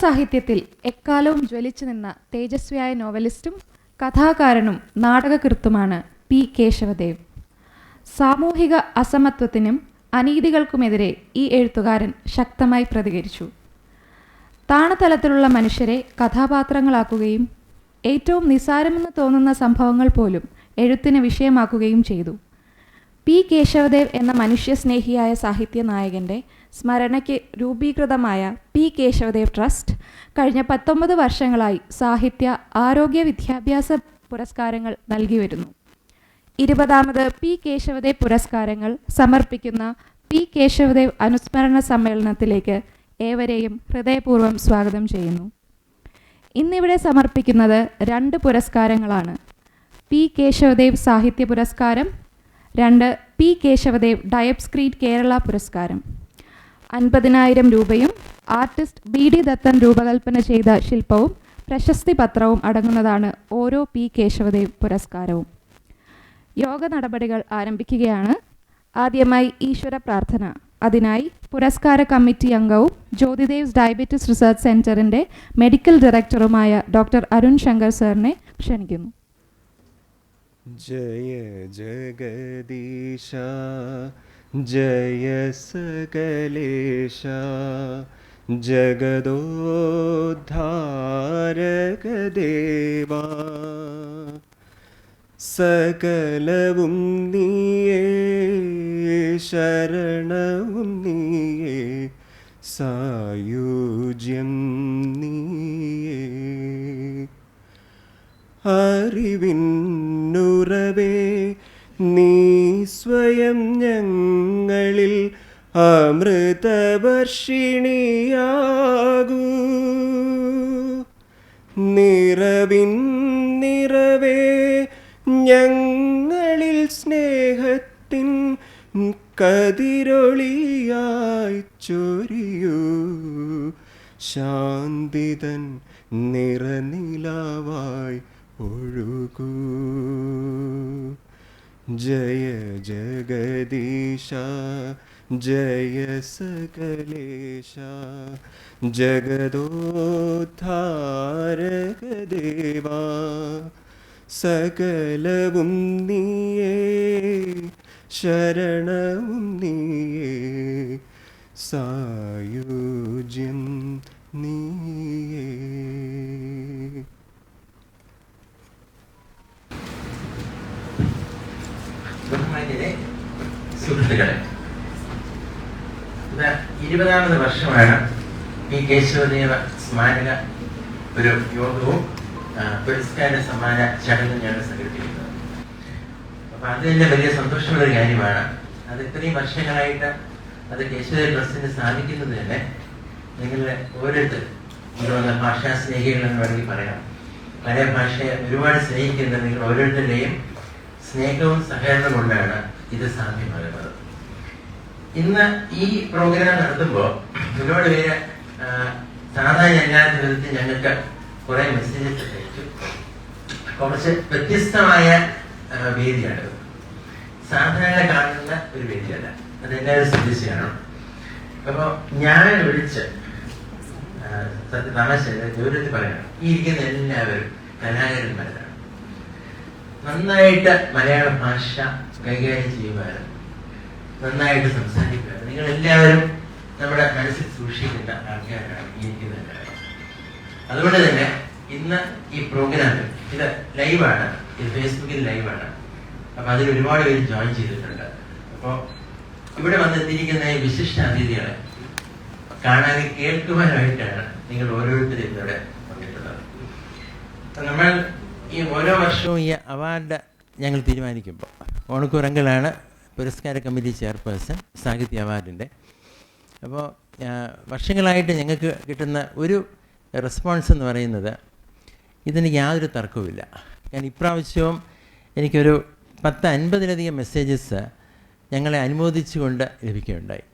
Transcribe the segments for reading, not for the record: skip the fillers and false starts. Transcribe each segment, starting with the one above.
സാഹിത്യത്തിൽ എക്കാലവും ജ്വലിച്ചു നിന്ന തേജസ്വിയായ നോവലിസ്റ്റും കഥാകാരനും നാടകകൃത്തുമാണ് പി കേശവദേവ്. സാമൂഹിക അസമത്വത്തിനും അനീതികൾക്കുമെതിരെ ഈ എഴുത്തുകാരൻ ശക്തമായി പ്രതികരിച്ചു. താണതലത്തിലുള്ള മനുഷ്യരെ കഥാപാത്രങ്ങളാക്കുകയും ഏറ്റവും നിസ്സാരമെന്ന് തോന്നുന്ന സംഭവങ്ങൾ പോലും എഴുത്തിന് വിഷയമാക്കുകയും ചെയ്തു. പി കേശവദേവ് എന്ന മനുഷ്യസ്നേഹിയായ സാഹിത്യ നായകൻ്റെ സ്മരണയ്ക്ക് രൂപീകൃതമായ പി കേശവദേവ് ട്രസ്റ്റ് കഴിഞ്ഞ 19 വർഷങ്ങളായി സാഹിത്യ, ആരോഗ്യ, വിദ്യാഭ്യാസ പുരസ്കാരങ്ങൾ നൽകി വരുന്നു. 20ാമത് പി കേശവദേവ് പുരസ്കാരങ്ങൾ സമർപ്പിക്കുന്ന പി കേശവദേവ് അനുസ്മരണ സമ്മേളനത്തിലേക്ക് ഏവരെയും ഹൃദയപൂർവ്വം സ്വാഗതം ചെയ്യുന്നു. ഇന്നിവിടെ സമർപ്പിക്കുന്നത് 2 പുരസ്കാരങ്ങളാണ്. പി കേശവദേവ് സാഹിത്യ പുരസ്കാരം, 2 പി കേശവദേവ് ഡയബ്സ്ക്രീറ്റ് കേരള പുരസ്കാരം. 50,000 രൂപയും ആർട്ടിസ്റ്റ് BD ദത്തൻ രൂപകൽപ്പന ചെയ്ത ശില്പവും പ്രശസ്തി പത്രവും അടങ്ങുന്നതാണ് ഓരോ പി കേശവദേവ് പുരസ്കാരവും. യോഗ നടപടികൾ ആരംഭിക്കുകയാണ്. ആദ്യമായി ഈശ്വര പ്രാർത്ഥന. അതിനായി പുരസ്കാര കമ്മിറ്റി അംഗവും ജ്യോതിദേവ്സ് ഡയബറ്റിസ് റിസർച്ച് സെൻറ്ററിൻ്റെ മെഡിക്കൽ ഡയറക്ടറുമായ ഡോക്ടർ അരുൺ ശങ്കർ സാറിനെ ക്ഷണിക്കുന്നു. ജയ ജഗദീശ ജയ സകലേശ ജഗദോദ്ധാരക ദേവാ സകലവും നീയേ ശരണവും നീയേ സായുജ്യം നീയേ അറിവിന്നുറവേ നീ സ്വയം ഞങ്ങളിൽ അമൃതവർഷിണിയാകൂ നിറവിൻ നിറവേ ഞങ്ങളിൽ സ്നേഹത്തിൻ കതിരൊളിയായി ചൊരിയൂ ശാന്തിതൻ നിറനിലാവായി ഒഴുകൂ ജയ ജഗദീശ ജയ സകലേശ ജഗദോദ്ധാരക ദേവാ സകലവും നീയേ ശരണവും നീയേ സായുജ്യം നീയേ. ബഹുമാന്യരെ, സുഹൃത്തുക്കളെ, ഇത് 20ാമത് വർഷമാണ് പി കേശവദേവ സ്മാരക ഒരു യോഗവും പുരസ്കാര സമ്മാന ചടങ്ങും ഞങ്ങൾ സംഘടിപ്പിക്കുന്നത്. അപ്പം അത് തന്നെ വലിയ സന്തോഷമുള്ളൊരു കാര്യമാണ്. അത് ഇത്രയും വർഷങ്ങളായിട്ട് അത് കേശവദേവ ട്രസ്റ്റിന് സാധിക്കുന്നത് തന്നെ നിങ്ങളുടെ ഓരോരുത്തരും ഇതുവന്ന ഭാഷാ സ്നേഹികളെന്ന് വേണമെങ്കിൽ പറയാം. മലയാള ഭാഷയെ ഒരുപാട് സ്നേഹിക്കുന്ന നിങ്ങൾ ഓരോരുത്തരുടെയും സ്നേഹവും സഹകരണം കൊണ്ടാണ് ഇത് സാധ്യമാകുന്നത്. ഇന്ന് ഈ പ്രോഗ്രാം നടത്തുമ്പോൾ ഒരുപാട് പേര് സാധാരണ അല്ലാത്ത വിധത്തിൽ ഞങ്ങൾക്ക് കുറെ മെസ്സേജസ് അയച്ചു. കുറച്ച് വ്യത്യസ്തമായ വേദിയാണ്. സാധാരണ കാണുന്ന ഒരു വേദിയല്ല. അതെല്ലാവരും ശ്രദ്ധിച്ച് കാണണം. അപ്പോൾ ഞാൻ വിളിച്ച് തമാശ ജോലിത്തിൽ പറയണം, ഈ ഇരിക്കുന്ന എല്ലാവരും കലാകാരന്മാരാണ്. നന്നായിട്ട് മലയാള ഭാഷ കൈകാര്യം ചെയ്യുവാനും നന്നായിട്ട് സംസാരിക്കുവാനും നിങ്ങൾ എല്ലാവരും നമ്മുടെ മനസ്സിൽ സൂക്ഷിക്കുന്ന ആൾക്കാരാണ് ഇരിക്കുന്ന എല്ലാവരും. അതുകൊണ്ട് തന്നെ ഇന്ന് ഈ പ്രോഗ്രാമിൽ ഇത് ലൈവാണ്, ഇത് ഫേസ്ബുക്കിൽ ലൈവാണ്. അപ്പൊ അതിൽ ഒരുപാട് പേര് ജോയിൻ ചെയ്തിട്ടുണ്ട്. അപ്പോൾ ഇവിടെ വന്നെത്തിയിരിക്കുന്ന ഈ വിശിഷ്ട അതിഥികളെ കാണാനും കേൾക്കുവാനായിട്ടാണ് നിങ്ങൾ ഓരോരുത്തരും ഇവിടെ വന്നിട്ടുള്ളത്. നമ്മൾ ഈ ഓരോ വർഷവും ഈ അവാർഡ് ഞങ്ങൾ തീരുമാനിക്കുമ്പോൾ ഓണക്കൂറങ്കലാണ് പുരസ്കാര കമ്മിറ്റി ചെയർപേഴ്സൺ സാഹിത്യ അവാർഡിൻ്റെ. അപ്പോൾ വർഷങ്ങളായിട്ട് ഞങ്ങൾക്ക് കിട്ടുന്ന ഒരു റെസ്പോൺസ് എന്ന് പറയുന്നത് ഇതെനിക്ക് യാതൊരു തർക്കവുമില്ല. ഞാൻ ഇപ്രാവശ്യവും എനിക്കൊരു 10-50ലധികം മെസ്സേജസ് ഞങ്ങളെ അനുമോദിച്ചുകൊണ്ട് ലഭിക്കുകയുണ്ടായി.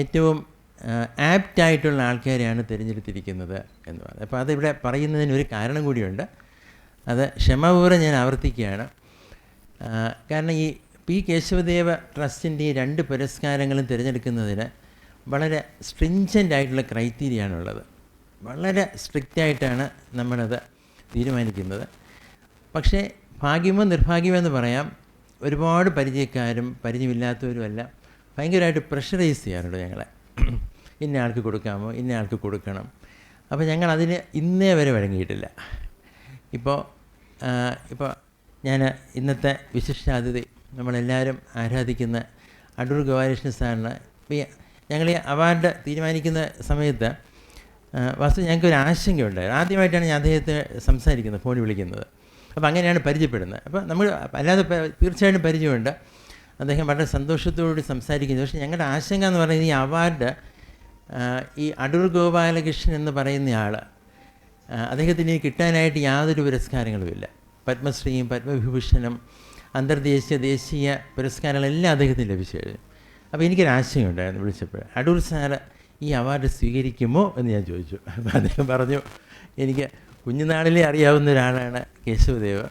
ഏറ്റവും ആപ്റ്റായിട്ടുള്ള ആൾക്കാരെയാണ് തിരഞ്ഞെടുത്തിരിക്കുന്നത് എന്ന് പറയുന്നത്. അപ്പോൾ അതിവിടെ പറയുന്നതിനൊരു കാരണം കൂടിയുണ്ട്. അത് ക്ഷമാപൂർവ്വം ഞാൻ ആവർത്തിക്കുകയാണ്. കാരണം ഈ പി കേശവദേവ ട്രസ്റ്റിൻ്റെ ഈ 2 പുരസ്കാരങ്ങളും തിരഞ്ഞെടുക്കുന്നതിന് വളരെ സ്ട്രിഞ്ചൻ്റ് ആയിട്ടുള്ള ക്രൈറ്റീരിയയാണുള്ളത്. വളരെ സ്ട്രിക്റ്റായിട്ടാണ് നമ്മളത് തീരുമാനിക്കുന്നത്. പക്ഷേ ഭാഗ്യമോ നിർഭാഗ്യമോ എന്ന് പറയാം, ഒരുപാട് പരിചയക്കാരും പരിചയമില്ലാത്തവരുമെല്ലാം ഭയങ്കരമായിട്ട് പ്രഷറൈസ് ചെയ്യാറുണ്ട് ഞങ്ങളെ. ഇന്ന ആൾക്ക് കൊടുക്കാമോ, ഇന്ന ആൾക്ക് കൊടുക്കണം. അപ്പോൾ ഞങ്ങളതിന് ഇന്നേ വരെ വഴങ്ങിയിട്ടില്ല. ഇപ്പോൾ ഞാൻ ഇന്നത്തെ വിശിഷ്ടാതിഥി നമ്മളെല്ലാവരും ആരാധിക്കുന്ന അടൂർ ഗോപാലകൃഷ്ണൻ സാറിന് ഞങ്ങൾ ഈ അവാർഡ് തീരുമാനിക്കുന്ന സമയത്ത് വാസ്തു ഞങ്ങൾക്കൊരു ആശങ്കയുണ്ടായിരുന്നു. ആദ്യമായിട്ടാണ് ഞാൻ അദ്ദേഹത്തെ സംസാരിക്കുന്നത്, ഫോണിൽ വിളിക്കുന്നത്. അപ്പോൾ അങ്ങനെയാണ് പരിചയപ്പെടുന്നത്. അപ്പോൾ നമ്മൾ അല്ലാതെ തീർച്ചയായിട്ടും പരിചയമുണ്ട്. അദ്ദേഹം വളരെ സന്തോഷത്തോടുകൂടി സംസാരിക്കുന്നത്. പക്ഷേ ഞങ്ങളുടെ ആശങ്ക എന്ന് പറയുന്നത് ഈ അവാർഡ് ഈ അടൂർ ഗോപാലകൃഷ്ണൻ എന്ന് പറയുന്നയാൾ അദ്ദേഹത്തിന് കിട്ടാനായിട്ട് യാതൊരു പുരസ്കാരങ്ങളുമില്ല. പത്മശ്രീയും പത്മവിഭൂഷണും അന്തർദേശീയ ദേശീയ പുരസ്കാരങ്ങളെല്ലാം അദ്ദേഹത്തിന് ലഭിച്ചു കഴിഞ്ഞു. അപ്പോൾ എനിക്കൊരാശയമുണ്ടായിരുന്നു വിളിച്ചപ്പോൾ, അടൂർ സാറ് ഈ അവാർഡ് സ്വീകരിക്കുമോ എന്ന് ഞാൻ ചോദിച്ചു. അപ്പോൾ അദ്ദേഹം പറഞ്ഞു, എനിക്ക് കുഞ്ഞുനാളിലേ അറിയാവുന്ന ഒരാളാണ് കേശവദേവ്,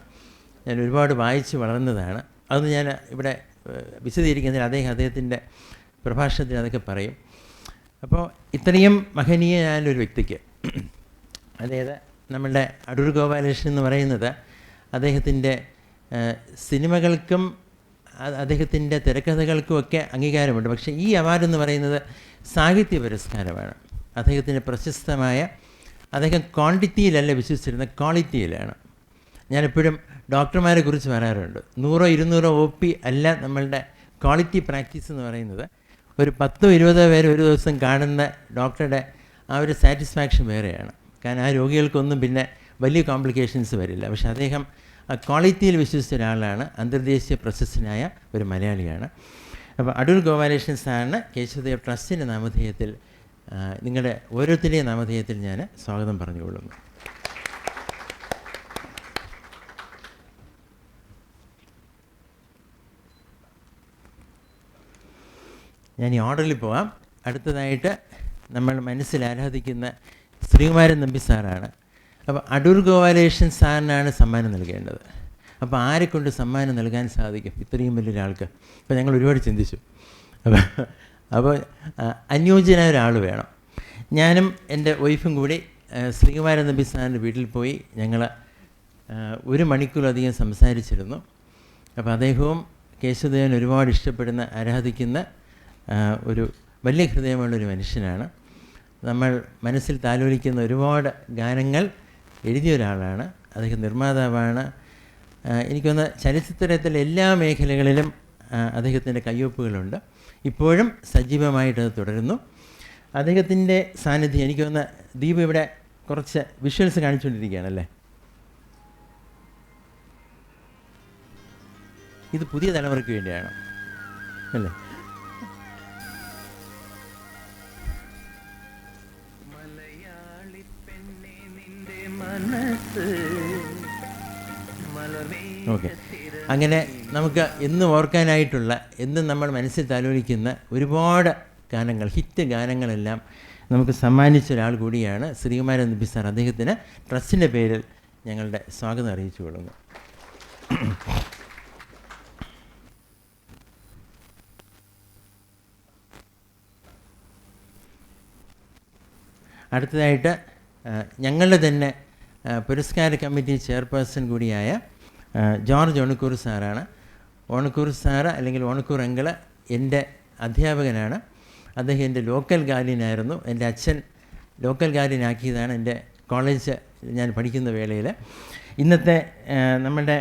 ഞാൻ ഒരുപാട് വായിച്ച് വളർന്നതാണ്. അതൊന്നും ഞാൻ ഇവിടെ വിശദീകരിക്കുന്നതിൽ അദ്ദേഹത്തിൻ്റെ പ്രഭാഷണത്തിൽ അതൊക്കെ പറയും. അപ്പോൾ ഇത്രയും മഹനീയനായൊരു വ്യക്തിക്ക്, അതായത് നമ്മളുടെ അടൂർ ഗോപാലകൃഷ്ണൻ എന്ന് പറയുന്നത് അദ്ദേഹത്തിൻ്റെ സിനിമകൾക്കും അദ്ദേഹത്തിൻ്റെ തിരക്കഥകൾക്കുമൊക്കെ അംഗീകാരമുണ്ട്. പക്ഷേ ഈ അവാർഡ് എന്ന് പറയുന്നത് സാഹിത്യ പുരസ്കാരമാണ്. അദ്ദേഹത്തിൻ്റെ പ്രശസ്തമായ, അദ്ദേഹം ക്വാണ്ടിറ്റിയിലല്ല വിശ്വസിച്ചിരുന്ന ക്വാളിറ്റിയിലാണ്. ഞാനെപ്പോഴും ഡോക്ടർമാരെ കുറിച്ച് പറയാറുണ്ട്, 100 200 OP അല്ല നമ്മളുടെ ക്വാളിറ്റി പ്രാക്ടീസ് എന്ന് പറയുന്നത്. ഒരു 10 20 പേര് ഒരു ദിവസം കാണുന്ന ഡോക്ടറുടെ ആ ഒരു സാറ്റിസ്ഫാക്ഷൻ വേറെയാണ്. കാരണം ആ രോഗികൾക്കൊന്നും പിന്നെ വലിയ കോംപ്ലിക്കേഷൻസ് വരില്ല. പക്ഷെ അദ്ദേഹം ആ ക്വാളിറ്റിയിൽ വിശ്വസിച്ച ഒരാളാണ്, അന്തർദേശീയ പ്രശസ്തനായ ഒരു മലയാളിയാണ്. അപ്പോൾ അടൂർ ഗോപാലകൃഷ്ണൻ സാറിന് കേശവദേവ് ട്രസ്റ്റിൻ്റെ നാമധേയത്തിൽ, നിങ്ങളുടെ ഓരോരുത്തരുടെയും നാമധേയത്തിൽ ഞാൻ സ്വാഗതം പറഞ്ഞുകൊള്ളുന്നു. ഞാൻ ഈ ഓർഡറിൽ പോവാം. അടുത്തതായിട്ട് നമ്മൾ മനസ്സിൽ ആരാധിക്കുന്ന ശ്രീകുമാരൻ നമ്പി സാറാണ്. അപ്പോൾ അടൂർ ഗോപാലകൃഷ്ണൻ സാറിനാണ് സമ്മാനം നൽകേണ്ടത്. അപ്പോൾ ആരെക്കൊണ്ട് സമ്മാനം നൽകാൻ സാധിക്കും ഇത്രയും വലിയൊരാൾക്ക്? അപ്പോൾ ഞങ്ങൾ ഒരുപാട് ചിന്തിച്ചു. അപ്പോൾ അനുയോജ്യനായ ഒരാൾ വേണം. ഞാനും എൻ്റെ വൈഫും കൂടി ശ്രീകുമാരൻ നമ്പി സാറിൻ്റെ വീട്ടിൽ പോയി ഞങ്ങൾ 1 മണിക്കൂറിലധികം സംസാരിച്ചിരുന്നു. അപ്പോൾ അദ്ദേഹവും കേശവദേവൻ ഒരുപാട് ഇഷ്ടപ്പെടുന്ന, ആരാധിക്കുന്ന ഒരു വലിയ ഹൃദയമുള്ളൊരു മനുഷ്യനാണ്. നമ്മൾ മനസ്സിൽ താലോലിക്കുന്ന ഒരുപാട് ഗാനങ്ങൾ എഴുതിയ ഒരാളാണ്. അദ്ദേഹം നിർമ്മാതാവാണ്. എനിക്കൊന്ന് ചലച്ചിത്രത്തിലെ എല്ലാ മേഖലകളിലും അദ്ദേഹത്തിൻ്റെ കയ്യൊപ്പുകളുണ്ട്. ഇപ്പോഴും സജീവമായിട്ടത് തുടരുന്നു. അദ്ദേഹത്തിൻ്റെ സാന്നിധ്യം, എനിക്കൊന്ന് ദീപ് ഇവിടെ കുറച്ച് വിഷ്വൽസ് കാണിച്ചുകൊണ്ടിരിക്കുകയാണല്ലേ. ഇത് പുതിയ തലമുറയ്ക്ക് വേണ്ടിയാണ് അല്ലേ? ഓക്കെ, അങ്ങനെ നമുക്ക് എന്നും ഓർക്കാനായിട്ടുള്ള, എന്നും നമ്മൾ മനസ്സിൽ താലോലിക്കുന്ന ഒരുപാട് ഗാനങ്ങൾ, ഹിറ്റ് ഗാനങ്ങളെല്ലാം നമുക്ക് സമ്മാനിച്ച ഒരാൾ കൂടിയാണ് ശ്രീകുമാരൻ നമ്പി സാർ. അദ്ദേഹത്തിന് ട്രസ്റ്റിൻ്റെ പേരിൽ ഞങ്ങളുടെ സ്വാഗതം അറിയിച്ചു കൊള്ളുന്നു. അടുത്തതായിട്ട് ഞങ്ങളുടെ തന്നെ പുരസ്കാര കമ്മിറ്റി ചെയർപേഴ്സൺ കൂടിയായ ജോർജ് ഓണക്കൂർ സാറാണ്. ഓണക്കൂർ സാറ് അല്ലെങ്കിൽ ഓണക്കൂർ അങ്കിള് എൻ്റെ അധ്യാപകനാണ്. അദ്ദേഹം എൻ്റെ ലോക്കൽ ഗാർഡിയനായിരുന്നു. എൻ്റെ അച്ഛൻ ലോക്കൽ ഗാർഡിയനാക്കിയതാണ് എൻ്റെ കോളേജ് ഞാൻ പഠിക്കുന്ന വേളയിൽ. ഇന്നത്തെ നമ്മുടെ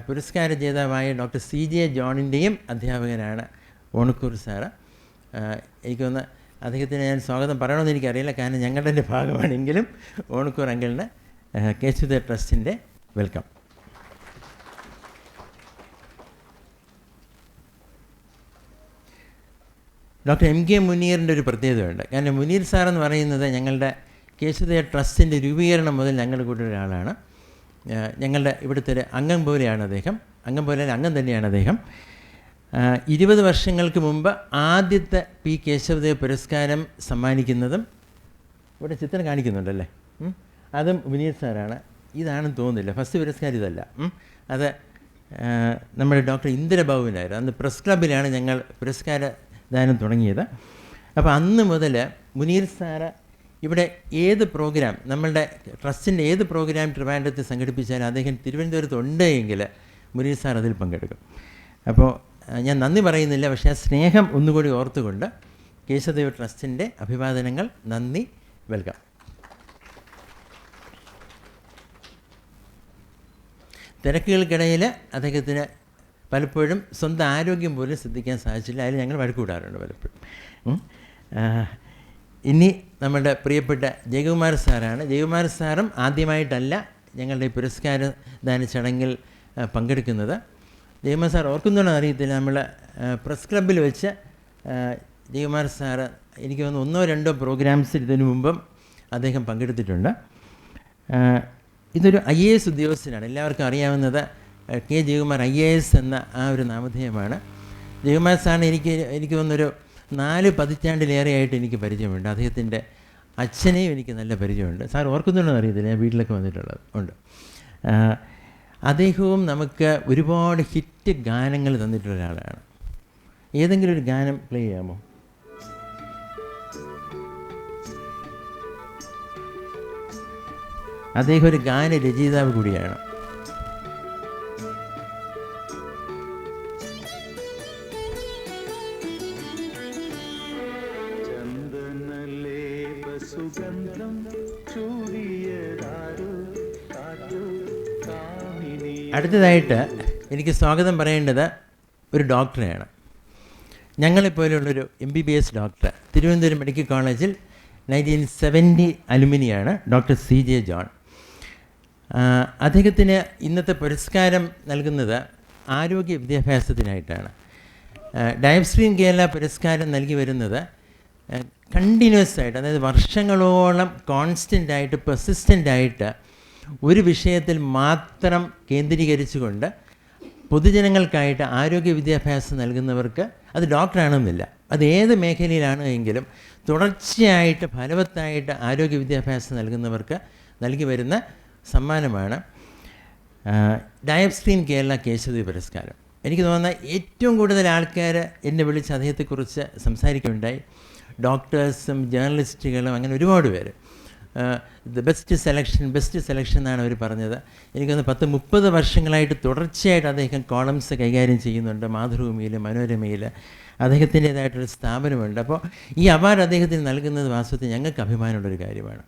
പുരസ്കാര ജേതാവായ ഡോക്ടർ CJ ജോണിൻ്റെയും അധ്യാപകനാണ് ഓണക്കൂർ സാറ്. എനിക്കൊന്ന് അദ്ദേഹത്തിന് ഞാൻ സ്വാഗതം പറയണമെന്ന് എനിക്കറിയില്ല, കാരണം ഞങ്ങളുടെ തന്നെ ഭാഗമാണെങ്കിലും ഓണക്കൂർ അങ്കിളിന് കേശവദേവ് ട്രസ്റ്റിൻ്റെ വെൽക്കം. ഡോക്ടർ MK മുനീറിൻ്റെ ഒരു പ്രത്യേകതയുണ്ട്. കാരണം മുനീർ സാറെന്ന് പറയുന്നത് ഞങ്ങളുടെ കേശവദേവ് ട്രസ്റ്റിൻ്റെ രൂപീകരണം മുതൽ ഞങ്ങളുടെ കൂടെ ഒരാളാണ്. ഞങ്ങളുടെ ഇവിടുത്തെ ഒരു അംഗം പോലെയാണ് അദ്ദേഹം. അംഗം പോലെ അംഗം തന്നെയാണ് അദ്ദേഹം. 20 വർഷങ്ങൾക്ക് മുമ്പ് ആദ്യത്തെ P കേശവദേവ് പുരസ്കാരം സമ്മാനിക്കുന്നതും ഇവിടെ ചിത്രം കാണിക്കുന്നുണ്ടല്ലേ, അതും മുനീർ സാറാണ്. ഇതാണെന്ന് തോന്നുന്നില്ല, ഫസ്റ്റ് പുരസ്കാരം ഇതല്ല. അത് നമ്മുടെ ഡോക്ടർ ഇന്ദിരബാബുവിനായിരുന്നു. അന്ന് പ്രസ് ക്ലബിലാണ് ഞങ്ങൾ പുരസ്കാര ദാനം തുടങ്ങിയത്. അപ്പോൾ അന്ന് മുതൽ മുനീർ സാറ് ഇവിടെ ഏത് പ്രോഗ്രാം നമ്മളുടെ ട്രസ്റ്റിൻ്റെ ഏത് പ്രോഗ്രാം ട്രിവാൻഡ്രത്ത് സംഘടിപ്പിച്ചാലും അദ്ദേഹം തിരുവനന്തപുരത്ത് ഉണ്ട് എങ്കിൽ മുനീർ സാർ അതിൽ പങ്കെടുക്കും. അപ്പോൾ ഞാൻ നന്ദി പറയുന്നില്ല, പക്ഷേ ആ സ്നേഹം ഒന്നുകൂടി ഓർത്തുകൊണ്ട് കേശവദേവ് ട്രസ്റ്റിൻ്റെ അഭിവാദനങ്ങൾ. നന്ദി. വെൽക്കം. തിരക്കുകൾക്കിടയിൽ അദ്ദേഹത്തിന് പലപ്പോഴും സ്വന്തം ആരോഗ്യം പോലും ശ്രദ്ധിക്കാൻ സാധിച്ചില്ല. അതിൽ ഞങ്ങൾ വഴക്കൂടാറുണ്ട് പലപ്പോഴും. ഇനി നമ്മുടെ പ്രിയപ്പെട്ട ജയകുമാർ സാറാണ്. ജയകുമാർ സാറും ആദ്യമായിട്ടല്ല ഞങ്ങളുടെ ഈ പുരസ്കാര ദാന ചടങ്ങിൽ പങ്കെടുക്കുന്നത്. ജയകുമാർ സാർ ഓർക്കുന്നുണ്ടോ അറിയത്തില്ല, നമ്മൾ പ്രസ് ക്ലബ്ബിൽ വെച്ച് ജയകുമാർ സാറ് എനിക്ക് തോന്നുന്നു 1-2 പ്രോഗ്രാംസിൽ ഇതിനു മുമ്പും അദ്ദേഹം പങ്കെടുത്തിട്ടുണ്ട്. ഇതൊരു IAS ഉദ്യോഗസ്ഥനാണ്. എല്ലാവർക്കും അറിയാവുന്നത് കെ ജയകുമാർ IAS എന്ന ആ ഒരു നാമധേയമാണ്. ജയകുമാർ സാറിന് എനിക്ക് തോന്നുന്നൊരു 4 പതിറ്റാണ്ടിലേറെയായിട്ട് എനിക്ക് പരിചയമുണ്ട്. അദ്ദേഹത്തിൻ്റെ അച്ഛനെയും എനിക്ക് നല്ല പരിചയമുണ്ട്. സാർ ഓർക്കുന്നുണ്ടോ അറിയത്തില്ല, ഞാൻ വീട്ടിലൊക്കെ വന്നിട്ടുള്ളത് ഉണ്ട്. അദ്ദേഹവും നമുക്ക് ഒരുപാട് ഹിറ്റ് ഗാനങ്ങൾ തന്നിട്ടുള്ള ഒരാളാണ്. ഏതെങ്കിലും ഒരു ഗാനം പ്ലേ ചെയ്യാമോ? അദ്ദേഹം ഒരു ഗാന രചയിതാവ് കൂടിയാണ്. അടുത്തതായിട്ട് എനിക്ക് സ്വാഗതം പറയേണ്ടത് ഒരു ഡോക്ടറെയാണ്. ഞങ്ങളെപ്പോലുള്ളൊരു MBBS ഡോക്ടർ, തിരുവനന്തപുരം മെഡിക്കൽ കോളേജിൽ 1970 അലുമിനിയാണ് ഡോക്ടർ CJ ജോൺ. അദ്ദേഹത്തിന് ഇന്നത്തെ പുരസ്കാരം നൽകുന്നത് ആരോഗ്യ വിദ്യാഭ്യാസത്തിനായിട്ടാണ്. ഡയബ്സ്ട്രീം കേരള പുരസ്കാരം നൽകി വരുന്നത് കണ്ടിന്യൂസ് ആയിട്ട്, അതായത് വർഷങ്ങളോളം കോൺസ്റ്റൻ്റായിട്ട് പെർസിസ്റ്റൻ്റായിട്ട് ഒരു വിഷയത്തിൽ മാത്രം കേന്ദ്രീകരിച്ചുകൊണ്ട് പൊതുജനങ്ങൾക്കായിട്ട് ആരോഗ്യ വിദ്യാഭ്യാസം നൽകുന്നവർക്ക്, അത് ഡോക്ടറാണെന്നില്ല, അത് ഏത് മേഖലയിലാണ് എങ്കിലും തുടർച്ചയായിട്ട് ഫലവത്തായിട്ട് ആരോഗ്യ വിദ്യാഭ്യാസം നൽകുന്നവർക്ക് നൽകി വരുന്ന സമ്മാനമാണ് ഡയബ്സ്ട്രീം കേരള കേശവദേവ് പുരസ്കാരം. എനിക്ക് തോന്നുന്ന ഏറ്റവും കൂടുതൽ ആൾക്കാർ എന്നെ വിളിച്ച് അദ്ദേഹത്തെക്കുറിച്ച് സംസാരിക്കുകയുണ്ടായി. ഡോക്ടേഴ്സും ജേർണലിസ്റ്റുകളും അങ്ങനെ ഒരുപാട് പേര്. ബെസ്റ്റ് സെലക്ഷൻ എന്നാണ് അവർ പറഞ്ഞത്. എനിക്കൊന്ന് 10-30 വർഷങ്ങളായിട്ട് തുടർച്ചയായിട്ട് അദ്ദേഹം കോളംസ് കൈകാര്യം ചെയ്യുന്നുണ്ട്. മാതൃഭൂമിയിൽ, മനോരമയിൽ അദ്ദേഹത്തിൻ്റേതായിട്ടൊരു സ്ഥാപനമുണ്ട്. അപ്പോൾ ഈ അവാർഡ് അദ്ദേഹത്തിന് നൽകുന്നത് വാസ്തവത്തിൽ ഞങ്ങൾക്ക് അഭിമാനമുള്ളൊരു കാര്യമാണ്.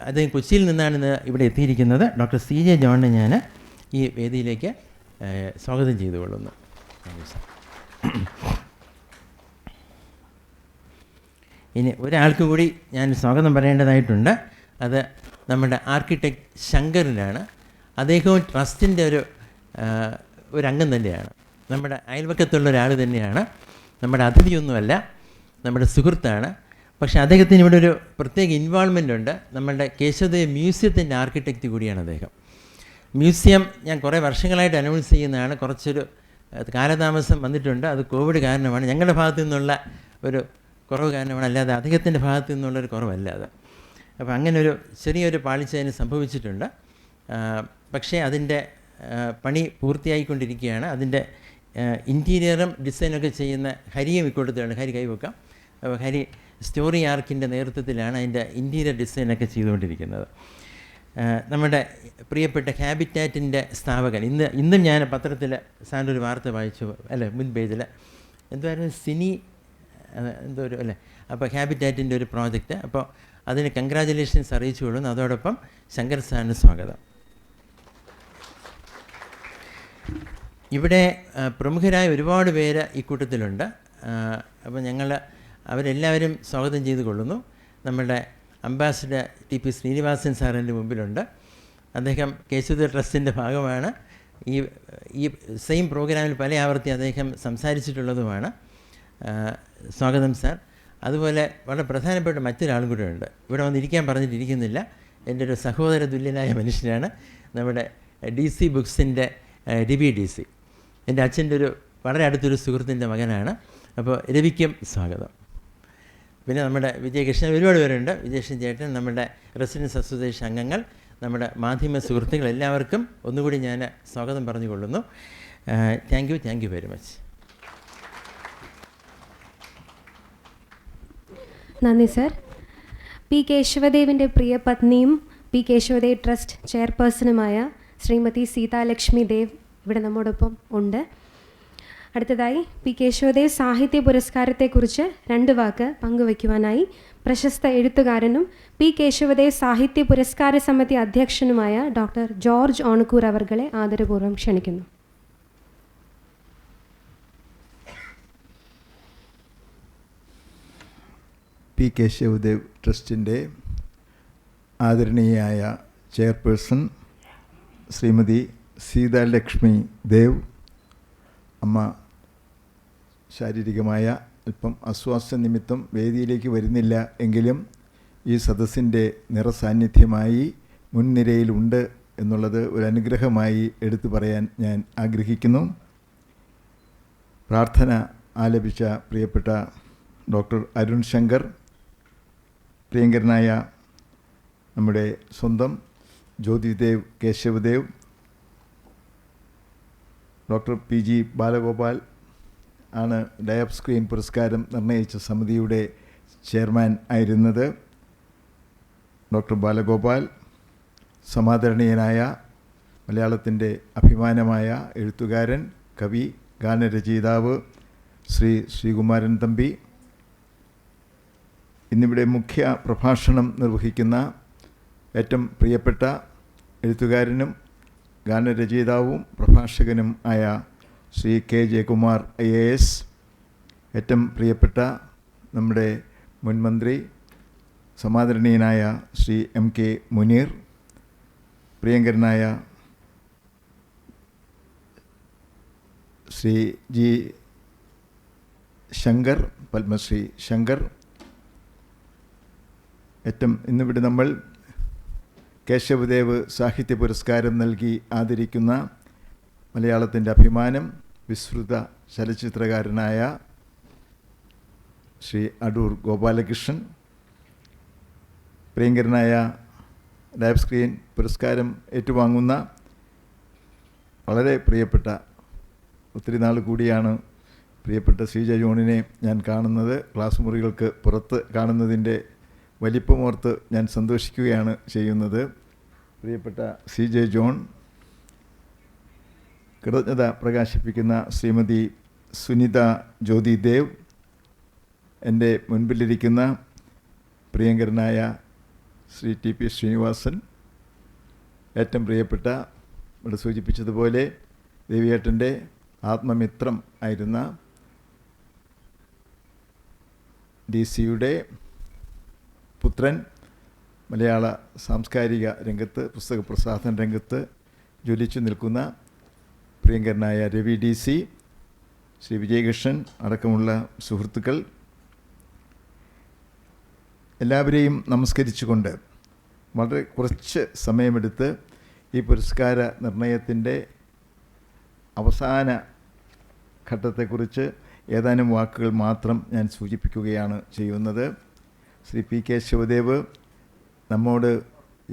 അദ്ദേഹം കൊച്ചിയിൽ നിന്നാണ് ഇന്ന് ഇവിടെ എത്തിയിരിക്കുന്നത്. ഡോക്ടർ CJ ജോണിനെ ഞാൻ ഈ വേദിയിലേക്ക് സ്വാഗതം ചെയ്തുകൊള്ളുന്നു. ഇനി ഒരാൾക്ക് കൂടി ഞാൻ സ്വാഗതം പറയേണ്ടതായിട്ടുണ്ട്. അത് നമ്മുടെ ആർക്കിടെക്ട് ശങ്കറിനാണ്. അദ്ദേഹവും ട്രസ്റ്റിൻ്റെ ഒരു അംഗം തന്നെയാണ്. നമ്മുടെ അയൽവക്കത്തുള്ള ഒരാൾ തന്നെയാണ്. നമ്മുടെ അതിഥിയൊന്നുമല്ല, നമ്മുടെ സുഹൃത്താണ്. പക്ഷേ അദ്ദേഹത്തിന് ഇവിടെ ഒരു പ്രത്യേക ഇൻവോൾവ്മെൻ്റ് ഉണ്ട്. നമ്മളുടെ കേശവദേവ് മ്യൂസിയത്തിൻ്റെ ആർക്കിടെക്റ്റ് കൂടിയാണ് അദ്ദേഹം. മ്യൂസിയം ഞാൻ കുറേ വർഷങ്ങളായിട്ട് അനൗൺസ് ചെയ്യുന്നതാണ്. കുറച്ചൊരു കാലതാമസം വന്നിട്ടുണ്ട്. അത് കോവിഡ് കാരണമാണ്, ഞങ്ങളുടെ ഭാഗത്തു നിന്നുള്ള ഒരു കുറവ് കാരണമാണ്, അല്ലാതെ അദ്ദേഹത്തിൻ്റെ ഭാഗത്തു നിന്നുള്ളൊരു കുറവല്ല അത്. അപ്പോൾ അങ്ങനെ ഒരു ചെറിയൊരു പാളിച്ച അതിന് സംഭവിച്ചിട്ടുണ്ട്. പക്ഷേ അതിൻ്റെ പണി പൂർത്തിയായിക്കൊണ്ടിരിക്കുകയാണ്. അതിൻ്റെ ഇൻറ്റീരിയറും ഡിസൈനൊക്കെ ചെയ്യുന്ന ഹരിയും ഇക്കൊടുത്താണ്. ഹരി കൈവെക്കാം. അപ്പോൾ ഹരി സ്റ്റോറി ആർക്കിൻ്റെ നേതൃത്വത്തിലാണ് അതിൻ്റെ ഇൻറ്റീരിയർ ഡിസൈനൊക്കെ ചെയ്തുകൊണ്ടിരിക്കുന്നത്. നമ്മുടെ പ്രിയപ്പെട്ട ഹാബിറ്റാറ്റിൻ്റെ സ്ഥാപകൻ, ഇന്നും ഞാൻ പത്രത്തിൽ സാറിൻ്റെ ഒരു വാർത്ത വായിച്ചു, അല്ലേ, മുൻ പേജിൽ എന്തായിരുന്നു, സിനി എന്തോ ഒരു അല്ലേ. അപ്പോൾ ഹാബിറ്റാറ്റിൻ്റെ ഒരു പ്രോജക്റ്റ്, അപ്പോൾ അതിന് കൺഗ്രാജുലേഷൻസ് അറിയിച്ചു കൊള്ളുന്നു. അതോടൊപ്പം ശങ്കർ സാറിന് സ്വാഗതം. ഇവിടെ പ്രമുഖരായ ഒരുപാട് പേര് ഈ കൂട്ടത്തിലുണ്ട്. അപ്പോൾ അവരെല്ലാവരും സ്വാഗതം ചെയ്തു കൊള്ളുന്നു. നമ്മുടെ അംബാസിഡർ TP ശ്രീനിവാസൻ സാറിൻ്റെ മുമ്പിലുണ്ട്. അദ്ദേഹം കേശവദേവ് ട്രസ്റ്റിൻ്റെ ഭാഗമാണ്. ഈ സെയിം പ്രോഗ്രാമിൽ പല ആവർത്തി അദ്ദേഹം സംസാരിച്ചിട്ടുള്ളതുമാണ്. സ്വാഗതം സാർ. അതുപോലെ വളരെ പ്രധാനപ്പെട്ട മറ്റൊരാളും കൂടെ ഉണ്ട്. ഇവിടെ വന്നിരിക്കാൻ പറഞ്ഞിട്ടിരിക്കുന്നില്ല. എൻ്റെ ഒരു സഹോദര തുല്യനായ മനുഷ്യനാണ്. നമ്മുടെ DC ബുക്സിൻ്റെ രവി DC, എൻ്റെ അച്ഛൻ്റെ ഒരു വളരെ അടുത്തൊരു സുഹൃത്തിൻ്റെ മകനാണ്. അപ്പോൾ രവിക്കും സ്വാഗതം. പിന്നെ നമ്മുടെ വിജയകൃഷ്ണൻ, ഒരുപാട് പേരുണ്ട്. വിജയകൃഷ്ണൻ ചേട്ടൻ, നമ്മുടെ റെസിഡൻസ് അസോസിയേഷൻ അംഗങ്ങൾ, നമ്മുടെ മാധ്യമ സുഹൃത്തുക്കൾ, എല്ലാവർക്കും ഒന്നുകൂടി ഞാൻ സ്വാഗതം പറഞ്ഞുകൊള്ളുന്നു. Thank you very much. നന്ദി സർ. പി കേശവദേവിൻ്റെ പ്രിയ പത്നിയും പി കേശവദേവ് ട്രസ്റ്റ് ചെയർപേഴ്സണുമായ ശ്രീമതി സീതാലക്ഷ്മി ദേവ് ഇവിടെ നമ്മോടൊപ്പം ഉണ്ട്. അടുത്തതായി പി കേശവദേവ് സാഹിത്യ പുരസ്കാരത്തെക്കുറിച്ച് 2 വാക്ക് പങ്കുവയ്ക്കുവാനായി പ്രശസ്ത എഴുത്തുകാരനും പി കേശവദേവ് സാഹിത്യ പുരസ്കാര സമിതി അധ്യക്ഷനുമായ ഡോക്ടർ ജോർജ് ഓണക്കൂർ അവർകളെ ആദരപൂർവ്വം ക്ഷണിക്കുന്നു. പി കേശവദേവ് ട്രസ്റ്റിൻ്റെ ആദരണീയായ ചെയർപേഴ്സൺ ശ്രീമതി സീതാലക്ഷ്മി ദേവ് അമ്മ ശാരീരികമായ അല്പം അസ്വാസ്ഥ്യ നിമിത്തം വേദിയിലേക്ക് വരുന്നില്ല എങ്കിലും ഈ സദസ്സിൻ്റെ നിറസാന്നിധ്യമായി മുൻനിരയിലുണ്ട് എന്നുള്ളത് ഒരു അനുഗ്രഹമായി എടുത്തു പറയാൻ ഞാൻ ആഗ്രഹിക്കുന്നു. പ്രാർത്ഥന ആലപിച്ച പ്രിയപ്പെട്ട ഡോക്ടർ അരുൺ ശങ്കർ, പ്രിയങ്കരനായ നമ്മുടെ സ്വന്തം Jyothidev Kesavadev, doctor P G Balagopal ആണ് ഡയാബ് സ്ക്രീൻ പുരസ്കാരം നിർണയിച്ച സമിതിയുടെ ചെയർമാൻ ആയിരുന്നത്. ഡോക്ടർ ബാലഗോപാൽ സമാദരണീയനായ മലയാളത്തിൻ്റെ അഭിമാനമായ എഴുത്തുകാരൻ, കവി, ഗാനരചയിതാവ് ശ്രീ ശ്രീകുമാരൻ തമ്പി, ഇന്നിവിടെ മുഖ്യ പ്രഭാഷണം നിർവഹിക്കുന്ന ഏറ്റവും പ്രിയപ്പെട്ട എഴുത്തുകാരനും ഗാനരചയിതാവും പ്രഭാഷകനും ആയ ശ്രീ കെ ജയകുമാർ IAS, ഏറ്റവും പ്രിയപ്പെട്ട നമ്മുടെ മുൻമന്ത്രി സമാദരണീയനായ ശ്രീ MK മുനീർ, പ്രിയങ്കരനായ ശ്രീ ജി ശങ്കർ, പത്മശ്രീ ശങ്കർ, ഏറ്റവും ഇന്നിവിടെ നമ്മൾ കേശവദേവ് സാഹിത്യ പുരസ്കാരം നൽകി ആദരിക്കുന്ന മലയാളത്തിൻ്റെ അഭിമാനം, വിസ്തൃത ചലച്ചിത്രകാരനായ ശ്രീ അടൂർ ഗോപാലകൃഷ്ണൻ, പ്രിയങ്കരനായ ഡയാബ് സ്ക്രീൻ പുരസ്കാരം ഏറ്റുവാങ്ങുന്ന വളരെ പ്രിയപ്പെട്ട, ഒത്തിരി നാൾ കൂടിയാണ് പ്രിയപ്പെട്ട CJ ജോണിനെ ഞാൻ കാണുന്നത്. ക്ലാസ് മുറികൾക്ക് പുറത്ത് കാണുന്നതിൻ്റെ വലിപ്പമോർത്ത് ഞാൻ സന്തോഷിക്കുകയാണ് ചെയ്യുന്നത്. പ്രിയപ്പെട്ട CJ ജോൺ, കൃതജ്ഞത പ്രകാശിപ്പിക്കുന്ന ശ്രീമതി സുനിത ജ്യോതി ദേവ്, എൻ്റെ മുൻപിലിരിക്കുന്ന പ്രിയങ്കരനായ ശ്രീ TP ശ്രീനിവാസൻ, ഏറ്റവും പ്രിയപ്പെട്ട ഇവിടെ സൂചിപ്പിച്ചതുപോലെ ദേവിയേട്ടൻ്റെ ആത്മമിത്രം ആയിരുന്ന DC-യുടെ പുത്രൻ, മലയാള സാംസ്കാരിക രംഗത്ത്, പുസ്തക പ്രസാധന രംഗത്ത് ജ്വലിച്ചു നിൽക്കുന്ന പ്രിയങ്കരനായ രവി DC, ശ്രീ വിജയകൃഷ്ണൻ അടക്കമുള്ള സുഹൃത്തുക്കൾ, എല്ലാവരെയും നമസ്കരിച്ചുകൊണ്ട് വളരെ കുറച്ച് സമയമെടുത്ത് ഈ പുരസ്കാര നിർണയത്തിൻ്റെ അവസാന ഘട്ടത്തെക്കുറിച്ച് ഏതാനും വാക്കുകൾ മാത്രം ഞാൻ സൂചിപ്പിക്കുകയാണ് ചെയ്യുന്നത്. ശ്രീ പി കേശവദേവ് നമ്മോട്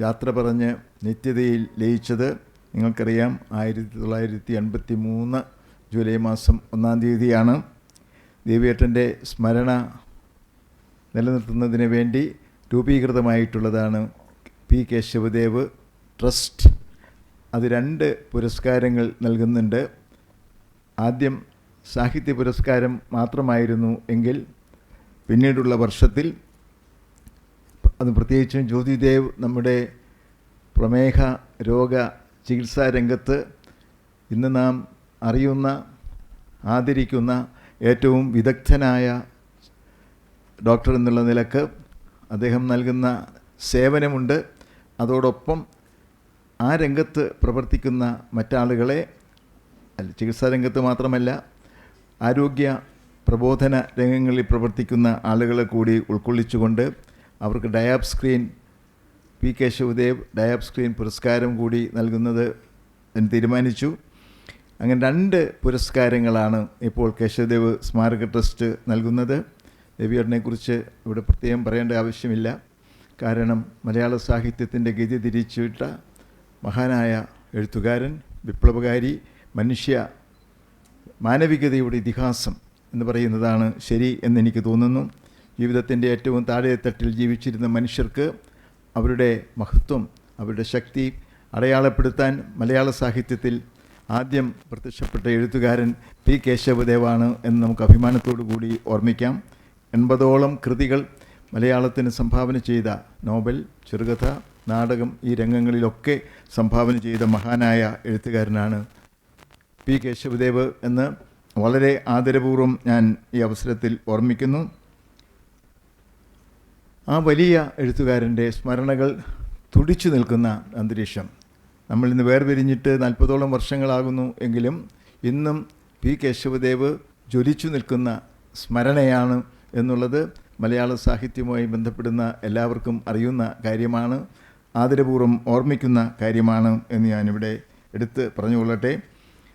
യാത്ര പറഞ്ഞ് നിത്യതയിൽ ലയിച്ചത് നിങ്ങൾക്കറിയാം 1983 ജൂലൈ മാസം 1-ാം തീയതിയാണ്. ദേവിയേട്ടൻ്റെ സ്മരണ നിലനിർത്തുന്നതിന് വേണ്ടി രൂപീകൃതമായിട്ടുള്ളതാണ് പി കേശവദേവ് ട്രസ്റ്റ്. അത് 2 പുരസ്കാരങ്ങൾ നൽകുന്നുണ്ട്. ആദ്യം സാഹിത്യ പുരസ്കാരം മാത്രമായിരുന്നു എങ്കിൽ പിന്നീടുള്ള വർഷത്തിൽ അത് പ്രത്യേകിച്ചും ജ്യോതിദേവ് നമ്മുടെ പ്രമേഹ രോഗ ചികിത്സാ രംഗത്ത് ഇന്ന് നാം അറിയുന്ന, ആദരിക്കുന്ന ഏറ്റവും വിദഗ്ധനായ ഡോക്ടർ എന്നുള്ള നിലക്ക് അദ്ദേഹം നൽകുന്ന സേവനമുണ്ട്. അതോടൊപ്പം ആ രംഗത്ത് പ്രവർത്തിക്കുന്ന മറ്റാളുകളെ, ചികിത്സാ രംഗത്ത് മാത്രമല്ല ആരോഗ്യ പ്രബോധന രംഗങ്ങളിൽ പ്രവർത്തിക്കുന്ന ആളുകളെ കൂടി ഉൾക്കൊള്ളിച്ചുകൊണ്ട് അവർക്ക് Diab screen, P Kesavadev Diab screen പുരസ്കാരം കൂടി നൽകുന്നത് തീരുമാനിച്ചു. അങ്ങനെ 2 പുരസ്കാരങ്ങളാണ് ഇപ്പോൾ കേശവദേവ് സ്മാരക ട്രസ്റ്റ് നൽകുന്നത്. ദേവിയേട്ടനെക്കുറിച്ച് ഇവിടെ പ്രത്യേകം പറയേണ്ട ആവശ്യമില്ല. കാരണം മലയാള സാഹിത്യത്തിൻ്റെ ഗതി തിരിച്ചുവിട്ട മഹാനായ എഴുത്തുകാരൻ, വിപ്ലവകാരി, മാനവികതയുടെ ഇതിഹാസം എന്ന് പറയുന്നതാണ് ശരി എന്നെനിക്ക് തോന്നുന്നു. ജീവിതത്തിൻ്റെ ഏറ്റവും താഴെത്തട്ടിൽ ജീവിച്ചിരുന്ന മനുഷ്യർക്ക് അവരുടെ മഹത്വം, അവരുടെ ശക്തി അടയാളപ്പെടുത്താൻ മലയാള സാഹിത്യത്തിൽ ആദ്യം പ്രത്യക്ഷപ്പെട്ട എഴുത്തുകാരൻ പി കേശവദേവാണ് എന്ന് നമുക്ക് അഭിമാനത്തോടു കൂടി ഓർമ്മിക്കാം. 80ഓളം കൃതികൾ മലയാളത്തിന് സംഭാവന ചെയ്ത, നോവൽ, ചെറുകഥ, നാടകം, ഈ രംഗങ്ങളിലൊക്കെ സംഭാവന ചെയ്ത മഹാനായ എഴുത്തുകാരനാണ് പി കേശവദേവ് എന്ന് വളരെ ആദരപൂർവ്വം ഞാൻ ഈ അവസരത്തിൽ ഓർമ്മിക്കുന്നു. ആ വലിയ എഴുത്തുകാരൻ്റെ സ്മരണകൾ തുടിച്ചു നിൽക്കുന്ന അന്തരീക്ഷം. നമ്മളിന്ന് വേർപിരിഞ്ഞിട്ട് 40ഓളം വർഷങ്ങളാകുന്നു എങ്കിലും ഇന്നും പി കേശവദേവ് ജ്വലിച്ചു നിൽക്കുന്ന സ്മരണയാണ് എന്നുള്ളത് മലയാള സാഹിത്യവുമായി ബന്ധപ്പെടുന്ന എല്ലാവർക്കും അറിയുന്ന കാര്യമാണ്, ആദരപൂർവ്വം ഓർമ്മിക്കുന്ന കാര്യമാണ് എന്ന് ഞാനിവിടെ എടുത്ത് പറഞ്ഞുകൊള്ളട്ടെ.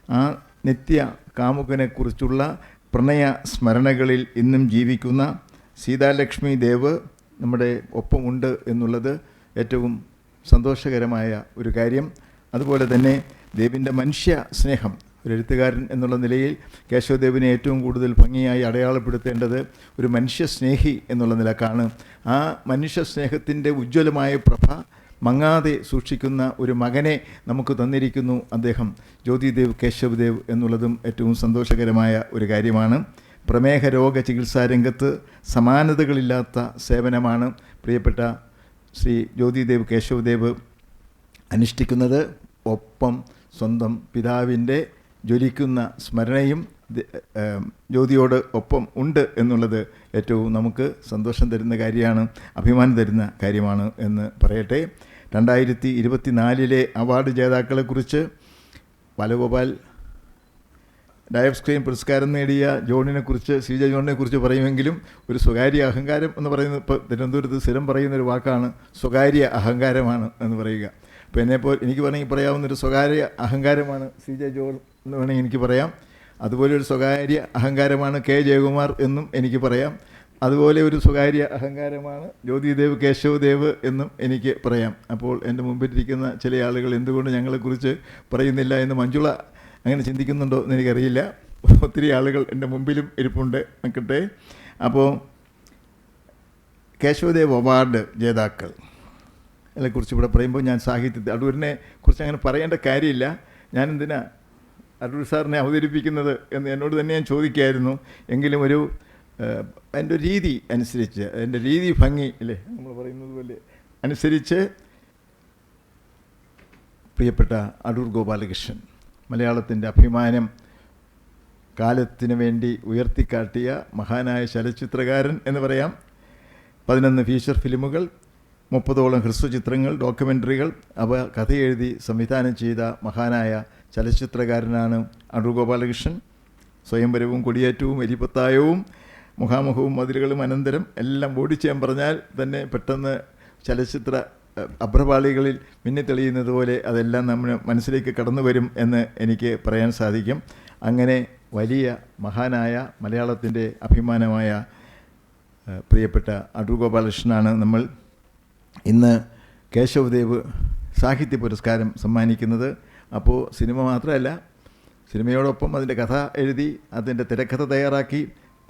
ആ നിത്യ കാമുകനെക്കുറിച്ചുള്ള പ്രണയ സ്മരണകളിൽ ഇന്നും ജീവിക്കുന്ന സീതാലക്ഷ്മി ദേവ് നമ്മുടെ ഒപ്പമുണ്ട് എന്നുള്ളത് ഏറ്റവും സന്തോഷകരമായ ഒരു കാര്യം. അതുപോലെ തന്നെ ദേവിൻ്റെ മനുഷ്യ സ്നേഹം, ഒരു എഴുത്തുകാരൻ എന്നുള്ള നിലയിൽ കേശവദേവിനെ ഏറ്റവും കൂടുതൽ ഭംഗിയായി അടയാളപ്പെടുത്തേണ്ടത് ഒരു മനുഷ്യസ്നേഹി എന്നുള്ള നിലക്കാണ്. ആ മനുഷ്യ സ്നേഹത്തിൻ്റെ ഉജ്ജ്വലമായ പ്രഭ മങ്ങാതെ സൂക്ഷിക്കുന്ന ഒരു മകനെ നമുക്ക് തന്നിരിക്കുന്നു അദ്ദേഹം, ജ്യോതിദേവ് കേശവദേവ് എന്നുള്ളതും ഏറ്റവും സന്തോഷകരമായ ഒരു കാര്യമാണ്. പ്രമേഹ രോഗ ചികിത്സാ രംഗത്ത് സമാനതകളില്ലാത്ത സേവനമാണ് പ്രിയപ്പെട്ട ശ്രീ ജ്യോതിദേവ് കേശവദേവ് അനുഷ്ഠിക്കുന്നത്. ഒപ്പം സ്വന്തം പിതാവിൻ്റെ ജ്വലിക്കുന്ന സ്മരണയും ജ്യോതിയോട് ഒപ്പം ഉണ്ട് എന്നുള്ളത് ഏറ്റവും നമുക്ക് സന്തോഷം തരുന്ന കാര്യമാണ്, അഭിമാനം തരുന്ന കാര്യമാണ് എന്ന് പറയട്ടെ. 2024 അവാർഡ് ജേതാക്കളെക്കുറിച്ച് ബാലഗോപാൽ ഡയഫ് സ്ക്രീൻ പുരസ്കാരം നേടിയ ജോണിനെക്കുറിച്ച്, സി ജെ ജോണിനെക്കുറിച്ച് പറയുമെങ്കിലും ഒരു സ്വകാര്യ അഹങ്കാരം എന്ന് പറയുന്നത്, ഇപ്പോൾ തിരുവനന്തപുരത്ത് സ്ഥിരം പറയുന്നൊരു വാക്കാണ് സ്വകാര്യ അഹങ്കാരമാണ് എന്ന് പറയുക. അപ്പോൾ എന്നെപ്പോൾ എനിക്ക് വേണമെങ്കിൽ പറയാവുന്നൊരു സ്വകാര്യ അഹങ്കാരമാണ് സി ജെ ജോൺ എന്ന് വേണമെങ്കിൽ എനിക്ക് പറയാം. അതുപോലെ ഒരു സ്വകാര്യ അഹങ്കാരമാണ് കെ ജയകുമാർ എന്നും എനിക്ക് പറയാം. അതുപോലെ ഒരു സ്വകാര്യ അഹങ്കാരമാണ് ജ്യോതിദേവ് കേശവദേവ് എന്നും എനിക്ക് പറയാം. അപ്പോൾ എൻ്റെ മുമ്പിലിരിക്കുന്ന ചില ആളുകൾ എന്തുകൊണ്ട് ഞങ്ങളെക്കുറിച്ച് പറയുന്നില്ല എന്ന് മഞ്ജുള അങ്ങനെ ചിന്തിക്കുന്നുണ്ടോ എന്ന് എനിക്കറിയില്ല. ഒത്തിരി ആളുകൾ എൻ്റെ മുമ്പിലും ഇരിപ്പുണ്ട്, നിൽക്കട്ടെ. അപ്പോൾ കേശവദേവ് അവാർഡ് ജേതാക്കൾ അതിനെക്കുറിച്ച് ഇവിടെ പറയുമ്പോൾ ഞാൻ സാഹിത്യത്തിൽ അടൂരിനെ കുറിച്ച് അങ്ങനെ പറയേണ്ട കാര്യമില്ല. ഞാൻ എന്തിനാ അടൂർ സാറിനെ അവതരിപ്പിക്കുന്നത് എന്ന് എന്നോട് തന്നെ ഞാൻ ചോദിക്കായിരുന്നു. എങ്കിലും ഒരു എൻ്റെ രീതി അനുസരിച്ച്, എൻ്റെ രീതി ഭംഗി അല്ലേ നമ്മൾ പറയുന്നത് പോലെ അനുസരിച്ച് പ്രിയപ്പെട്ട അടൂർ ഗോപാലകൃഷ്ണൻ, മലയാളത്തിൻ്റെ അഭിമാനം, കാലത്തിന് വേണ്ടി ഉയർത്തിക്കാട്ടിയ മഹാനായ ചലച്ചിത്രകാരൻ എന്ന് പറയാം. 11 ഫീച്ചർ ഫിലിമുകൾ, 30ഓളം ഹ്രസ്വചിത്രങ്ങൾ, ഡോക്യുമെൻ്ററികൾ, അവ കഥയെഴുതി സംവിധാനം ചെയ്ത മഹാനായ ചലച്ചിത്രകാരനാണ് അടൂർ ഗോപാലകൃഷ്ണൻ. സ്വയംവരവും കൊടിയേറ്റവും എലിപ്പത്തായവും മുഖാമുഖവും മതിലുകളും അനന്തരം എല്ലാം ഓടിച്ചാൻ പറഞ്ഞാൽ തന്നെ പെട്ടെന്ന് ചലച്ചിത്ര അഭ്രപാളികളിൽ മിന്നിത്തെളിയുന്നത് പോലെ അതെല്ലാം നമ്മുടെ മനസ്സിലേക്ക് കടന്നു വരും എന്ന് എനിക്ക് പറയാൻ സാധിക്കും. അങ്ങനെ വലിയ മഹാനായ മലയാളത്തിൻ്റെ അഭിമാനമായ പ്രിയപ്പെട്ട അടൂർ ഗോപാലകൃഷ്ണനാണ് നമ്മൾ ഇന്ന് കേശവദേവ് സാഹിത്യ പുരസ്കാരം സമ്മാനിക്കുന്നത്. അപ്പോൾ സിനിമ മാത്രമല്ല, സിനിമയോടൊപ്പം അതിൻ്റെ കഥ എഴുതി, അതിൻ്റെ തിരക്കഥ തയ്യാറാക്കി,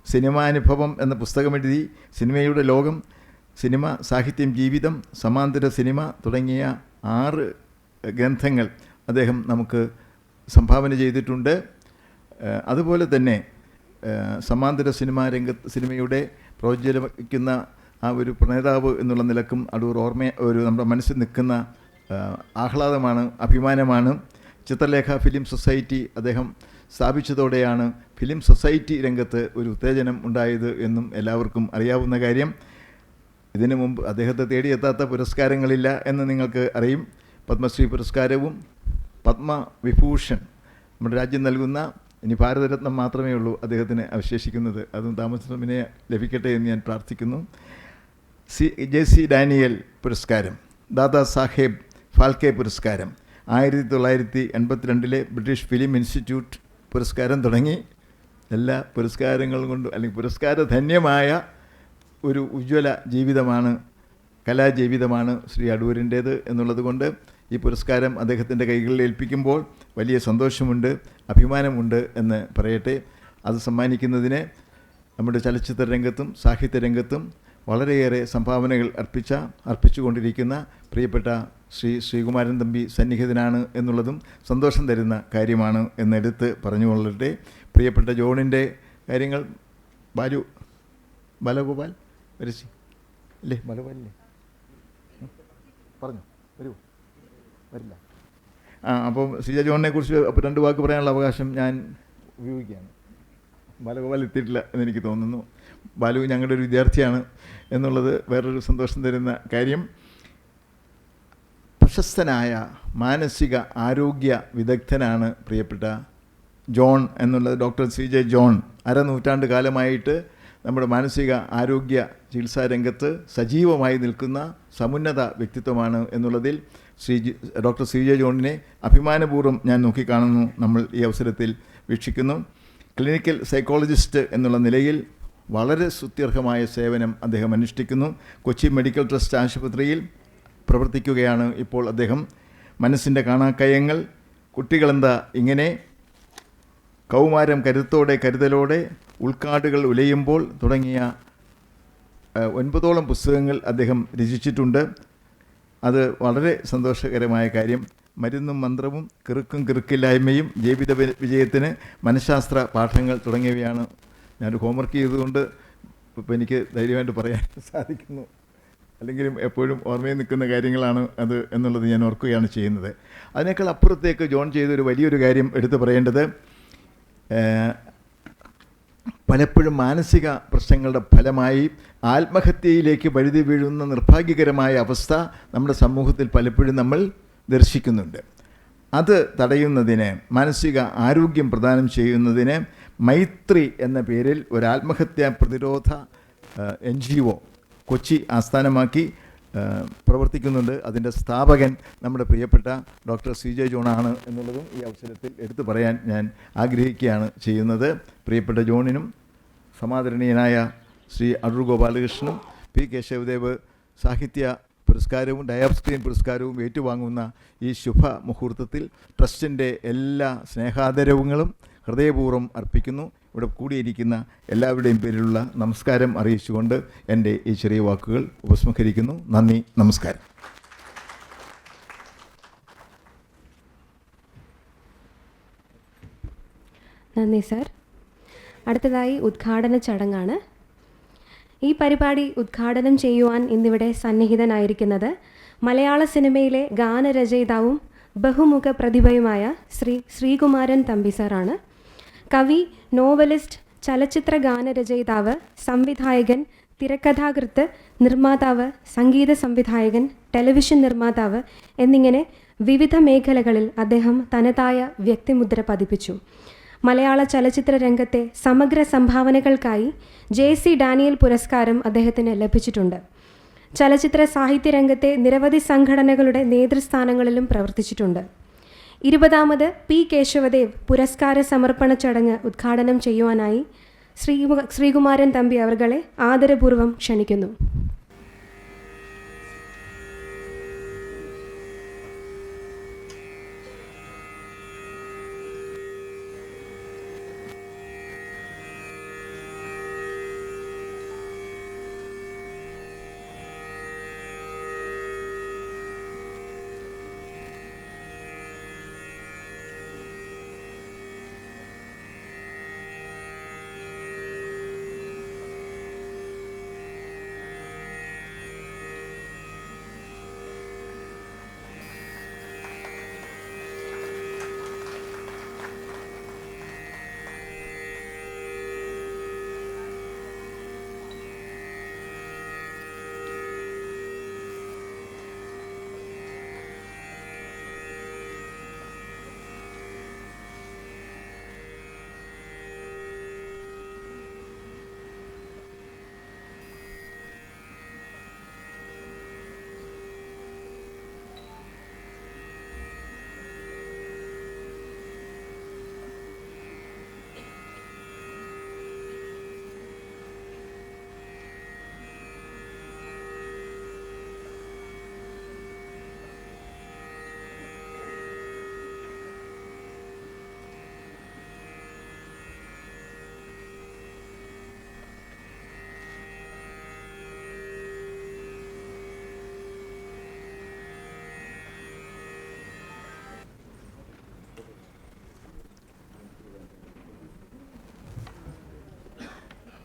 സിനിമാനുഭവം എന്ന പുസ്തകമെഴുതി, സിനിമയുടെ ലോകം, സിനിമ, സാഹിത്യം, ജീവിതം, സമാന്തര സിനിമ തുടങ്ങിയ 6 ഗ്രന്ഥങ്ങൾ അദ്ദേഹം നമുക്ക് സംഭാവന ചെയ്തിട്ടുണ്ട്. അതുപോലെ തന്നെ സമാന്തര സിനിമയുടെ പ്രോജ്വലിക്കുന്ന ആ ഒരു പ്രണേതാവ് എന്നുള്ള നിലക്കും അടൂർ നമ്മുടെ മനസ്സിൽ നിൽക്കുന്ന ആഹ്ലാദമാണ്, അഭിമാനമാണ്. ചിത്രലേഖ ഫിലിം സൊസൈറ്റി അദ്ദേഹം സ്ഥാപിച്ചതോടെയാണ് ഫിലിം സൊസൈറ്റി രംഗത്ത് ഒരു ഉത്തേജനം ഉണ്ടായത് എന്നും എല്ലാവർക്കും അറിയാവുന്ന കാര്യം. ഇതിനു മുമ്പ് അദ്ദേഹത്തെ തേടിയെത്താത്ത പുരസ്കാരങ്ങളില്ല എന്ന് നിങ്ങൾക്ക് അറിയും. പത്മശ്രീ പുരസ്കാരവും പത്മവിഭൂഷൺ നമ്മുടെ രാജ്യം നൽകുന്ന, ഇനി ഭാരതരത്നം മാത്രമേ ഉള്ളൂ അദ്ദേഹത്തിന് അവശേഷിക്കുന്നത്, അതും താമസമിനെ ലഭിക്കട്ടെ എന്ന് ഞാൻ പ്രാർത്ഥിക്കുന്നു. JC ഡാനിയൽ പുരസ്കാരം, ദാദാ സാഹേബ് ഫാൽക്കെ പുരസ്കാരം, 1982 ബ്രിട്ടീഷ് ഫിലിം ഇൻസ്റ്റിറ്റ്യൂട്ട് പുരസ്കാരം തുടങ്ങി എല്ലാ പുരസ്കാരങ്ങളും കൊണ്ട്, അല്ലെങ്കിൽ പുരസ്കാരധന്യമായ ഒരു ഉജ്ജ്വല ജീവിതമാണ്, കലാജീവിതമാണ് ശ്രീ അടൂരിൻ്റേത് എന്നുള്ളത് കൊണ്ട് ഈ പുരസ്കാരം അദ്ദേഹത്തിൻ്റെ കൈകളിൽ ഏൽപ്പിക്കുമ്പോൾ വലിയ സന്തോഷമുണ്ട്, അഭിമാനമുണ്ട് എന്ന് പറയട്ടെ. അത് സമ്മാനിക്കുന്നതിന് നമ്മുടെ ചലച്ചിത്ര രംഗത്തും സാഹിത്യ രംഗത്തും വളരെയേറെ സംഭാവനകൾ അർപ്പിച്ചുകൊണ്ടിരിക്കുന്ന പ്രിയപ്പെട്ട ശ്രീകുമാരൻ തമ്പി സന്നിഹിതനാണ് എന്നുള്ളതും സന്തോഷം തരുന്ന കാര്യമാണ് എന്നെടുത്ത് പറഞ്ഞുകൊള്ളട്ടെ. പ്രിയപ്പെട്ട ജോണിൻ്റെ കാര്യങ്ങൾ ബാലഗോപാൽ വരച്ചി അല്ലേ? ബാലഗോപാലല്ലേ? പറഞ്ഞു വരൂ, വരില്ല. അപ്പം സിജ ജോണിനെ കുറിച്ച് അപ്പോൾ 2 വാക്ക് പറയാനുള്ള അവകാശം ഞാൻ ഉപയോഗിക്കുകയാണ്. ബാലഗോപാൽ എത്തിയിട്ടില്ല എന്നെനിക്ക് തോന്നുന്നു. ബാലു ഞങ്ങളുടെ ഒരു വിദ്യാർത്ഥിയാണ് എന്നുള്ളത് വേറൊരു സന്തോഷം തരുന്ന കാര്യം. പ്രശസ്തനായ മാനസിക ആരോഗ്യ വിദഗ്ധനാണ് പ്രിയപ്പെട്ട ജോൺ എന്നുള്ളത്. ഡോക്ടർ CJ ജോൺ 1/2 നൂറ്റാണ്ട് കാലമായിട്ട് നമ്മുടെ മാനസിക ആരോഗ്യ ചികിത്സാ രംഗത്ത് സജീവമായി നിൽക്കുന്ന സമുന്നത വ്യക്തിത്വമാണ് എന്നുള്ളതിൽ ഡോക്ടർ CJ ജോണിനെ അഭിമാനപൂർവ്വം ഞാൻ നോക്കിക്കാണുന്നു, നമ്മൾ ഈ അവസരത്തിൽ വീക്ഷിക്കുന്നു. ക്ലിനിക്കൽ സൈക്കോളജിസ്റ്റ് എന്നുള്ള നിലയിൽ വളരെ സ്തുത്യർഹമായ സേവനം അദ്ദേഹം അനുഷ്ഠിക്കുന്നു. കൊച്ചി മെഡിക്കൽ ട്രസ്റ്റ് ആശുപത്രിയിൽ പ്രവർത്തിക്കുകയാണ് ഇപ്പോൾ അദ്ദേഹം. മനസ്സിൻ്റെ കാണാക്കയങ്ങൾ, കുട്ടികളെന്താ ഇങ്ങനെ, കൗമാരം കരുതലോടെ, ഉൾക്കാടുകൾ ഉലയുമ്പോൾ തുടങ്ങിയ 9ഓളം പുസ്തകങ്ങൾ അദ്ദേഹം രചിച്ചിട്ടുണ്ട്. അത് വളരെ സന്തോഷകരമായ കാര്യം. മരുന്നും മന്ത്രവും, കിറുക്കില്ലായ്മയും, ജീവിത വിജയത്തിന് മനഃശാസ്ത്ര പാഠങ്ങൾ തുടങ്ങിയവയാണ്. ഞാനൊരു ഹോംവർക്ക് ചെയ്തുകൊണ്ട് ഇപ്പോൾ എനിക്ക് ധൈര്യമായിട്ട് പറയാൻ സാധിക്കുന്നു. അല്ലെങ്കിലും എപ്പോഴും ഓർമ്മയിൽ നിൽക്കുന്ന കാര്യങ്ങളാണ് അത് എന്നുള്ളത് ഞാൻ ഓർക്കുകയാണ് ചെയ്യുന്നത്. അതിനേക്കാൾ അപ്പുറത്തേക്ക് ജോൺ ചെയ്തൊരു വലിയൊരു കാര്യം എടുത്തു പറയേണ്ടത്, പലപ്പോഴും മാനസിക പ്രശ്നങ്ങളുടെ ഫലമായി ആത്മഹത്യയിലേക്ക് വഴുതി വീഴുന്ന നിർഭാഗ്യകരമായ അവസ്ഥ നമ്മുടെ സമൂഹത്തിൽ പലപ്പോഴും നമ്മൾ ദർശിക്കുന്നുണ്ട്. അത് തടയുന്നതിന്, മാനസിക ആരോഗ്യം പ്രദാനം ചെയ്യുന്നതിന് മൈത്രി എന്ന പേരിൽ ഒരു ആത്മഹത്യാ പ്രതിരോധ NGO കൊച്ചി ആസ്ഥാനമാക്കി പ്രവർത്തിക്കുന്നുണ്ട്. അതിൻ്റെ സ്ഥാപകൻ നമ്മുടെ പ്രിയപ്പെട്ട ഡോക്ടർ CJ ജോണാണ് എന്നുള്ളതും ഈ അവസരത്തിൽ എടുത്തു പറയാൻ ഞാൻ ആഗ്രഹിക്കുകയാണ് ചെയ്യുന്നത്. പ്രിയപ്പെട്ട ജോണിനും സമാദരണീയനായ ശ്രീ അടൂർ ഗോപാലകൃഷ്ണനും P കേശവദേവ് സാഹിത്യ പുരസ്കാരവും ഡയാബ് സ്ക്രീൻ പുരസ്കാരവും ഏറ്റുവാങ്ങുന്ന ഈ ശുഭ മുഹൂർത്തത്തിൽ ട്രസ്റ്റിൻ്റെ എല്ലാ സ്നേഹാദരവുകളും ഹൃദയപൂർവ്വം അർപ്പിക്കുന്നു. ഇവിടെ കൂടിയിരിക്കുന്ന എല്ലാവരുടെയും പേരിലുള്ള നമസ്കാരം അറിയിച്ചുകൊണ്ട് എൻ്റെ ഈ ചെറിയ വാക്കുകൾ ഉപസംഹരിക്കുന്നു. നന്ദി, നമസ്കാരം. നന്ദി സർ. അടുത്തതായി ഉദ്ഘാടന ചടങ്ങാണ്. ഈ പരിപാടി ഉദ്ഘാടനം ചെയ്യുവാൻ ഇന്നിവിടെ സന്നിഹിതനായിരിക്കുന്നത് മലയാള സിനിമയിലെ ഗാനരചയിതാവും ബഹുമുഖ പ്രതിഭയുമായ ശ്രീകുമാരൻ തമ്പി സാറാണ്. കവി, നോവലിസ്റ്റ്, ചലച്ചിത്ര ഗാനരചയിതാവ്, സംവിധായകൻ, തിരക്കഥാകൃത്ത്, നിർമ്മാതാവ്, സംഗീത സംവിധായകൻ, ടെലിവിഷൻ നിർമ്മാതാവ് എന്നിങ്ങനെ വിവിധ മേഖലകളിൽ അദ്ദേഹം തനതായ വ്യക്തിമുദ്ര പതിപ്പിച്ചു. മലയാള ചലച്ചിത്ര രംഗത്തെ സമഗ്ര സംഭാവനകൾക്കായി JC ഡാനിയൽ പുരസ്കാരം അദ്ദേഹത്തിന് ലഭിച്ചിട്ടുണ്ട്. ചലച്ചിത്ര സാഹിത്യ രംഗത്തെ നിരവധി സംഘടനകളുടെ നേതൃസ്ഥാനങ്ങളിലും പ്രവർത്തിച്ചിട്ടുണ്ട്. 20ാമത് P കേശവദേവ് പുരസ്കാര സമർപ്പണ ചടങ്ങ് ഉദ്ഘാടനം ചെയ്യുവാനായി ശ്രീകുമാരൻ തമ്പി അവർകളെ ആദരപൂർവ്വം ക്ഷണിക്കുന്നു.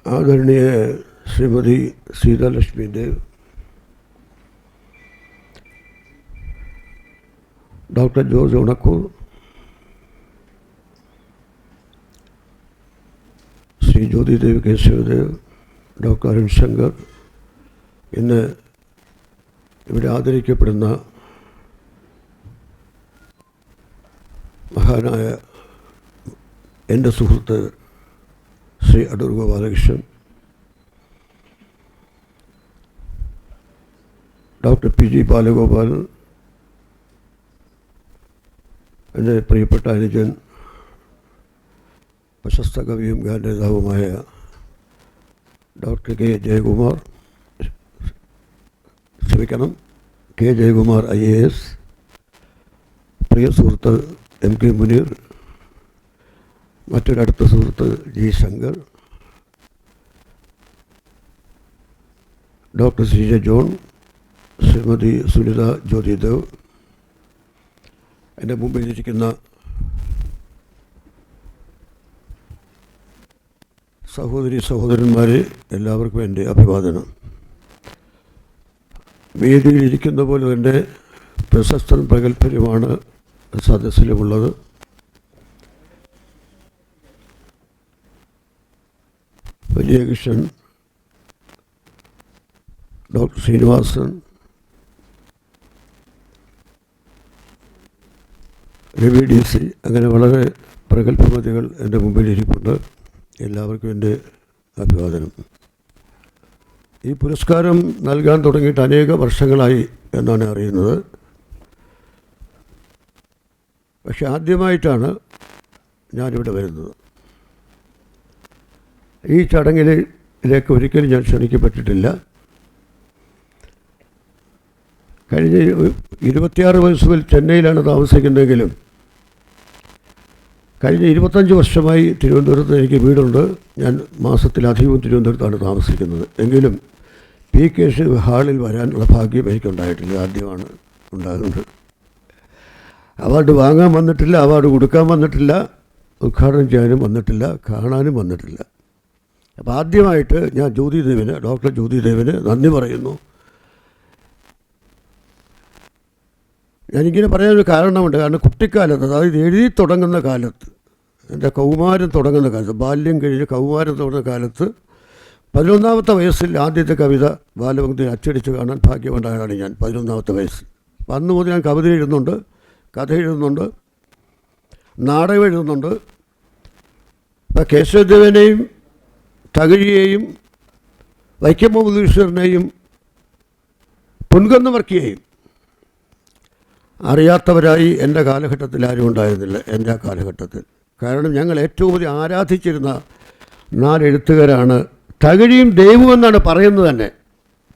आदरणीय Shrimati Sita Lakshmi Dev, doctor George Onakkur, Shri Jyothidev Kesavadev, doctor Arun Shankar, ഇന്ന് ഇവിടെ ആദരിക്കപ്പെടുന്ന മഹാനായ എൻ്റെ സുഹൃത്ത് Shri Adoor Gopalakrishnan, doctor P G Balagopalan, എൻ്റെ പ്രിയപ്പെട്ട അനുജൻ പ്രശസ്ത കവിയും ഗാനേതാവുമായ ഡോക്ടർ കെ ജയകുമാർ, ക്ഷമിക്കണം, കെ ജയകുമാർ IAS, പ്രിയ സുഹൃത്ത് MK മുനീർ, മറ്റൊരടുത്ത സുഹൃത്ത് G Shankar, doctor CJ John, Shrimati Sunitha Jyothidev, എൻ്റെ മുമ്പിലിരിക്കുന്ന സഹോദരി സഹോദരന്മാരെ, എല്ലാവർക്കും എൻ്റെ അഭിവാദനം. വേദിയിലിരിക്കുന്ന പോലെ തന്നെ പ്രശസ്തൻ പ്രഗത്ഭരുമാണ് സദസ്സിലുമുള്ളത്. വലിയകൃഷ്ണൻ, ഡോക്ടർ ശ്രീനിവാസൻ, രവി DC, അങ്ങനെ വളരെ പ്രഗത്ഭമതികൾ എൻ്റെ മുമ്പിലിരിപ്പുണ്ട്. എല്ലാവർക്കും എൻ്റെ അഭിവാദനം. ഈ പുരസ്കാരം നൽകാൻ തുടങ്ങിയിട്ട് അനേക വർഷങ്ങളായി എന്നാണ് അറിയുന്നത്. പക്ഷെ ആദ്യമായിട്ടാണ് ഞാനിവിടെ വരുന്നത്. ഈ ചടങ്ങിലേക്ക് ഒരിക്കലും ഞാൻ ക്ഷണിക്കപ്പെട്ടിട്ടില്ല. കഴിഞ്ഞ 26 വയസ്സ് മുതൽ ചെന്നൈയിലാണ് താമസിക്കുന്നതെങ്കിലും കഴിഞ്ഞ 25 വർഷമായി തിരുവനന്തപുരത്ത് എനിക്ക് വീടുണ്ട്. ഞാൻ മാസത്തിലധികവും തിരുവനന്തപുരത്താണ് താമസിക്കുന്നത്. എങ്കിലും PK ഹാളിൽ വരാനുള്ള ഭാഗ്യം എനിക്കുണ്ടായിട്ടില്ല. ആദ്യമാണ് ഉണ്ടാകുന്നത്. അവാർഡ് വാങ്ങാൻ വന്നിട്ടില്ല, അവാർഡ് കൊടുക്കാൻ വന്നിട്ടില്ല, ഉദ്ഘാടനം ചെയ്യാനും വന്നിട്ടില്ല, കാണാനും വന്നിട്ടില്ല. അപ്പോൾ ആദ്യമായിട്ട് ഞാൻ ജ്യോതിദേവിന്, ഡോക്ടർ ജ്യോതിദേവിന് നന്ദി പറയുന്നു. ഞാനിങ്ങനെ പറയാനൊരു കാരണമുണ്ട്. കാരണം കുട്ടിക്കാലത്ത്, അതായത് എഴുതി തുടങ്ങുന്ന കാലത്ത്, എൻ്റെ കൗമാരം തുടങ്ങുന്ന കാലത്ത്, ബാല്യം കഴിഞ്ഞ് കൗമാരം തുടങ്ങുന്ന കാലത്ത് 11ാമത്തെ വയസ്സിൽ ആദ്യത്തെ കവിത ബാലഭക്തിയിൽ അച്ചടിച്ച് കാണാൻ ഭാഗ്യമുണ്ടായതാണ് ഞാൻ. 11ാമത്തെ വയസ്സിൽ. അന്ന് മുതൽ ഞാൻ കവിത എഴുതുന്നുണ്ട്, കഥ എഴുതുന്നുണ്ട്, നാടകം എഴുതുന്നുണ്ട്. ഇപ്പം കേശവദേവനെയും തകഴിയെയും വൈക്കം മുഹമ്മദ് ബഷീറിനെയും പൊൻകുന്നം വർക്കിയെയും അറിയാത്തവരായി എൻ്റെ കാലഘട്ടത്തിൽ ആരും ഉണ്ടായിരുന്നില്ല. എൻ്റെ ആ കാലഘട്ടത്തിൽ. കാരണം ഞങ്ങൾ ഏറ്റവും അധികം ആരാധിച്ചിരുന്ന 4 എഴുത്തുകാരാണ്. തകഴിയും ദേവും എന്നാണ് പറയുന്നത് തന്നെ.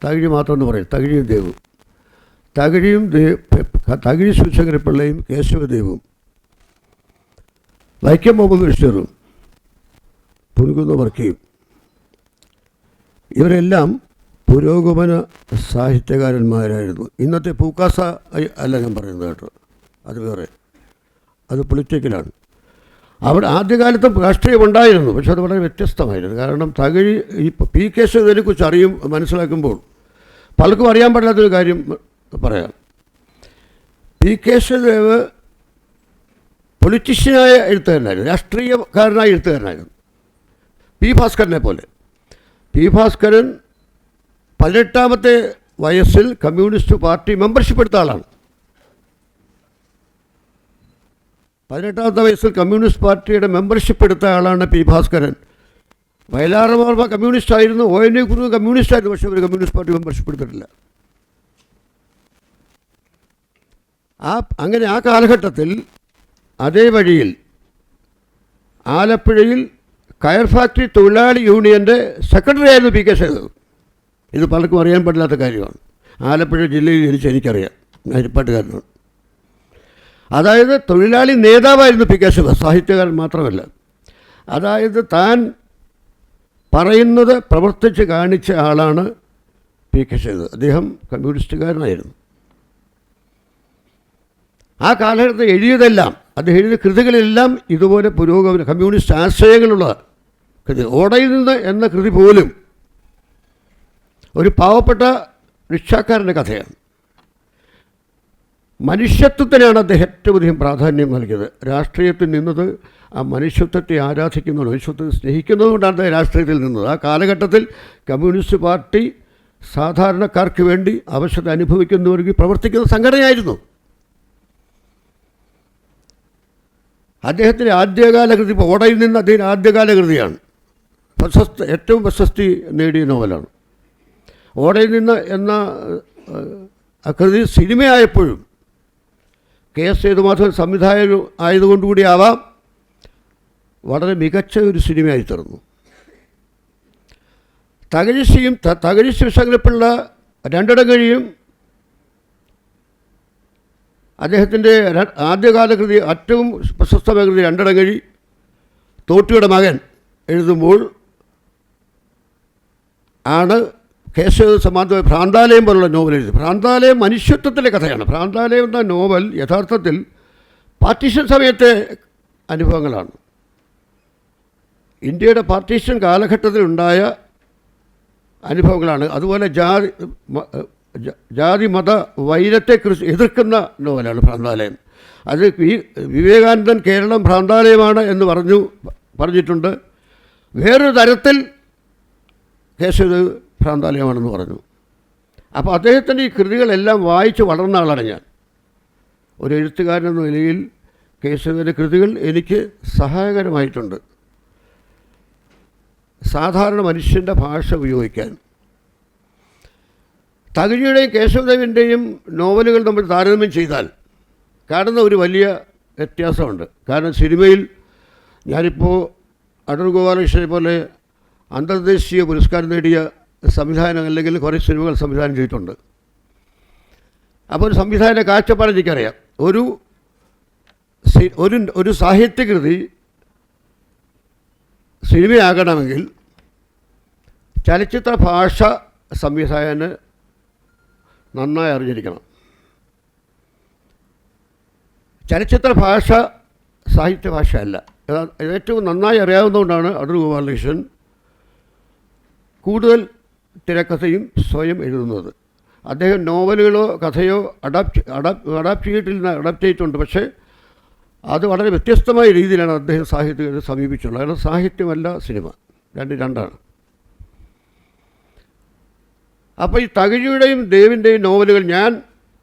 തകഴി മാത്രമെന്ന് പറയും. തകഴിയും ദേവും. തകഴി ശിവശങ്കരപ്പിള്ളയും കേശവദേവും വൈക്കം മുഹമ്മദ് ബഷീറും പൊൻകുന്നം വർക്കിയും ഇവരെല്ലാം പുരോഗമന സാഹിത്യകാരന്മാരായിരുന്നു. ഇന്നത്തെ പൂക്കാസ അല്ല ഞാൻ പറയുന്നത് കേട്ടോ, അത് വേറെ, അത് പൊളിറ്റിക്കലാണ്. അവിടെ ആദ്യകാലത്തും രാഷ്ട്രീയമുണ്ടായിരുന്നു, പക്ഷെ അത് വളരെ വ്യത്യസ്തമായിരുന്നു. കാരണം തകഴി ഈ PK ഇതിനെക്കുറിച്ച് മനസ്സിലാക്കുമ്പോൾ പലർക്കും അറിയാൻ പാടില്ലാത്തൊരു കാര്യം പറയാം. PK ദേവ് പൊളിറ്റീഷ്യനായ എഴുത്തുകാരനായിരുന്നു, രാഷ്ട്രീയക്കാരനായ എഴുത്തുകാരനായിരുന്നു. P ഭാസ്കരനെ പോലെ. P ഭാസ്കരൻ 18ാമത്തെ വയസ്സിൽ കമ്മ്യൂണിസ്റ്റ് പാർട്ടി മെമ്പർഷിപ്പ് എടുത്ത ആളാണ്. 18ാമത്തെ വയസ്സിൽ കമ്മ്യൂണിസ്റ്റ് പാർട്ടിയുടെ മെമ്പർഷിപ്പ് എടുത്ത ആളാണ് P ഭാസ്കരൻ. വയലാർവർമ്മ കമ്മ്യൂണിസ്റ്റ് ആയിരുന്നു, ONV കുറുപ്പ് കമ്മ്യൂണിസ്റ്റ് ആയിരുന്നു, പക്ഷേ ഒരു കമ്മ്യൂണിസ്റ്റ് പാർട്ടി മെമ്പർഷിപ്പ് എടുത്തിട്ടില്ല. അങ്ങനെ ആ കാലഘട്ടത്തിൽ അതേ വഴിയിൽ ആലപ്പുഴയിൽ കയർ ഫാക്ടറി തൊഴിലാളി യൂണിയൻ്റെ സെക്രട്ടറി ആയിരുന്നു PK ദേവ്. ഇത് പലർക്കും അറിയാൻ പാടില്ലാത്ത കാര്യമാണ്. ആലപ്പുഴ ജില്ലയിൽ ജനിച്ച് എനിക്കറിയാം, അരിപ്പാട്ടുകാരനാണ്. അതായത് തൊഴിലാളി നേതാവായിരുന്നു PK ദേവ്, സാഹിത്യകാരൻ മാത്രമല്ല. അതായത് താൻ പറയുന്നത് പ്രവർത്തിച്ച് കാണിച്ച ആളാണ് PK ദേവ്. അദ്ദേഹം കമ്മ്യൂണിസ്റ്റുകാരനായിരുന്നു. ആ കാലഘട്ടത്തിൽ എഴുതിയതെല്ലാം, അദ്ദേഹം എഴുതിയ കൃതികളെല്ലാം ഇതുപോലെ പുരോഗമന കമ്മ്യൂണിസ്റ്റ് ആശയങ്ങളുള്ള കൃതി. ഓടയിൽ നിന്ന് എന്ന കൃതി പോലും ഒരു പാവപ്പെട്ട റിക്ഷാക്കാരൻ്റെ കഥയാണ്. മനുഷ്യത്വത്തിനാണ് അദ്ദേഹം ഏറ്റവും അധികം പ്രാധാന്യം നൽകിയത്. രാഷ്ട്രീയത്തിൽ നിന്നത് ആ മനുഷ്യത്വത്തെ ആരാധിക്കുന്നതുകൊണ്ട്, മനുഷ്യത്വത്തെ സ്നേഹിക്കുന്നതുകൊണ്ടാണ് അദ്ദേഹം രാഷ്ട്രീയത്തിൽ നിന്നത്. ആ കാലഘട്ടത്തിൽ കമ്മ്യൂണിസ്റ്റ് പാർട്ടി സാധാരണക്കാർക്ക് വേണ്ടി അവശത അനുഭവിക്കുന്നവർക്ക് പ്രവർത്തിക്കുന്ന സംഘടനയായിരുന്നു. അദ്ദേഹത്തിൻ്റെ ആദ്യകാല കൃതി, ഇപ്പോൾ ഓടയിൽ നിന്ന് അദ്ദേഹം ആദ്യകാല കൃതിയാണ്, ഏറ്റവും പ്രശസ്തി നേടിയ നോവലാണ്. ഓടയിൽ നിന്ന് എന്ന ആ കൃതി സിനിമയായപ്പോഴും KS സേതുമാധവൻ സംവിധായകൻ ആയതുകൊണ്ടുകൂടി ആവാം വളരെ മികച്ച ഒരു സിനിമയായി തീർന്നു. തകഴി ശിവശങ്കരപ്പിള്ള രണ്ടിടങ്ങഴിയും അദ്ദേഹത്തിൻ്റെ ആദ്യകാല കൃതി, ഏറ്റവും പ്രശസ്തമായ കൃതി രണ്ടിടങ്ങഴി, തോട്ടിയുടെ മകൻ എഴുതുമ്പോൾ ആണ് KS സമാന്തരമായി ഭ്രാന്താലയം പോലുള്ള നോവൽ എഴുതി. ഭ്രാന്താലയം മനുഷ്യത്വത്തിലെ കഥയാണ്. ഭ്രാന്താലയം എന്ന നോവൽ യഥാർത്ഥത്തിൽ പാർട്ടീഷൻ സമയത്തെ അനുഭവങ്ങളാണ്. ഇന്ത്യയുടെ പാർട്ടീഷൻ കാലഘട്ടത്തിലുണ്ടായ അനുഭവങ്ങളാണ്. അതുപോലെ ജാതി മത വൈരത്തെക്കുറിച്ച് എതിർക്കുന്ന നോവലാണ് ഭ്രാന്താലയം. അത് വിവേകാനന്ദൻ കേരളം ഭ്രാന്താലയമാണ് എന്ന് പറഞ്ഞിട്ടുണ്ട്. വേറൊരു തരത്തിൽ കേശവ ഭ്രാന്താലയമാണെന്ന് പറഞ്ഞു. അപ്പോൾ അദ്ദേഹത്തിൻ്റെ ഈ കൃതികളെല്ലാം വായിച്ച് വളർന്ന ആളാണ് ഞാൻ. ഒരു എഴുത്തുകാരനെന്ന നിലയിൽ കേശവൻ്റെ കൃതികൾ എനിക്ക് സഹായകരമായിട്ടുണ്ട്. സാധാരണ മനുഷ്യൻ്റെ ഭാഷ ഉപയോഗിക്കാൻ. തകഴിയുടെയും കേശവദേവൻ്റെയും നോവലുകൾ നമ്മൾ താരതമ്യം ചെയ്താൽ കാണുന്ന ഒരു വലിയ വ്യത്യാസമുണ്ട്. കാരണം സിനിമയിൽ ഞാനിപ്പോൾ അടൂർ ഗോപാലകൃഷ്ണനെ പോലെ അന്തർദേശീയ പുരസ്കാരം നേടിയ സംവിധാനം അല്ലെങ്കിൽ കുറേ സിനിമകൾ സംവിധാനം ചെയ്തിട്ടുണ്ട്. അപ്പോൾ ഒരു സംവിധാന കാഴ്ചപ്പാട് എനിക്കറിയാം. ഒരു സാഹിത്യകൃതി സിനിമയാകണമെങ്കിൽ ചലച്ചിത്ര ഭാഷ സംവിധായകന് നന്നായി അറിഞ്ഞിരിക്കണം. ചലച്ചിത്ര ഭാഷ സാഹിത്യഭാഷയല്ല. ഏറ്റവും നന്നായി അറിയാവുന്നതുകൊണ്ടാണ് അടൂർ ഗോപാലകൃഷ്ണൻ കൂടുതൽ തിരക്കഥയും സ്വയം എഴുതുന്നത്. അദ്ദേഹം നോവലുകളോ കഥയോ അഡാപ്റ്റ് ചെയ്തിട്ടുണ്ട്. പക്ഷേ അത് വളരെ വ്യത്യസ്തമായ രീതിയിലാണ് അദ്ദേഹം സാഹിത്യത്തെ സമീപിച്ചുള്ളത്. കാരണം സാഹിത്യമല്ല സിനിമ, രണ്ടാണ്. അപ്പോൾ ഈ തകഴിയുടെയും ദേവിൻ്റെയും നോവലുകൾ ഞാൻ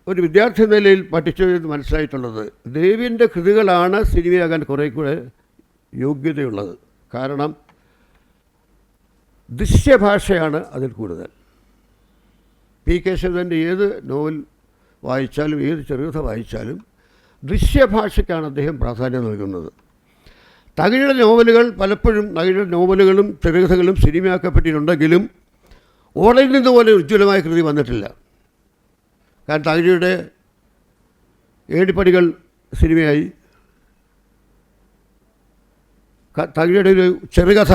ഒരു വിദ്യാർത്ഥി നിലയിൽ പഠിച്ചതെന്ന് മനസ്സിലായിട്ടുള്ളത്, ദേവിൻ്റെ കൃതികളാണ് സിനിമയാകാൻ കുറേ കൂടെ യോഗ്യതയുള്ളത്. കാരണം ദൃശ്യഭാഷയാണ് അതിൽ കൂടുതൽ. പി കേശവൻ്റെ ഏത് നോവൽ വായിച്ചാലും ഏത് ചെറുകഥ വായിച്ചാലും ദൃശ്യഭാഷയ്ക്കാണ് അദ്ദേഹം പ്രാധാന്യം നൽകുന്നത്. തകഴിയുടെ നോവലുകൾ പലപ്പോഴും തകഴിയുടെ നോവലുകളും ചെറുകഥകളും സിനിമയാക്കപ്പെട്ടിട്ടുണ്ടെങ്കിലും ഓടയിൽ നിന്ന് പോലെ ഉജ്ജ്വലമായ കൃതി വന്നിട്ടില്ല. കാരണം തകഴിയുടെ ഏടിപ്പടികൾ സിനിമയായി. തകഴിയുടെ ഒരു ചെറുകഥ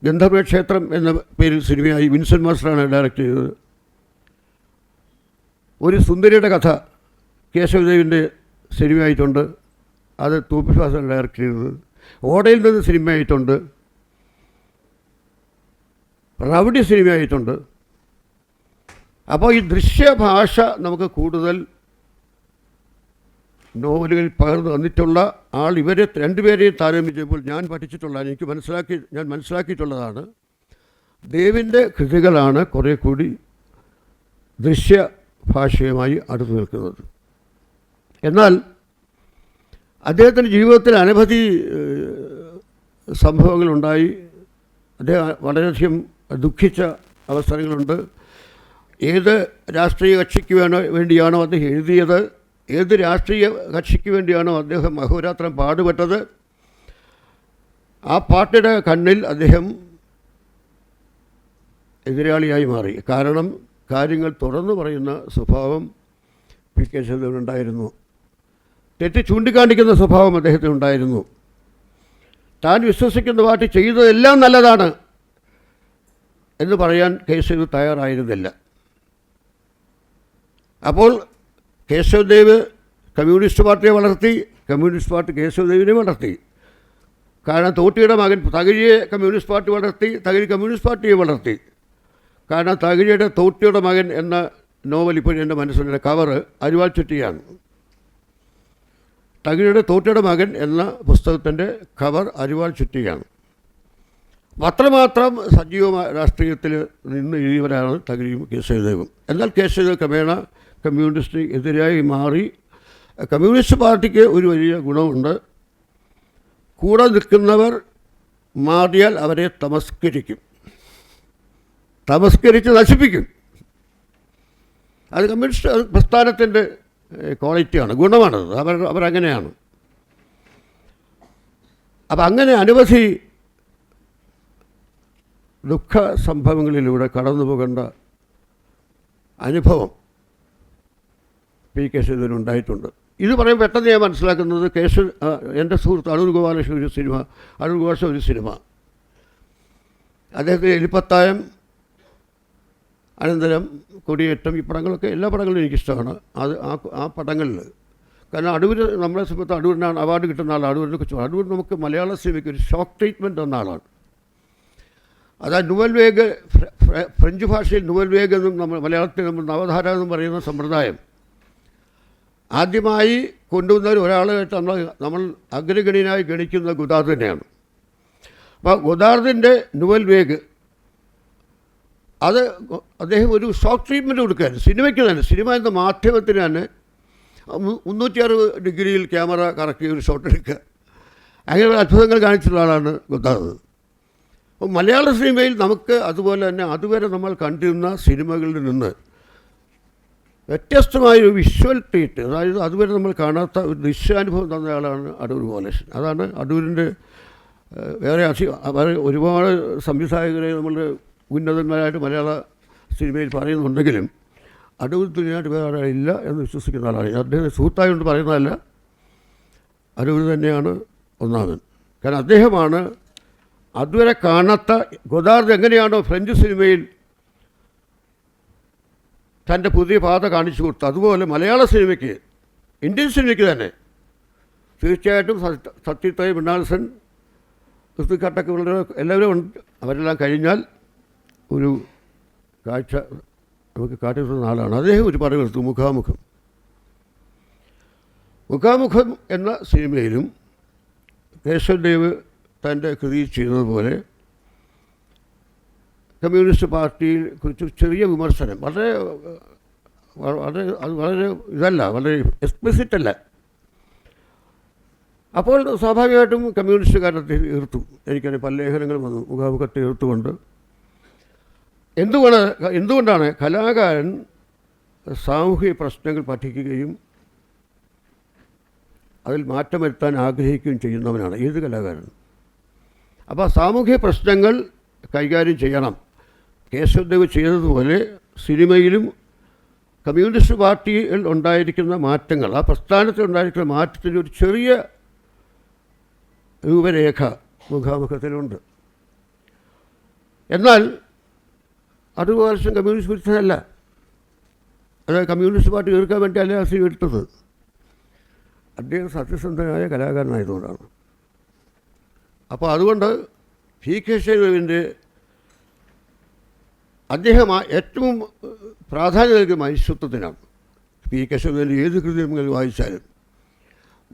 ഗന്ധർവ ക്ഷേത്രം എന്ന പേരിൽ സിനിമയായി. വിൻസെൻ്റ് മാസ്റ്ററാണ് ഡയറക്റ്റ് ചെയ്തത്. ഒരു സുന്ദരിയുടെ കഥ കേശവദേവിൻ്റെ സിനിമയായിട്ടുണ്ട്. അത് തൂപ്പിഫാസാണ് ഡയറക്റ്റ് ചെയ്തത്. ഓടയിൽ നിന്ന് സിനിമയായിട്ടുണ്ട്. റൗഡി സിനിമയായിട്ടുണ്ട്. അപ്പോൾ ഈ ദൃശ്യഭാഷ നമുക്ക് കൂടുതൽ നോവലുകളിൽ പകർന്നു തന്നിട്ടുള്ള ആൾ ഇവരെ രണ്ടുപേരെയും താരതമ്യം ചെയ്യുമ്പോൾ ഞാൻ മനസ്സിലാക്കിയിട്ടുള്ളതാണ് ദേവിൻ്റെ കൃതികളാണ് കുറേ കൂടി ദൃശ്യഭാഷയുമായി അടുത്തു നിൽക്കുന്നത്. എന്നാൽ അദ്ദേഹത്തിൻ്റെ ജീവിതത്തിൽ അനവധി സംഭവങ്ങളുണ്ടായി. അദ്ദേഹം വളരെയധികം ദുഃഖിച്ച അവസരങ്ങളുണ്ട്. ഏത് രാഷ്ട്രീയ കക്ഷിക്ക് വേണ്ടിയാണോ അദ്ദേഹം എഴുതിയത്, ഏത് രാഷ്ട്രീയ കക്ഷിക്ക് വേണ്ടിയാണോ അദ്ദേഹം അഹോരാത്രം പാടുപെട്ടത്, ആ പാർട്ടിയുടെ കണ്ണിൽ അദ്ദേഹം എതിരാളിയായി മാറി. കാരണം കാര്യങ്ങൾ തുറന്നു പറയുന്ന സ്വഭാവം പി കേശവദേവനുണ്ടായിരുന്നു. തെറ്റ് ചൂണ്ടിക്കാണിക്കുന്ന സ്വഭാവം അദ്ദേഹത്തിനുണ്ടായിരുന്നു. താൻ വിശ്വസിക്കുന്ന പാർട്ടി ചെയ്തതെല്ലാം നല്ലതാണ് എന്ന് പറയാൻ കേശവദേവ് തയ്യാറായിരുന്നില്ല. അപ്പോൾ കേശവദേവ് കമ്മ്യൂണിസ്റ്റ് പാർട്ടിയെ വളർത്തി, കമ്മ്യൂണിസ്റ്റ് പാർട്ടി കേശവദേവിനെ വളർത്തി. കാരണം തോട്ടിയുടെ മകൻ തകഴിയെ കമ്മ്യൂണിസ്റ്റ് പാർട്ടി വളർത്തി, തകഴി കമ്മ്യൂണിസ്റ്റ് പാർട്ടിയെ വളർത്തി. കാരണം തകഴിയുടെ തോട്ടിയുടെ മകൻ എന്ന നോവൽ ഇപ്പോൾ എൻ്റെ മനസ്സിൻ്റെ കവറ് അരിവാൾ ചുറ്റിയാണ്. തകഴിയുടെ തോട്ടിയുടെ മകൻ എന്ന പുസ്തകത്തിൻ്റെ കവർ അരിവാൾ ചുറ്റിയാണ്. അത്രമാത്രം സജീവമായ രാഷ്ട്രീയത്തിൽ നിന്ന് എഴുതിയവരാണ് തകഴിയും കേശവദേവും. എന്നാൽ കേശവദേവ് ക്രമേണ കമ്മ്യൂണിസ്റ്റിന് എതിരായി മാറി. കമ്മ്യൂണിസ്റ്റ് പാർട്ടിക്ക് ഒരു വലിയ ഗുണമുണ്ട്, കൂടെ നിൽക്കുന്നവർ മാറിയാൽ അവരെ തമസ്കരിച്ച് നശിപ്പിക്കും. അത് കമ്മ്യൂണിസ്റ്റ് പ്രസ്ഥാനത്തിൻ്റെ ക്വാളിറ്റിയാണ്, ഗുണമാണത്. അവരങ്ങനെയാണ്. അപ്പം അങ്ങനെ അനവധി ദുഃഖ സംഭവങ്ങളിലൂടെ കടന്നു പോകേണ്ട അനുഭവം പി കേശവദേവനുണ്ടായിട്ടുണ്ട്. ഇത് പറയുമ്പോൾ പെട്ടെന്ന് ഞാൻ മനസ്സിലാക്കുന്നത് എൻ്റെ സുഹൃത്ത് അടൂർ ഗോപാലകൃഷ്ണൻ ഒരു സിനിമ അദ്ദേഹത്തിന് എലിപ്പത്തായം, അനന്തരം കൊടിയേറ്റം, ഈ പടങ്ങളൊക്കെ എല്ലാ പടങ്ങളും എനിക്കിഷ്ടമാണ്. അത് ആ പടങ്ങളിൽ കാരണം അടൂർ നമ്മളെ സമയത്ത് അടൂരിനാണ് അവാർഡ് കിട്ടുന്ന ആളാണ്. അടൂർ നമുക്ക് മലയാള സിനിമയ്ക്ക് ഒരു ഷോക്ക് ട്രീറ്റ്മെൻറ്റ് തന്ന ആളാണ്. അതായത് നുവൽ വേഗ്, ഫ്രഞ്ച് ഭാഷയിൽ നുവൽ വേഗ് എന്നും നമ്മൾ മലയാളത്തിൽ നമ്മൾ നവധാര എന്നും പറയുന്ന സമ്പ്രദായം ആദ്യമായി കൊണ്ടുവന്ന ഒരാളായിട്ട് നമ്മൾ അഗ്രഗണ്യനായി ഗണിക്കുന്ന ഗുദാർദ് തന്നെയാണ്. അപ്പോൾ ഗുദാർദിൻ്റെ നുവൽ വേഗ് അത് അദ്ദേഹം ഒരു ഷോക്ക് ട്രീറ്റ്മെൻറ്റ് കൊടുക്കുകയാണ് സിനിമയ്ക്ക് തന്നെ. സിനിമ എന്ന മാധ്യമത്തിന് തന്നെ 360 ഡിഗ്രിയിൽ ക്യാമറ കറക്കി ഒരു ഷോട്ട് എടുക്കുക, അങ്ങനെയുള്ള അത്ഭുതങ്ങൾ കാണിച്ചിട്ടുള്ള ആളാണ് ഗുദാർദ്. അപ്പോൾ മലയാള സിനിമയിൽ നമുക്ക് അതുപോലെ തന്നെ അതുവരെ നമ്മൾ കണ്ടിരുന്ന സിനിമകളിൽ നിന്ന് വ്യത്യസ്തമായൊരു വിഷ്വൽ ട്രീറ്റ്, അതായത് അതുവരെ നമ്മൾ കാണാത്ത ഒരു ദൃശ്യാനുഭവം തന്ന ആളാണ് അടൂർ ഗോപാലകൃഷ്ണൻ. അതാണ് അടൂരിൻ്റെ വേറെ ഒരുപാട് സംവിധായകരെ നമ്മൾ ഉന്നതന്മാരായിട്ട് മലയാള സിനിമയിൽ പറയുന്നുണ്ടെങ്കിലും അടൂർ തുല്യമായിട്ട് വേറെ ആളില്ല എന്ന് വിശ്വസിക്കുന്ന ആളാണ്. അദ്ദേഹം സുഹൃത്തായതുകൊണ്ട് പറയുന്നതല്ല, അടൂർ തന്നെയാണ് ഒന്നാമൻ. കാരണം അദ്ദേഹമാണ് അതുവരെ കാണാത്ത ഗോദാർദ് എങ്ങനെയാണോ ഫ്രഞ്ച് സിനിമയിൽ തൻ്റെ പുതിയ പാത കാണിച്ചു കൊടുത്തു, അതുപോലെ മലയാള സിനിമയ്ക്ക്, ഇന്ത്യൻ സിനിമയ്ക്ക് തന്നെ തീർച്ചയായിട്ടും സത്യത്തെ മൃണാൾസൻ, കട്ടക്ക് എല്ലാവരും ഉണ്ട്. അവരെല്ലാം കഴിഞ്ഞാൽ ഒരു കാഴ്ച നമുക്ക് കാട്ടിത്തന്ന ആളാണ്. അദ്ദേഹം ഒരു പടം എടുത്തു, മുഖാമുഖം എന്ന സിനിമയിലും കേശവദേവ് തൻ്റെ കൃതി ചെയ്തതുപോലെ കമ്മ്യൂണിസ്റ്റ് പാർട്ടിയെ കുറിച്ച് ചെറിയ വിമർശനം, വളരെ വളരെ എക്സ്പ്ലിസിറ്റ് അല്ല. അപ്പോൾ സ്വാഭാവികമായിട്ടും കമ്മ്യൂണിസ്റ്റുകാരത്തെ എതിർത്തു. എനിക്കതിന് പല ലേഖനങ്ങൾ വന്നു മുഖാമുഖത്തെ എതിർത്തുകൊണ്ട്. എന്തുകൊണ്ടാണ് കലാകാരൻ സാമൂഹിക പ്രശ്നങ്ങൾ പഠിക്കുകയും അതിൽ മാറ്റം വരുത്താൻ ആഗ്രഹിക്കുകയും ചെയ്യുന്നവനാണ് ഏത് കലാകാരൻ. അപ്പോൾ സാമൂഹിക പ്രശ്നങ്ങൾ കൈകാര്യം ചെയ്യണം. കേശവദേവ് ചെയ്തതുപോലെ സിനിമയിലും കമ്മ്യൂണിസ്റ്റ് പാർട്ടിയിൽ ഉണ്ടായിരിക്കുന്ന മാറ്റങ്ങൾ, ആ പ്രസ്ഥാനത്തിൽ ഉണ്ടായിരിക്കുന്ന മാറ്റത്തിൻ്റെ ഒരു ചെറിയ രൂപരേഖ മുഖാമുഖത്തിലുണ്ട്. എന്നാൽ അടൂർ ഗോപാലകൃഷ്ണൻ കമ്മ്യൂണിസ്റ്റ് വിരുദ്ധനല്ല. അതായത് കമ്മ്യൂണിസ്റ്റ് പാർട്ടി എതിർക്കാൻ വേണ്ടി അല്ല സിനിമ എടുത്തത്. അദ്ദേഹം സത്യസന്ധനായ കലാകാരനായതുകൊണ്ടാണ്. അപ്പോൾ അതുകൊണ്ട് പി കേശവദേവിൻ്റെ അദ്ദേഹം ഏറ്റവും പ്രാധാന്യം നൽകിയ മനുഷ്യത്വത്തിനാണ്. പി കേശവദേവിൻ്റെ ഏത് കൃതി നിങ്ങൾ വായിച്ചാലും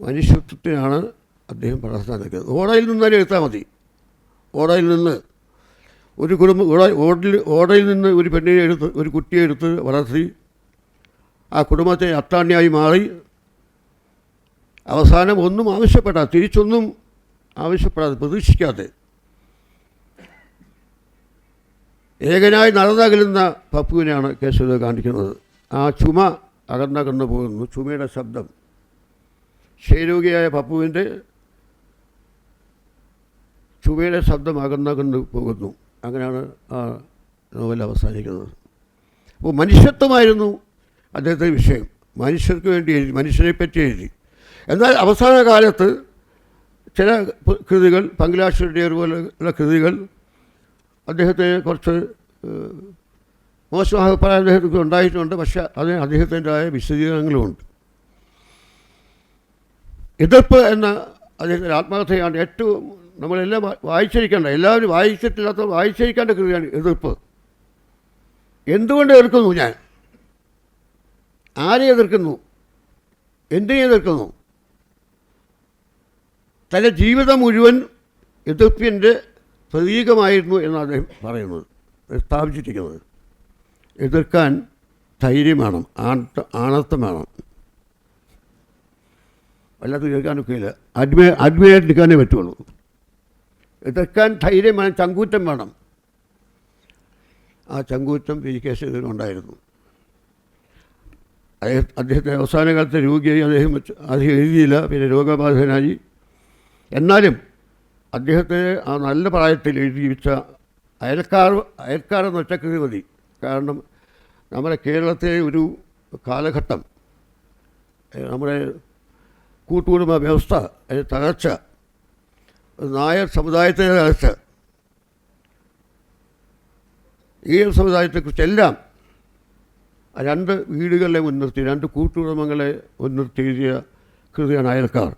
മനുഷ്യത്വത്തിനാണ് അദ്ദേഹം പ്രാധാന്യം നൽകിയത്. ഓടയിൽ നിന്നാലും എടുത്താൽ മതി. ഓടയിൽ നിന്ന് ഒരു കുടുംബം, ഓടയിൽ നിന്ന് ഒരു പെണ്ണിനെ എടുത്ത്, ഒരു കുട്ടിയെ എടുത്ത് വളർത്തി ആ കുടുംബത്തെ അത്താണിയായി മാറി അവസാനം ഒന്നും ആവശ്യപ്പെടാതെ, തിരിച്ചൊന്നും ആവശ്യപ്പെടാതെ, പ്രതീക്ഷിക്കാതെ ഏകനായി നടന്നകലുന്ന പപ്പുവിനെയാണ് കേശവദേവ് കാണിക്കുന്നത്. ആ ചുമ അകന്നകന്നു പോകുന്നു, ചുമയുടെ ശബ്ദം, ക്ഷയരോഗിയായ പപ്പുവിൻ്റെ ചുമയുടെ ശബ്ദം അകന്നകന്നു പോകുന്നു. അങ്ങനെയാണ് ആ നോവൽ അവസാനിക്കുന്നത്. അപ്പോൾ മനുഷ്യത്വമായിരുന്നു അദ്ദേഹത്തിൻ്റെ വിഷയം. മനുഷ്യർക്ക് വേണ്ടി എഴുതി, മനുഷ്യനെ പറ്റി എഴുതി. എന്നാൽ അവസാന കാലത്ത് ചില കൃതികൾ, പങ്കിലാശ്വരുടെ പോലുള്ള കൃതികൾ അദ്ദേഹത്തെ കുറച്ച് മോശം അഭിപ്രായം അദ്ദേഹത്തിന് ഉണ്ടായിട്ടുണ്ട്. പക്ഷേ അതിന് അദ്ദേഹത്തിൻ്റെതായ വിശദീകരണങ്ങളുമുണ്ട്. എതിർപ്പ് എന്ന അദ്ദേഹത്തിൻ്റെ ആത്മകഥയാണ് ഏറ്റവും നമ്മളെല്ലാം വായിച്ചിരിക്കേണ്ട, എല്ലാവരും വായിച്ചിട്ടില്ലാത്ത വായിച്ചിരിക്കേണ്ട കൃതിയാണ് എതിർപ്പ്. എന്തുകൊണ്ട് എതിർക്കുന്നു ഞാൻ? ആരെ എതിർക്കുന്നു? എന്തിനെ എതിർക്കുന്നു? തൻ്റെ ജീവിതം മുഴുവൻ എതിർപ്പിൻ്റെ പ്രതീകമായിരുന്നു എന്നാണ് അദ്ദേഹം പറയുന്നത്, സ്ഥാപിച്ചിരിക്കുന്നത്. എതിർക്കാൻ ധൈര്യം വേണം, ആണത്വം വേണം. വല്ലാത്ത എതിർക്കാനൊക്കെ ഇല്ല, അഡ്മിനായിട്ട് നിൽക്കാനേ പറ്റുള്ളൂ. എതിർക്കാൻ ധൈര്യം വേണം, ചങ്കൂറ്റം വേണം. ആ ചങ്കൂറ്റം പി കേശവനുണ്ടായിരുന്നു. അദ്ദേഹത്തെ അവസാന കാലത്തെ രോഗിയായി അദ്ദേഹം എഴുതിയില്ല, പിന്നെ രോഗബാധിതനായി. എന്നാലും അദ്ദേഹത്തെ ആ നല്ല പ്രായത്തിൽ എഴുതി വെച്ച അയൽക്കാരെന്ന് ഒറ്റ കൃതി മതി. കാരണം നമ്മുടെ കേരളത്തിലെ ഒരു കാലഘട്ടം, നമ്മുടെ കൂട്ടുകുടുംബ വ്യവസ്ഥ, അതിൻ്റെ തകർച്ച, നായർ സമുദായത്തിൻ്റെ തകർച്ച, ഈഴവ സമുദായത്തെക്കുറിച്ചെല്ലാം രണ്ട് വീടുകളെ മുൻനിർത്തി, രണ്ട് കൂട്ടുകുടുംബങ്ങളെ മുൻനിർത്തി എഴുതിയ കൃതിയാണ് അയൽക്കാർ.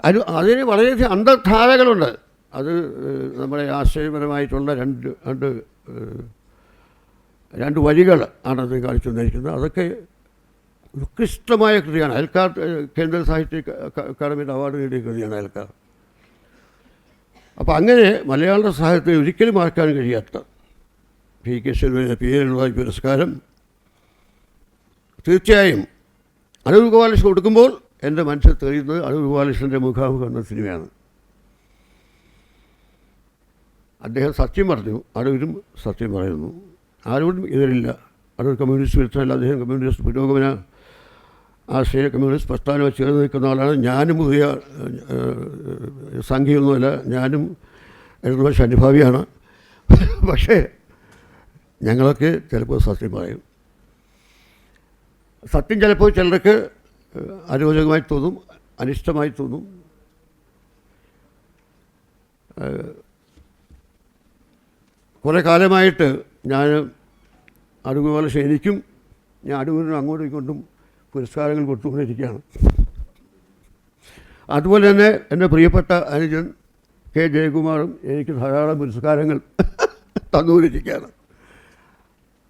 അതിന് വളരെയധികം അന്തർധാരകളുണ്ട്. അത് നമ്മുടെ ആശയപരമായിട്ടുള്ള രണ്ട് വഴികൾ ആണ് അത് കാണിച്ചു തന്നിരിക്കുന്നത്. അതൊക്കെ ഉത്കൃഷ്ടമായ കൃതിയാണ്. അയൽക്കാർ കേന്ദ്ര സാഹിത്യ അക്കാദമിയുടെ അവാർഡ് നേടിയ കൃതിയാണ് അയൽക്കാർ. അപ്പോൾ അങ്ങനെ മലയാള സാഹിത്യത്തെ ഒരിക്കലും മറക്കാൻ കഴിയാത്ത പി കേശവന് PL പുരസ്കാരം തീർച്ചയായും അടൂർ ഗോപാലകൃഷ്ണൻ കൊടുക്കുമ്പോൾ എൻ്റെ മനസ്സിൽ തെളിയുന്നത് അടൂർ ഗോപാലകൃഷ്ണൻ്റെ മുഖാമുഖം എന്ന സിനിമയാണ്. അദ്ദേഹം സത്യം പറഞ്ഞു, അടൂരും സത്യം പറയുന്നു, ആരോടും എതിരില്ല. അടൂർ കമ്മ്യൂണിസ്റ്റ് വിരുദ്ധനല്ല, അദ്ദേഹം കമ്മ്യൂണിസ്റ്റ് പുരോഗമന ആശയ കമ്മ്യൂണിസ്റ്റ് പ്രസ്ഥാനമായി ചേർന്ന് നിൽക്കുന്ന ആളാണ്. ഞാനും പുതിയ സംഖ്യയൊന്നുമല്ല, ഞാനും ഇടതുപക്ഷ അനുഭാവിയാണ്. പക്ഷേ ഞങ്ങളൊക്കെ ചിലപ്പോൾ സത്യം പറയും. സത്യം ചിലപ്പോൾ ചിലർക്ക് അരോചകമായി തോന്നും, അനിഷ്ടമായി തോന്നും. കുറേ കാലമായിട്ട് ഞാൻ അടൂർ ഗോപാലകൃഷ്ണൻ എനിക്കും ഞാൻ അടൂരിനും അങ്ങോട്ടും ഇങ്ങോട്ടും പുരസ്കാരങ്ങൾ കൊടുത്തുകൊണ്ടിരിക്കുകയാണ്. അതുപോലെ തന്നെ എൻ്റെ പ്രിയപ്പെട്ട അനുജൻ K. ജയകുമാറും എനിക്ക് ധാരാളം പുരസ്കാരങ്ങൾ തന്നുകൊണ്ടിരിക്കുകയാണ്.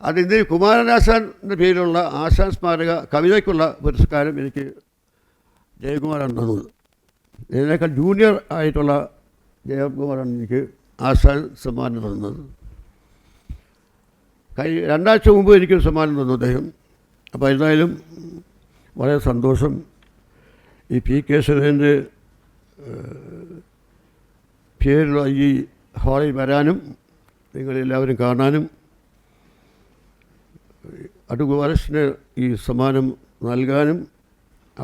അതിന് കുമാരനാശാൻ്റെ പേരിലുള്ള ആശാൻ സ്മാരക കവിതയ്ക്കുള്ള പുരസ്കാരം എനിക്ക് ജയകുമാറാണ് തന്നത്. ഇതിനേക്കാൾ ജൂനിയർ ആയിട്ടുള്ള ജയകുമാറാണ് എനിക്ക് ആശാൻ സമ്മാനം തന്നത്. 2 ആഴ്ച മുമ്പ് എനിക്കൊരു സമ്മാനം തന്നു അദ്ദേഹം. അപ്പോൾ എന്തായാലും വളരെ സന്തോഷം ഈ പി കേശവൻ്റെ പേരുള്ള ഈ ഹാളിൽ വരാനും നിങ്ങളെല്ലാവരും കാണാനും അടൂർ ഗോപാലകൃഷ്ണന് ഈ സമ്മാനം നൽകാനും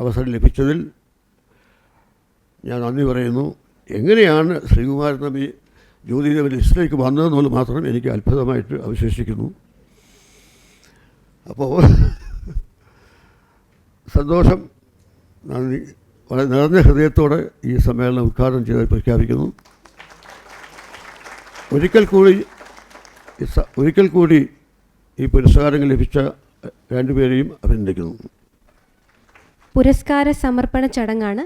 അവസരം ലഭിച്ചതിൽ ഞാൻ നന്ദി പറയുന്നു. എങ്ങനെയാണ് ശ്രീകുമാരൻ തമ്പി ജ്യോതിദേവൻ ലിസ്റ്റിലേക്ക് വന്നതെന്നുള്ളത് മാത്രം എനിക്ക് അത്ഭുതമായിട്ട് അവശേഷിക്കുന്നു. അപ്പോൾ സന്തോഷം, നന്ദി. വളരെ നിറഞ്ഞ ഹൃദയത്തോടെ ഈ സമ്മേളനം ഉദ്ഘാടനം ചെയ്ത് പ്രഖ്യാപിക്കുന്നു. ഒരിക്കൽ കൂടി ഈ പുരസ്കാരങ്ങൾ ലഭിച്ച രണ്ടുപേരെയും അഭിനന്ദിക്കുന്നു. പുരസ്കാര സമർപ്പണ ചടങ്ങാണ്.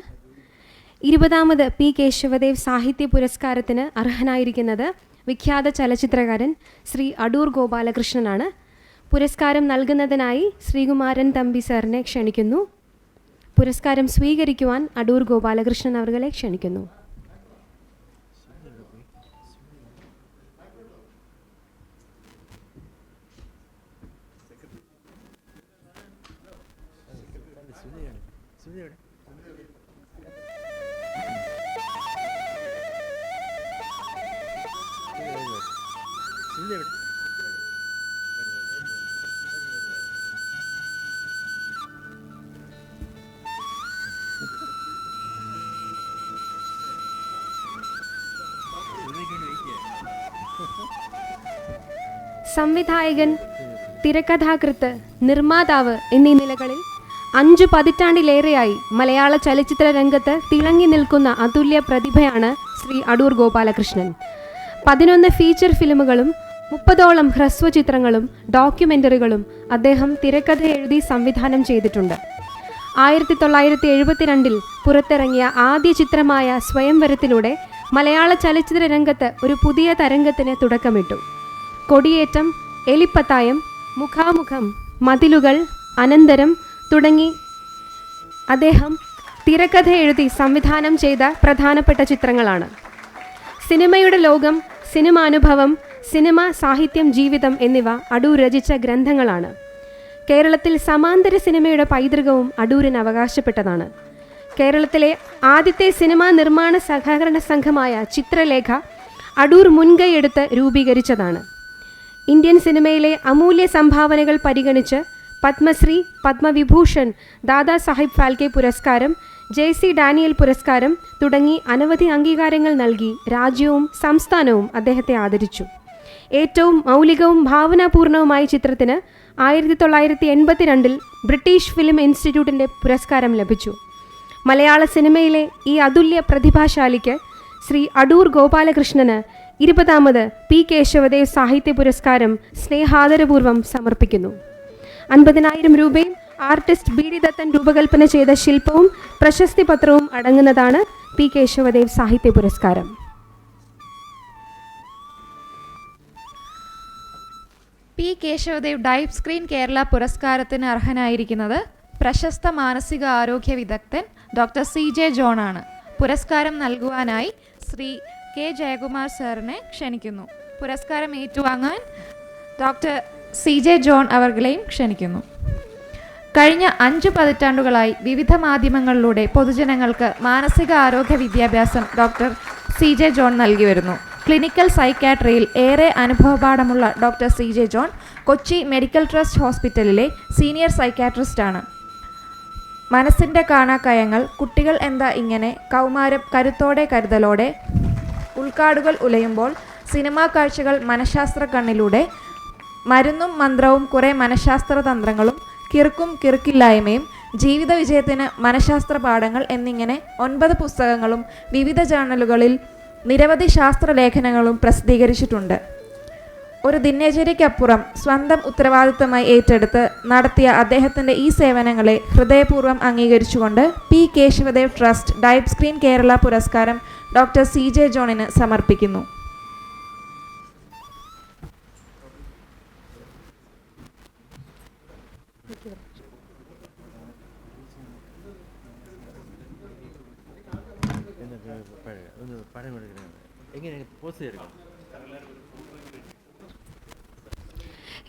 20ാമത് പി കേശവദേവ് സാഹിത്യ പുരസ്കാരത്തിന് അർഹനായിരിക്കുന്നത് വിഖ്യാത ചലച്ചിത്രകാരൻ ശ്രീ അടൂർ ഗോപാലകൃഷ്ണനാണ്. പുരസ്കാരം നൽകുന്നതിനായി ശ്രീകുമാരൻ തമ്പി സാറിനെ ക്ഷണിക്കുന്നു. പുരസ്കാരം സ്വീകരിക്കുവാൻ അടൂർ ഗോപാലകൃഷ്ണൻ അവരെ ക്ഷണിക്കുന്നു. സംവിധായകൻ, തിരക്കഥാകൃത്ത്, നിർമ്മാതാവ് എന്നീ നിലകളിൽ 5 പതിറ്റാണ്ടിലേറെയായി മലയാള ചലച്ചിത്ര രംഗത്ത് തിളങ്ങി നിൽക്കുന്ന അതുല്യ പ്രതിഭയാണ് ശ്രീ അടൂർ ഗോപാലകൃഷ്ണൻ. 11 ഫീച്ചർ ഫിലിമുകളും 30ഓളം ഹ്രസ്വചിത്രങ്ങളും ഡോക്യുമെൻ്ററികളും അദ്ദേഹം തിരക്കഥ എഴുതി സംവിധാനം ചെയ്തിട്ടുണ്ട്. 1972 പുറത്തിറങ്ങിയ ആദ്യ ചിത്രമായ സ്വയംവരത്തിലൂടെ മലയാള ചലച്ചിത്ര രംഗത്ത് ഒരു പുതിയ തരംഗത്തിന് തുടക്കമിട്ടു. കൊടിയേറ്റം, എലിപ്പത്തായം, മുഖാമുഖം, മതിലുകൾ, അനന്തരം തുടങ്ങി അദ്ദേഹം തിരക്കഥ എഴുതി സംവിധാനം ചെയ്ത പ്രധാനപ്പെട്ട ചിത്രങ്ങളാണ്. സിനിമയുടെ ലോകം, സിനിമാനുഭവം, സിനിമ, സാഹിത്യം, ജീവിതം എന്നിവ അടൂർ രചിച്ച ഗ്രന്ഥങ്ങളാണ്. കേരളത്തിൽ സമാന്തര സിനിമയുടെ പൈതൃകവും അടൂരിന് അവകാശപ്പെട്ടതാണ്. കേരളത്തിലെ ആദ്യത്തെ സിനിമാ നിർമ്മാണ സഹകരണ സംഘമായ ചിത്രലേഖ അടൂർ മുൻകൈയെടുത്ത് രൂപീകരിച്ചതാണ്. ഇന്ത്യൻ സിനിമയിലെ അമൂല്യ സംഭാവനകൾ പരിഗണിച്ച് പത്മശ്രീ, പത്മവിഭൂഷൺ, ദാദാ സാഹിബ് ഫാൽക്കെ പുരസ്കാരം, JC ഡാനിയൽ പുരസ്കാരം തുടങ്ങി അനവധി അംഗീകാരങ്ങൾ നൽകി രാജ്യവും സംസ്ഥാനവും അദ്ദേഹത്തെ ആദരിച്ചു. ഏറ്റവും മൗലികവും ഭാവനാപൂർണവുമായ ചിത്രത്തിന് 1982 ബ്രിട്ടീഷ് ഫിലിം ഇൻസ്റ്റിറ്റ്യൂട്ടിൻ്റെ പുരസ്കാരം ലഭിച്ചു. മലയാള സിനിമയിലെ ഈ അതുല്യ പ്രതിഭാശാലിക്ക് ശ്രീ അടൂർ ഗോപാലകൃഷ്ണന് 20ാമത് P. കേശവദേവ് സാഹിത്യ പുരസ്കാരം സ്നേഹാദരപൂർവ്വം സമർപ്പിക്കുന്നു. 50,000 രൂപയും ആർട്ടിസ്റ്റ് BD ദത്തൻ രൂപകൽപ്പന ചെയ്ത ശില്പവും പ്രശസ്തി പത്രവും അടങ്ങുന്നതാണ് P. കേശവദേവ് സാഹിത്യ പുരസ്കാരം. P. Keshavadev diab screen Kerala പുരസ്കാരത്തിന് അർഹനായിരിക്കുന്നത് പ്രശസ്ത മാനസിക ആരോഗ്യ വിദഗ്ധൻ ഡോക്ടർ CJ ജോൺ ആണ്. പുരസ്കാരം നൽകുവാനായി ശ്രീ K. ജയകുമാർ സാറിനെ ക്ഷണിക്കുന്നു. പുരസ്കാരം ഏറ്റുവാങ്ങാൻ ഡോക്ടർ CJ ജോൺ അവർകളെയും ക്ഷണിക്കുന്നു. കഴിഞ്ഞ 5 പതിറ്റാണ്ടുകളായി വിവിധ മാധ്യമങ്ങളിലൂടെ പൊതുജനങ്ങൾക്ക് മാനസിക ആരോഗ്യ വിദ്യാഭ്യാസം ഡോക്ടർ CJ ജോൺ നൽകി വരുന്നു. ക്ലിനിക്കൽ സൈക്യാട്രിയിൽ ഏറെ അനുഭവപാഠമുള്ള doctor CJ John Kochi medical trust ഹോസ്പിറ്റലിലെ സീനിയർ സൈക്യാട്രിസ്റ്റാണ്. മനസ്സിൻ്റെ കാണാക്കയങ്ങൾ, കുട്ടികൾ എന്താ ഇങ്ങനെ, കൗമാരം, കരുത്തോടെ കരുതലോടെ, ഉൾക്കാടുകൾ ഉലയുമ്പോൾ, സിനിമാ കാഴ്ചകൾ, മനഃശാസ്ത്ര കണ്ണിലൂടെ, മരുന്നും മന്ത്രവും, കുറേ മനഃശാസ്ത്ര തന്ത്രങ്ങളും, കിറുക്കും കിറുക്കില്ലായ്മയും, ജീവിത വിജയത്തിന് മനഃശാസ്ത്ര പാഠങ്ങൾ എന്നിങ്ങനെ 9 പുസ്തകങ്ങളും വിവിധ ജേർണലുകളിൽ നിരവധി ശാസ്ത്രലേഖനങ്ങളും പ്രസിദ്ധീകരിച്ചിട്ടുണ്ട്. ഒരു ദിനചര്യയ്ക്കപ്പുറം സ്വന്തം ഉത്തരവാദിത്തമായി ഏറ്റെടുത്ത് നടത്തിയ അദ്ദേഹത്തിൻ്റെ ഈ സേവനങ്ങളെ ഹൃദയപൂർവ്വം അംഗീകരിച്ചുകൊണ്ട് P. Keshavadev trust diab screen Kerala പുരസ്കാരം ഡോക്ടർ CJ ജോണിന് സമർപ്പിക്കുന്നു.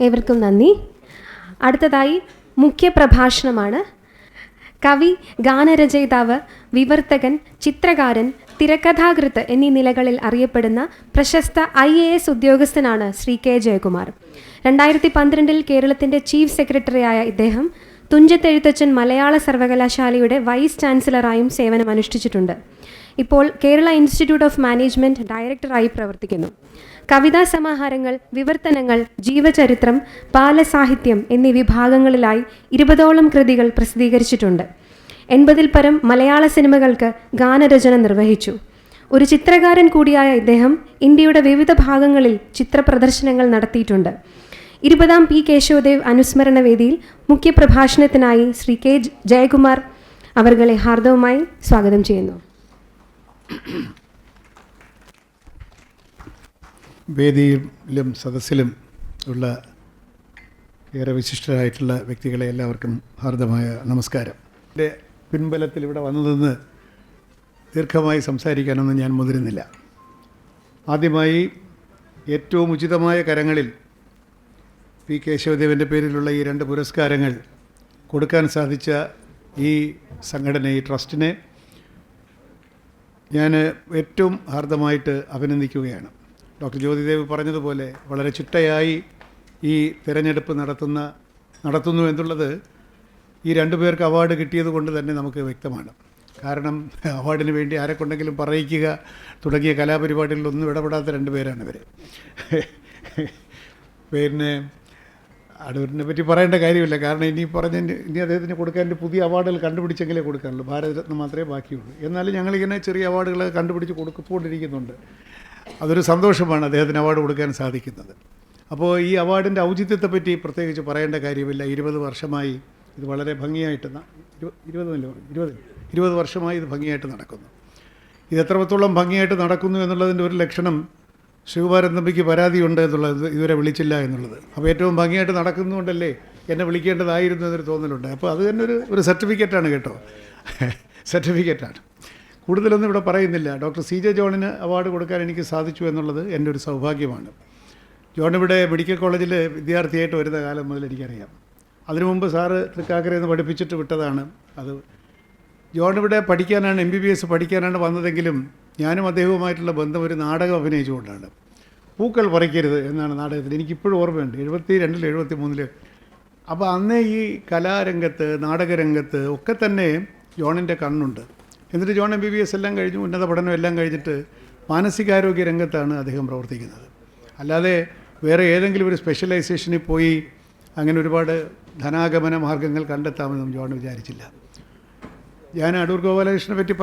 ഏവർക്കും നന്ദി. അടുത്തതായി മുഖ്യപ്രഭാഷണമാണ്. കവി, ഗാനരചയിതാവ്, വിവർത്തകൻ, ചിത്രകാരൻ, തിരക്കഥാകൃത്ത് എന്നീ നിലകളിൽ അറിയപ്പെടുന്ന പ്രശസ്ത IAS ഉദ്യോഗസ്ഥനാണ് ശ്രീ K. ജയകുമാർ. 2012 കേരളത്തിൻ്റെ ചീഫ് സെക്രട്ടറിയായ ഇദ്ദേഹം തുഞ്ചത്തെഴുത്തച്ഛൻ മലയാള സർവകലാശാലയുടെ വൈസ് ചാൻസലറായും സേവനമനുഷ്ഠിച്ചിട്ടുണ്ട്. ഇപ്പോൾ കേരള ഇൻസ്റ്റിറ്റ്യൂട്ട് ഓഫ് മാനേജ്മെൻറ്റ് ഡയറക്ടറായി പ്രവർത്തിക്കുന്നു. കവിതാ സമാഹാരങ്ങൾ, വിവർത്തനങ്ങൾ, ജീവചരിത്രം, ബാലസാഹിത്യം എന്നീ വിഭാഗങ്ങളിലായി 20ഓളം കൃതികൾ പ്രസിദ്ധീകരിച്ചിട്ടുണ്ട്. 80-ൽ പരം മലയാള സിനിമകൾക്ക് ഗാനരചന നിർവഹിച്ചു. ഒരു ചിത്രകാരൻ കൂടിയായ ഇദ്ദേഹം ഇന്ത്യയുടെ വിവിധ ഭാഗങ്ങളിൽ ചിത്രപ്രദർശനങ്ങൾ നടത്തിയിട്ടുണ്ട്. 20ാം P. കേശവദേവ് അനുസ്മരണ വേദിയിൽ മുഖ്യപ്രഭാഷണത്തിനായി ശ്രീ K. ജയകുമാർ അവർകളെ ഹാർദവമായി സ്വാഗതം ചെയ്യുന്നു. വേദിയിലും സദസ്സിലും ഉള്ള ഏറെ വിശിഷ്ടരായിട്ടുള്ള വ്യക്തികളെ എല്ലാവർക്കും ഹാർദമായ നമസ്കാരം. എൻ്റെ പിൻബലത്തിൽ ഇവിടെ വന്നതെന്ന് ദീർഘമായി സംസാരിക്കാനൊന്നും ഞാൻ മുതിരുന്നില്ല. ആദ്യമായി ഏറ്റവും ഉചിതമായ കരങ്ങളിൽ P. കേശവദേവൻ്റെ പേരിലുള്ള ഈ 2 പുരസ്കാരങ്ങൾ കൊടുക്കാൻ സാധിച്ച ഈ സംഘടന, ഈ ട്രസ്റ്റിനെ ഞാൻ ഏറ്റവും ഹാർദമായിട്ട് അഭിനന്ദിക്കുകയാണ്. ഡോക്ടർ ജ്യോതിദേവ് പറഞ്ഞതുപോലെ വളരെ ചിട്ടയായി ഈ തിരഞ്ഞെടുപ്പ് നടത്തുന്നു എന്നുള്ളത് ഈ 2 പേർക്ക് അവാർഡ് കിട്ടിയത് കൊണ്ട് തന്നെ നമുക്ക് വ്യക്തമാണ്. കാരണം അവാർഡിന് വേണ്ടി ആരെക്കൊണ്ടെങ്കിലും പറയിക്കുക തുടങ്ങിയ കലാപരിപാടികളിലൊന്നും ഇടപെടാത്ത 2 പേരാണ് ഇവർ. പിന്നെ അടൂരിനെ പറ്റി പറയേണ്ട കാര്യമില്ല. കാരണം ഇനി അദ്ദേഹത്തിന് കൊടുക്കാൻ പുതിയ അവാർഡുകൾ കണ്ടുപിടിച്ചെങ്കിലേ കൊടുക്കാനുള്ളൂ. ഭാരതരത്ന മാത്രമേ ബാക്കിയുള്ളൂ. എന്നാലും ഞങ്ങളിങ്ങനെ ചെറിയ അവാർഡുകൾ കണ്ടുപിടിച്ച് കൊടുക്കൊണ്ടിരിക്കുന്നുണ്ട്. അതൊരു സന്തോഷമാണ് അദ്ദേഹത്തിന് അവാർഡ് കൊടുക്കാൻ സാധിക്കുന്നത്. അപ്പോൾ ഈ അവാർഡിൻ്റെ ഔചിത്യത്തെപ്പറ്റി പ്രത്യേകിച്ച് പറയേണ്ട കാര്യമില്ല. 20 വർഷമായി ഇത് വളരെ ഭംഗിയായിട്ട് 20 വർഷമായി ഇത് ഭംഗിയായിട്ട് നടക്കുന്നു. ഇത് എത്രത്തോളം ഭംഗിയായിട്ട് നടക്കുന്നു എന്നുള്ളതിൻ്റെ ഒരു ലക്ഷണം ശിവകുമാരൻ തമ്പിക്ക് പരാതിയുണ്ട് എന്നുള്ളത്, ഇതുവരെ വിളിച്ചില്ല എന്നുള്ളത്. അപ്പോൾ ഏറ്റവും ഭംഗിയായിട്ട് നടക്കുന്നതുകൊണ്ടല്ലേ എന്നെ വിളിക്കേണ്ടതായിരുന്നു എന്നൊരു തോന്നലുണ്ട്. അപ്പോൾ അത് തന്നെ ഒരു സർട്ടിഫിക്കറ്റാണ് കേട്ടോ, സർട്ടിഫിക്കറ്റാണ്. കൂടുതലൊന്നും ഇവിടെ പറയുന്നില്ല. ഡോക്ടർ CJ ജോണിന് അവാർഡ് കൊടുക്കാൻ എനിക്ക് സാധിച്ചു എന്നുള്ളത് എൻ്റെ ഒരു സൗഭാഗ്യമാണ്. ജോൺ ഇവിടെ മെഡിക്കൽ കോളേജിൽ വിദ്യാർത്ഥിയായിട്ട് വരുന്ന കാലം മുതൽ എനിക്കറിയാം. അതിനു മുമ്പ് സാറ് തൃക്കാക്കരയിൽ നിന്ന് പഠിപ്പിച്ചിട്ട് വിട്ടതാണ്. അത് ജോൺ ഇവിടെ പഠിക്കാനാണ്, MBBS പഠിക്കാനാണ് വന്നതെങ്കിലും ഞാനും അദ്ദേഹവുമായിട്ടുള്ള ബന്ധം ഒരു നാടകം അഭിനയിച്ചുകൊണ്ടാണ്. പൂക്കൾ പറിക്കരുത് എന്നാണ് നാടകത്തിൽ, എനിക്കിപ്പോഴും ഓർമ്മയുണ്ട്, 72 73. അപ്പോൾ അന്നേ ഈ കലാരംഗത്ത് നാടകരംഗത്ത് ഒക്കെ തന്നെ ജോണിൻ്റെ കണ്ണുണ്ട്. എന്നിട്ട് ജോൺ MBBS എല്ലാം കഴിഞ്ഞു, ഉന്നത പഠനം എല്ലാം കഴിഞ്ഞിട്ട് മാനസികാരോഗ്യ രംഗത്താണ് അദ്ദേഹം പ്രവർത്തിക്കുന്നത്. അല്ലാതെ വേറെ ഏതെങ്കിലും ഒരു സ്പെഷ്യലൈസേഷനിൽ പോയി അങ്ങനെ ഒരുപാട് ധനാഗമന മാർഗ്ഗങ്ങൾ കണ്ടെത്താമെന്നും ജോൺ വിചാരിച്ചില്ല. ഞാൻ അടൂർ ഗോപാലകൃഷ്ണനെ പറ്റി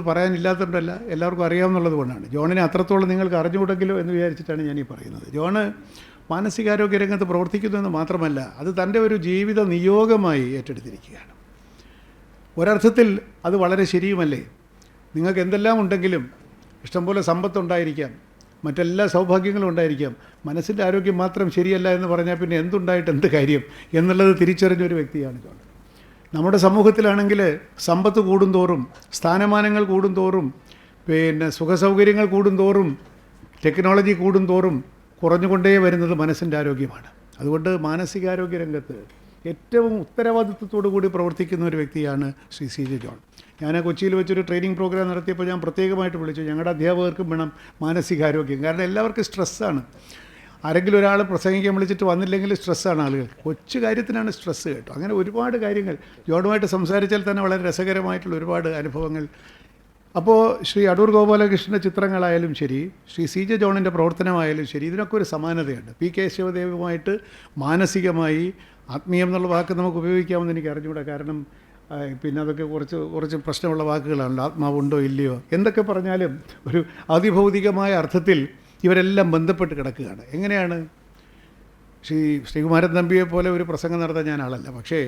പറയാനില്ലാത്തതുകൊണ്ടല്ല, എല്ലാവർക്കും അറിയാമെന്നുള്ളത് കൊണ്ടാണ്. ജോണിനെ അത്രത്തോളം നിങ്ങൾക്ക് അറിഞ്ഞുകൂടെങ്കിലോ എന്ന് വിചാരിച്ചിട്ടാണ് ഞാൻ ഈ പറയുന്നത്. ജോണ് മാനസികാരോഗ്യ രംഗത്ത് പ്രവർത്തിക്കുന്നു എന്ന് മാത്രമല്ല, അത് തൻ്റെ ഒരു ജീവിത നിയോഗമായി ഏറ്റെടുത്തിരിക്കുകയാണ്. ഒരർത്ഥത്തിൽ അത് വളരെ ശരിയുമല്ലേ? നിങ്ങൾക്ക് എന്തെല്ലാം ഉണ്ടെങ്കിലും, ഇഷ്ടംപോലെ സമ്പത്തുണ്ടായിരിക്കാം, മറ്റെല്ലാ സൗഭാഗ്യങ്ങളും ഉണ്ടായിരിക്കാം, മനസ്സിൻ്റെ ആരോഗ്യം മാത്രം ശരിയല്ല എന്ന് പറഞ്ഞാൽ പിന്നെ എന്തുണ്ടായിട്ട് എന്ത് കാര്യം എന്നുള്ളത് തിരിച്ചറിഞ്ഞൊരു വ്യക്തിയാണ് ജോൺ. നമ്മുടെ സമൂഹത്തിലാണെങ്കിൽ സമ്പത്ത് കൂടുന്തോറും, സ്ഥാനമാനങ്ങൾ കൂടുന്തോറും, പിന്നെ സുഖസൗകര്യങ്ങൾ കൂടുന്തോറും, ടെക്നോളജി കൂടുന്തോറും കുറഞ്ഞുകൊണ്ടേ വരുന്നത് മനസ്സിൻ്റെ ആരോഗ്യമാണ്. അതുകൊണ്ട് മാനസികാരോഗ്യ രംഗത്ത് ഏറ്റവും ഉത്തരവാദിത്വത്തോടു കൂടി പ്രവർത്തിക്കുന്ന ഒരു വ്യക്തിയാണ് ശ്രീ CJ ജോൺ. ഞാൻ കൊച്ചിയിൽ വെച്ചൊരു ട്രെയിനിങ് പ്രോഗ്രാം നടത്തിയപ്പോൾ ഞാൻ പ്രത്യേകമായിട്ട് വിളിച്ചു, ഞങ്ങളുടെ അധ്യാപകർക്കും വേണം മാനസികാരോഗ്യം. കാരണം എല്ലാവർക്കും സ്ട്രെസ്സാണ്. ആരെങ്കിലും ഒരാൾ പ്രസംഗിക്കാൻ വിളിച്ചിട്ട് വന്നില്ലെങ്കിൽ സ്ട്രെസ്സാണ് ആളുകൾ. കൊച്ചു കാര്യത്തിനാണ് സ്ട്രെസ്സ് കേട്ടോ. അങ്ങനെ ഒരുപാട് കാര്യങ്ങൾ ജോണുമായിട്ട് സംസാരിച്ചാൽ തന്നെ വളരെ രസകരമായിട്ടുള്ള ഒരുപാട് അനുഭവങ്ങൾ. അപ്പോൾ ശ്രീ അടൂർ ഗോപാലകൃഷ്ണൻ്റെ ചിത്രങ്ങളായാലും ശരി, ശ്രീ CJ ജോണിൻ്റെ പ്രവർത്തനമായാലും ശരി, ഇതിനൊക്കെ ഒരു സമാനതയുണ്ട്. P. കേശവദേവുമായിട്ട് മാനസികമായി, ആത്മീയം എന്നുള്ള വാക്ക് നമുക്ക് ഉപയോഗിക്കാമെന്ന് എനിക്ക് അറിഞ്ഞുകൂടാ. കാരണം പിന്നെ അതൊക്കെ കുറച്ച് പ്രശ്നമുള്ള വാക്കുകളാണല്ലോ. ആത്മാവുണ്ടോ ഇല്ലയോ എന്തൊക്കെ പറഞ്ഞാലും ഒരു അതിഭൗതികമായ അർത്ഥത്തിൽ ഇവരെല്ലാം ബന്ധപ്പെട്ട് കിടക്കുകയാണ്. എങ്ങനെയാണ്? ശ്രീകുമാരൻ തമ്പിയെ പോലെ ഒരു പ്രസംഗം നടത്താൻ ഞാൻ ആളല്ല, പക്ഷേ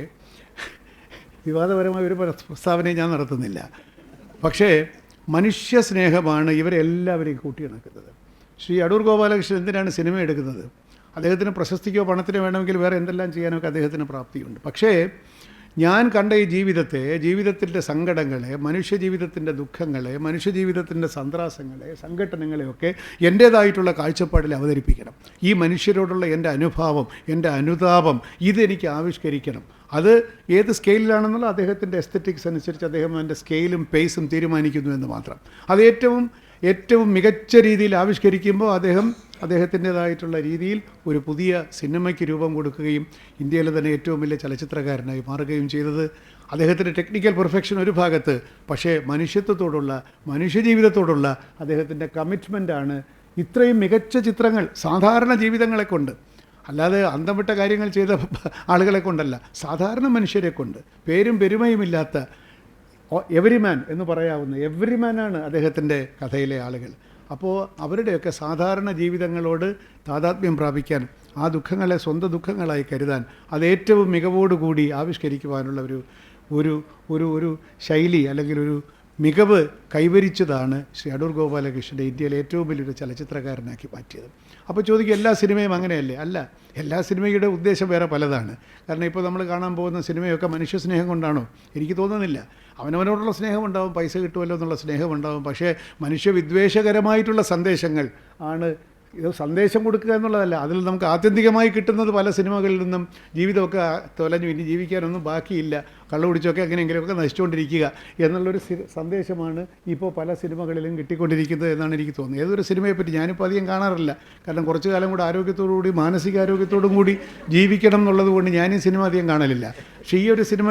വിവാദപരമായ ഒരു പ്രസ്താവനയും ഞാൻ നടത്തുന്നില്ല. പക്ഷേ മനുഷ്യ സ്നേഹമാണ് ഇവരെല്ലാവരെയും കൂട്ടിയിണക്കുന്നത്. ശ്രീ അടൂർ ഗോപാലകൃഷ്ണൻ എന്തിനാണ് സിനിമ എടുക്കുന്നത്? അദ്ദേഹത്തിന് പ്രശസ്തിക്കോ പണത്തിനോ വേണമെങ്കിൽ വേറെ എന്തെല്ലാം ചെയ്യാനൊക്കെ അദ്ദേഹത്തിന് പ്രാപ്തിയുണ്ട്. പക്ഷേ ഞാൻ കണ്ട ഈ ജീവിതത്തിൻ്റെ സങ്കടങ്ങളെ, മനുഷ്യജീവിതത്തിൻ്റെ ദുഃഖങ്ങളെ, മനുഷ്യജീവിതത്തിൻ്റെ സന്ത്രാസങ്ങളെ, സംഘട്ടനങ്ങളെയൊക്കെ എൻ്റേതായിട്ടുള്ള കാഴ്ചപ്പാടിൽ അവതരിപ്പിക്കണം. ഈ മനുഷ്യരോടുള്ള എൻ്റെ അനുഭാവം, എൻ്റെ അനുതാപം ഇതെനിക്ക് ആവിഷ്കരിക്കണം. അത് ഏത് സ്കെയിലിലാണെന്നുള്ള അദ്ദേഹത്തിൻ്റെ എസ്തെറ്റിക്സ് അനുസരിച്ച് അദ്ദേഹം അതിൻ്റെ സ്കെയിലും പേസും തീരുമാനിക്കുന്നു എന്ന് മാത്രം. അത് ഏറ്റവും മികച്ച രീതിയിൽ ആവിഷ്കരിക്കുമ്പോൾ അദ്ദേഹത്തിൻ്റേതായിട്ടുള്ള രീതിയിൽ ഒരു പുതിയ സിനിമയ്ക്ക് രൂപം കൊടുക്കുകയും ഇന്ത്യയിലെ തന്നെ ഏറ്റവും വലിയ ചലച്ചിത്രകാരനായി മാറുകയും ചെയ്തത്. അദ്ദേഹത്തിൻ്റെ ടെക്നിക്കൽ പെർഫെക്ഷൻ ഒരു ഭാഗത്ത്, പക്ഷേ മനുഷ്യത്വത്തോടുള്ള, മനുഷ്യജീവിതത്തോടുള്ള അദ്ദേഹത്തിൻ്റെ കമ്മിറ്റ്മെൻറ്റാണ് ഇത്രയും മികച്ച ചിത്രങ്ങൾ സാധാരണ ജീവിതങ്ങളെ കൊണ്ട്, അല്ലാതെ അന്തം വിട്ട കാര്യങ്ങൾ ചെയ്ത ആളുകളെ കൊണ്ടല്ല, സാധാരണ മനുഷ്യരെ കൊണ്ട്, പേരും പെരുമയുമില്ലാത്ത എവരിമാൻ എന്ന് പറയാവുന്ന എവരിമാനാണ് അദ്ദേഹത്തിൻ്റെ കഥയിലെ ആളുകൾ. അപ്പോൾ അവരുടെയൊക്കെ സാധാരണ ജീവിതങ്ങളോട് താതാത്മ്യം പ്രാപിക്കാൻ, ആ ദുഃഖങ്ങളെ സ്വന്തം ദുഃഖങ്ങളായി കരുതാൻ, അതേറ്റവും മികവോടുകൂടി ആവിഷ്കരിക്കുവാനുള്ള ഒരു ശൈലി അല്ലെങ്കിൽ ഒരു മികവ് കൈവരിച്ചതാണ് ശ്രീ അടൂർ ഗോപാലകൃഷ്ണൻ്റെ ഇന്ത്യയിലെ ഏറ്റവും വലിയൊരു ചലച്ചിത്രകാരനാക്കി മാറ്റിയത്. അപ്പോൾ ചോദിക്കും, എല്ലാ സിനിമയും അങ്ങനെയല്ലേ? അല്ല, എല്ലാ സിനിമയുടെ ഉദ്ദേശം വേറെ പലതാണ്. കാരണം ഇപ്പോൾ നമ്മൾ കാണാൻ പോകുന്ന സിനിമയൊക്കെ മനുഷ്യസ്നേഹം കൊണ്ടാണോ? എനിക്ക് തോന്നുന്നില്ല. അവനവനോടുള്ള സ്നേഹമുണ്ടാവും, പൈസ കിട്ടുമല്ലോ എന്നുള്ള സ്നേഹമുണ്ടാവും. പക്ഷേ മനുഷ്യവിദ്വേഷകരമായിട്ടുള്ള സന്ദേശങ്ങൾ ആണ്. ഇത് സന്ദേശം കൊടുക്കുക എന്നുള്ളതല്ല, അതിൽ നമുക്ക് ആത്യന്തികമായി കിട്ടുന്നത് പല സിനിമകളിൽ നിന്നും ജീവിതമൊക്കെ തൊലഞ്ഞു, ഇനി ജീവിക്കാനൊന്നും ബാക്കിയില്ല, കള്ളുപിടിച്ചൊക്കെ എങ്ങനെയെങ്കിലുമൊക്കെ നശിച്ചുകൊണ്ടിരിക്കുക എന്നുള്ളൊരു സന്ദേശമാണ് ഇപ്പോൾ പല സിനിമകളിലും കിട്ടിക്കൊണ്ടിരിക്കുന്നത് എന്നാണ് എനിക്ക് തോന്നുന്നത്. ഏതൊരു സിനിമയെപ്പറ്റി ഞാനിപ്പോൾ അധികം കാണാറില്ല. കാരണം കുറച്ചു കാലം കൂടി ആരോഗ്യത്തോടുകൂടി, മാനസികാരോഗ്യത്തോടും കൂടി ജീവിക്കണം എന്നുള്ളത് കൊണ്ട് ഞാൻ ഈ സിനിമ അധികം കാണലില്ല. പക്ഷേ ഈ ഒരു സിനിമ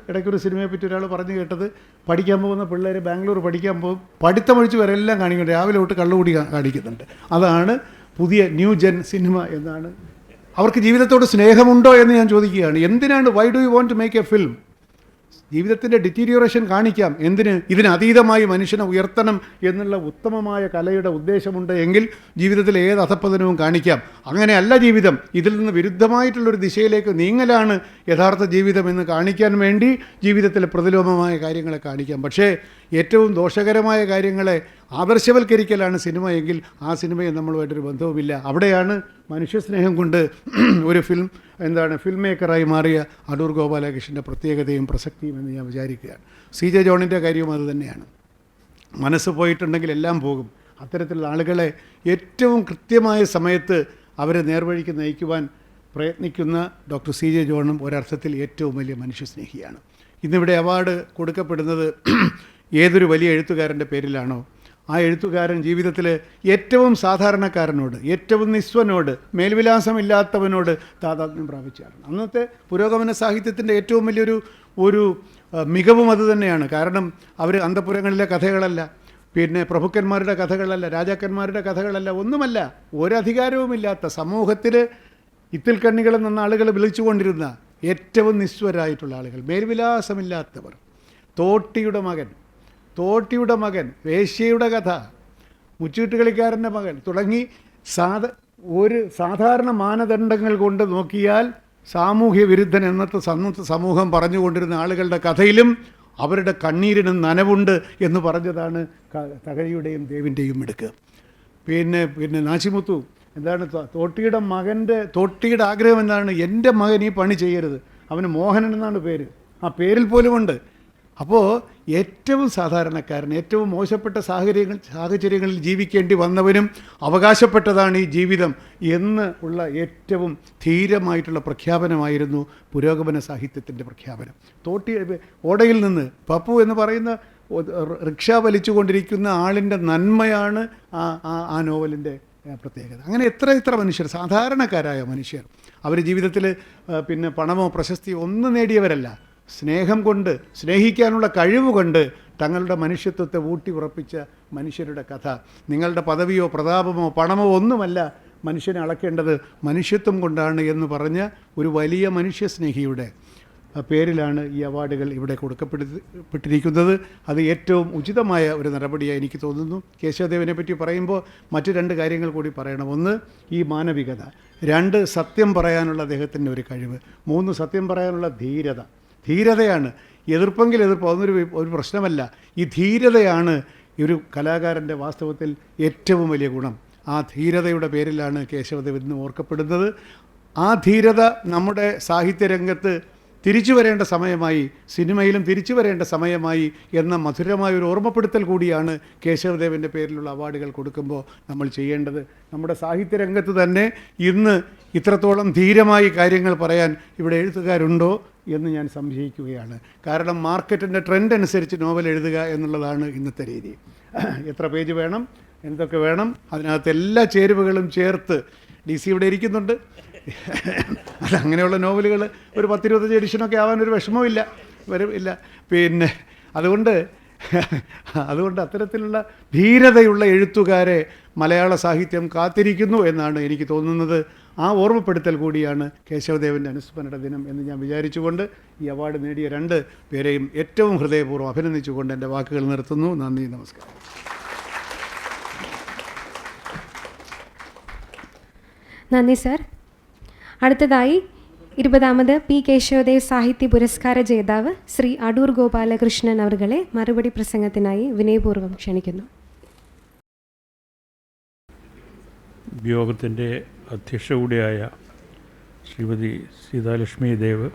ഇടയ്ക്കൊരു സിനിമയെപ്പറ്റി ഒരാൾ പറഞ്ഞു കേട്ടത്, പഠിക്കാൻ പോകുന്ന പിള്ളേർ ബാംഗ്ലൂർ പഠിക്കാൻ പോകും, പഠിത്തമൊഴിച്ച് വരെ എല്ലാം കാണിക്കുന്നുണ്ട്, രാവിലെ തൊട്ട് കള്ളുകൂടി കാണിക്കുന്നുണ്ട്. അതാണ് പുതിയ ന്യൂ ജെൻ സിനിമ എന്നാണ്. അവർക്ക് ജീവിതത്തോട് സ്നേഹമുണ്ടോ എന്ന് ഞാൻ ചോദിക്കുകയാണ്. എന്തിനാണ്, why do you want to make a film? ജീവിതത്തിൻ്റെ ഡിറ്റീരിയോറേഷൻ കാണിക്കാം. എന്തിന്? ഇതിനതീതമായി മനുഷ്യനെ ഉയർത്തണം എന്നുള്ള ഉത്തമമായ കലയുടെ ഉദ്ദേശമുണ്ട് എങ്കിൽ ജീവിതത്തിൽ ഏത് അധപ്പതനവും കാണിക്കാം. അങ്ങനെയല്ല ജീവിതം, ഇതിൽ നിന്ന് വിരുദ്ധമായിട്ടുള്ളൊരു ദിശയിലേക്ക് നീങ്ങലാണ് യഥാർത്ഥ ജീവിതം എന്ന് കാണിക്കാൻ വേണ്ടി ജീവിതത്തിലെ പ്രതിലോമമായ കാര്യങ്ങളെ കാണിക്കാം. പക്ഷേ ഏറ്റവും ദോഷകരമായ കാര്യങ്ങളെ ആദർശവൽക്കരിക്കലാണ് സിനിമ എങ്കിൽ ആ സിനിമയെ നമ്മളുമായിട്ടൊരു ബന്ധവുമില്ല. അവിടെയാണ് മനുഷ്യസ്നേഹം കൊണ്ട് ഒരു ഫിൽം മേക്കറായി മാറിയ അടൂർ ഗോപാലകൃഷ്ണൻ്റെ പ്രത്യേകതയും പ്രസക്തിയും എന്ന് ഞാൻ വിചാരിക്കുകയാണ്. CJ ജോണിൻ്റെ കാര്യവും അതുതന്നെയാണ്. മനസ്സ് പോയിട്ടുണ്ടെങ്കിൽ എല്ലാം പോകും. അത്തരത്തിലുള്ള ആളുകളെ ഏറ്റവും കൃത്യമായ സമയത്ത് അവരെ നേർവഴിക്ക് നയിക്കുവാൻ പ്രയത്നിക്കുന്ന ഡോക്ടർ CJ ജോണും ഒരർത്ഥത്തിൽ ഏറ്റവും വലിയ മനുഷ്യസ്നേഹിയാണ്. ഇന്നിവിടെ അവാർഡ് കൊടുക്കപ്പെടുന്നത് ഏതൊരു വലിയ എഴുത്തുകാരൻ്റെ പേരിലാണോ ആ എഴുത്തുകാരൻ ജീവിതത്തിൽ ഏറ്റവും സാധാരണക്കാരനോട്, ഏറ്റവും നിസ്വനോട്, മേൽവിലാസമില്ലാത്തവനോട് താതാത്മ്യം പ്രാപിച്ചാണ്. അന്നത്തെ പുരോഗമന സാഹിത്യത്തിൻ്റെ ഏറ്റവും വലിയൊരു മികവും അതുതന്നെയാണ്. കാരണം അവർ അന്തഃപുരങ്ങളിലെ കഥകളല്ല, പിന്നെ പ്രഭുക്കന്മാരുടെ കഥകളല്ല, രാജാക്കന്മാരുടെ കഥകളല്ല, ഒന്നുമല്ല. ഒരധികാരവുമില്ലാത്ത സമൂഹത്തിൽ ഇത്തിൽക്കണ്ണികൾ എന്ന ആളുകൾ വിളിച്ചുകൊണ്ടിരുന്ന ഏറ്റവും നിസ്വരായിട്ടുള്ള ആളുകൾ, മേൽവിലാസമില്ലാത്തവർ. തോട്ടിയുടെ മകൻ, വേശ്യയുടെ കഥ, മുച്ചീട്ടുകളിക്കാരൻ്റെ മകൻ തുടങ്ങി ഒരു സാധാരണ മാനദണ്ഡങ്ങൾ കൊണ്ട് നോക്കിയാൽ സാമൂഹ്യ വിരുദ്ധൻ എന്നത്തെ സമൂഹം പറഞ്ഞുകൊണ്ടിരുന്ന ആളുകളുടെ കഥയിലും അവരുടെ കണ്ണീരിനും നനവുണ്ട് എന്ന് പറഞ്ഞതാണ് തകഴിയുടെയും ദേവിൻ്റെയും മിടുക്ക്. പിന്നെ നാശിമുത്തു എന്താണ് തോട്ടിയുടെ ആഗ്രഹം എന്താണ്? എൻ്റെ മകൻ ഈ പണി ചെയ്യരുത്. അവന് മോഹനൻ എന്നാണ് പേര്, ആ പേരിൽ പോലുമുണ്ട്. അപ്പോൾ ഏറ്റവും സാധാരണക്കാരൻ, ഏറ്റവും മോശപ്പെട്ട സാഹചര്യങ്ങളിൽ ജീവിക്കേണ്ടി വന്നവനും അവകാശപ്പെട്ടതാണ് ഈ ജീവിതം എന്ന് ഉള്ള ഏറ്റവും ധീരമായിട്ടുള്ള പ്രഖ്യാപനമായിരുന്നു പുരോഗമന സാഹിത്യത്തിൻ്റെ പ്രഖ്യാപനം. ഓടയിൽ നിന്ന് പപ്പു എന്ന് പറയുന്ന റിക്ഷ വലിച്ചുകൊണ്ടിരിക്കുന്ന ആളിൻ്റെ നന്മയാണ് ആ നോവലിൻ്റെ പ്രത്യേകത. അങ്ങനെ എത്ര മനുഷ്യർ, സാധാരണക്കാരായ മനുഷ്യർ, അവർ ജീവിതത്തിൽ പണമോ പ്രശസ്തിയോ ഒന്നും നേടിയവരല്ല. സ്നേഹം കൊണ്ട്, സ്നേഹിക്കാനുള്ള കഴിവ് കൊണ്ട് തങ്ങളുടെ മനുഷ്യത്വത്തെ ഊട്ടി ഉറപ്പിച്ച മനുഷ്യരുടെ കഥ. നിങ്ങളുടെ പദവിയോ പ്രതാപമോ പണമോ ഒന്നുമല്ല മനുഷ്യനെ അളക്കേണ്ടത്, മനുഷ്യത്വം കൊണ്ടാണ് എന്ന് പറഞ്ഞ ഒരു വലിയ മനുഷ്യസ്നേഹിയുടെ പേരിലാണ് ഈ അവാർഡുകൾ ഇവിടെ കൊടുക്കപ്പെട്ടിരിക്കുന്നത്. അത് ഏറ്റവും ഉചിതമായ ഒരു നടപടിയായി എനിക്ക് തോന്നുന്നു. കേശവദേവനെ പറ്റി പറയുമ്പോൾ മറ്റു 2 കാര്യങ്ങൾ കൂടി പറയണം. 1 ഈ മാനവികത, 2 സത്യം പറയാനുള്ള അദ്ദേഹത്തിൻ്റെ ഒരു കഴിവ്, 3 സത്യം പറയാനുള്ള ധീരതയാണ്. എതിർപ്പെങ്കിൽ എതിർപ്പ്, അതൊരു പ്രശ്നമല്ല. ഈ ധീരതയാണ് ഒരു കലാകാരൻ്റെ വാസ്തവത്തിൽ ഏറ്റവും വലിയ ഗുണം. ആ ധീരതയുടെ പേരിലാണ് കേശവദേവൻ ഇന്ന് ഓർക്കപ്പെടുന്നത്. ആ ധീരത നമ്മുടെ സാഹിത്യരംഗത്ത് തിരിച്ചു വരേണ്ട സമയമായി, സിനിമയിലും തിരിച്ചു വരേണ്ട സമയമായി എന്ന മധുരമായ ഒരു ഓർമ്മപ്പെടുത്തൽ കൂടിയാണ് കേശവദേവൻ്റെ പേരിലുള്ള അവാർഡുകൾ കൊടുക്കുമ്പോൾ നമ്മൾ ചെയ്യേണ്ടത്. നമ്മുടെ സാഹിത്യരംഗത്ത് തന്നെ ഇന്ന് ഇത്രത്തോളം ധീരമായി കാര്യങ്ങൾ പറയാൻ ഇവിടെ എഴുത്തുകാരുണ്ടോ എന്ന് ഞാൻ സംശയിക്കുകയാണ്. കാരണം മാർക്കറ്റിൻ്റെ ട്രെൻഡ് അനുസരിച്ച് നോവൽ എഴുതുക എന്നുള്ളതാണ് ഇന്നത്തെ രീതി. എത്ര പേജ് വേണം, എന്തൊക്കെ വേണം, അതിനകത്ത് എല്ലാ ചേരുവകളും ചേർത്ത് DC ഇവിടെ ഇരിക്കുന്നുണ്ട്. അതങ്ങനെയുള്ള നോവലുകൾ ഒരു 10-25 എഡിഷനൊക്കെ ആവാനൊരു വിഷമമില്ല, ഇല്ല. അതുകൊണ്ട് അത്തരത്തിലുള്ള ധീരതയുള്ള എഴുത്തുകാരെ മലയാള സാഹിത്യം കാത്തിരിക്കുന്നു എന്നാണ് എനിക്ക് തോന്നുന്നത്. ആ ഓർമ്മപ്പെടുത്തൽ കൂടിയാണ് കേശവദേവൻ്റെ അനുസ്മരണ ദിനം എന്ന് ഞാൻ വിചാരിച്ചുകൊണ്ട് ഈ അവാർഡ് നേടിയ 2 പേരെയും ഏറ്റവും ഹൃദയപൂർവ്വം അഭിനന്ദിച്ചുകൊണ്ട് എൻ്റെ വാക്കുകൾ നിർത്തുന്നു. നന്ദി, നമസ്കാരം. നന്ദി സർ. അടുത്തതായി 20ാമത് P. കേശവദേവ് സാഹിത്യ പുരസ്കാര ജേതാവ് ശ്രീ അടൂർ ഗോപാലകൃഷ്ണൻ അവരുടെ മറുപടി പ്രസംഗത്തിനായി വിനയപൂർവ്വം ക്ഷണിക്കുന്നു. യോഗത്തിൻ്റെ അധ്യക്ഷ കൂടിയായ Shrimati Seethalakshmi Dev,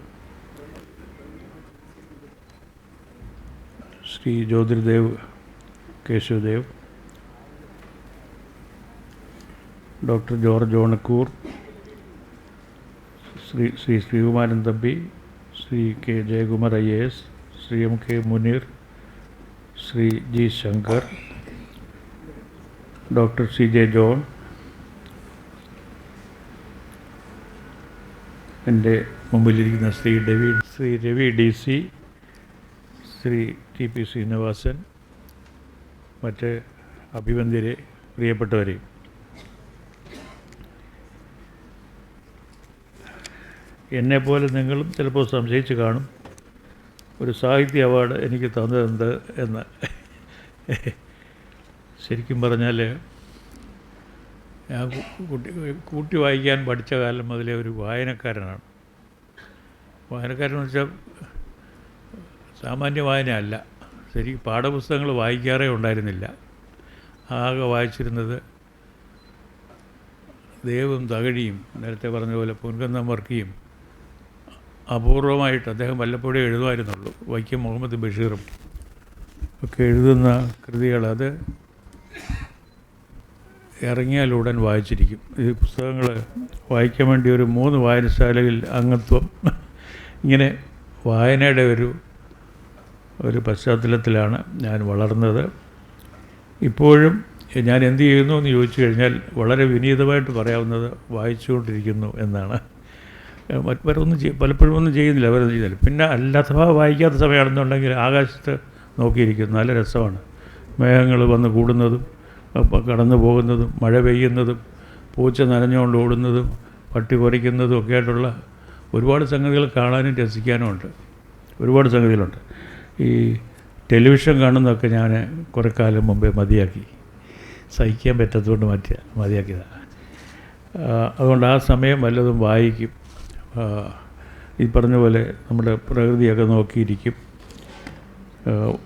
Shri Jyothirdev Kesavadev, doctor George Onakkur, Shri Sreekumaran Thampi, Shri K. Jayakumar IAS, Shri M. K. Muneer, Shri G. Shankar, doctor CJ John, എൻ്റെ മുമ്പിലിരിക്കുന്ന ശ്രീ രവി DC, ശ്രീ TP ശ്രീനിവാസൻ, മറ്റ് അഭിവന്ദ്യരെ, പ്രിയപ്പെട്ടവരെ, എന്നെപ്പോലെ നിങ്ങളും ചിലപ്പോൾ സംശയിച്ച് കാണും, ഒരു സാഹിത്യ അവാർഡ് എനിക്ക് തന്നതെന്ത് എന്ന് ശരിക്കും പറഞ്ഞാൽ ഞാൻ കൂട്ടി വായിക്കാൻ പഠിച്ച കാലം മുതലേ ഒരു വായനക്കാരനാണ്. വായനക്കാരെന്ന് വെച്ചാൽ സാമാന്യ വായനയല്ല, ശരിക്കും പാഠപുസ്തകങ്ങൾ വായിക്കാറേ ഉണ്ടായിരുന്നില്ല. ആകെ വായിച്ചിരുന്നത് ദേവും തകഴിയും, നേരത്തെ പറഞ്ഞ പോലെ പൊൻകുന്നം വർക്കിയും, അപൂർവമായിട്ട് അദ്ദേഹം വല്ലപ്പോഴേ എഴുതുമായിരുന്നുള്ളൂ, വൈക്കം മുഹമ്മദ് ബഷീറും ഒക്കെ എഴുതുന്ന കൃതികൾ അത് ഇറങ്ങിയാലുടൻ വായിച്ചിരിക്കും. ഈ പുസ്തകങ്ങൾ വായിക്കാൻ വേണ്ടി ഒരു 3 വായനശാലയിൽ അംഗത്വം, ഇങ്ങനെ വായനയുടെ ഒരു പശ്ചാത്തലത്തിലാണ് ഞാൻ വളർന്നത്. ഇപ്പോഴും ഞാൻ എന്ത് ചെയ്യുന്നു എന്ന് ചോദിച്ചു കഴിഞ്ഞാൽ വളരെ വിനീതമായിട്ട് പറയാവുന്നത് വായിച്ചുകൊണ്ടിരിക്കുന്നു എന്നാണ്. പലപ്പോഴും ഒന്നും ചെയ്യുന്നില്ല, അവരൊന്നും ചെയ്യുന്നില്ല. പിന്നെ അല്ലാത്ത വായിക്കാത്ത സമയമാണെന്നുണ്ടെങ്കിൽ ആകാശത്ത് നോക്കിയിരിക്കുന്നു, നല്ല രസമാണ്. മേഘങ്ങൾ വന്ന് കൂടുന്നതും കടന്നു പോകുന്നതും മഴ പെയ്യുന്നതും പൂച്ച നനഞ്ഞുകൊണ്ട് ഓടുന്നതും പട്ടി കുരയ്ക്കുന്നതും ഒക്കെ ആയിട്ടുള്ള ഒരുപാട് സംഗതികൾ കാണാനും രസിക്കാനും ഉണ്ട്. ഒരുപാട് സംഗതികളുണ്ട്. ഈ ടെലിവിഷൻ കാണുന്നതൊക്കെ ഞാൻ കുറേ കാലം മുമ്പേ മതിയാക്കി, സഹിക്കാൻ പറ്റാത്തതുകൊണ്ട് മതിയാക്കിയതാണ്. അതുകൊണ്ട് ആ സമയം വല്ലതും വായിക്കും. ഈ പറഞ്ഞ പോലെ നമ്മുടെ പ്രകൃതിയൊക്കെ നോക്കിയിരിക്കും,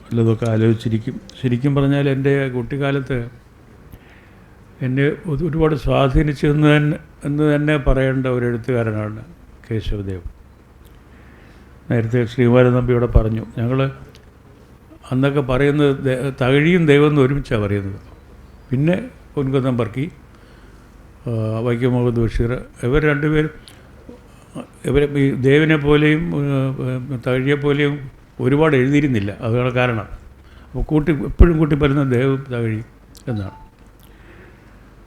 വല്ലതൊക്കെ ആലോചിച്ചിരിക്കും. ശരിക്കും പറഞ്ഞാൽ എൻ്റെ കുട്ടിക്കാലത്ത് എന്നെ ഒരുപാട് സ്വാധീനിച്ചു എന്ന് തന്നെ പറയേണ്ട ഒരു എഴുത്തുകാരനാണ് കേശവദേവ്. നേരത്തെ ശ്രീകുമാരൻ തമ്പിയോടെ പറഞ്ഞു, ഞങ്ങൾ അന്നൊക്കെ പറയുന്നത് തകഴിയും ദൈവം എന്ന് ഒരുമിച്ചാണ് പറയുന്നത്. പിന്നെ പൊൻകുന്നം വർക്കി, വൈക്കം മുഹമ്മദ് ബഷീർ, ഇവർ രണ്ടുപേരും ഈ ദേവിനെ പോലെയും തകഴിയെപ്പോലെയും ഒരുപാട് എഴുതിയിരുന്നില്ല. അതാണ് കാരണം. അപ്പോൾ എപ്പോഴും കൂട്ടി പറയുന്നത് ദേവും തകഴി എന്നാണ്.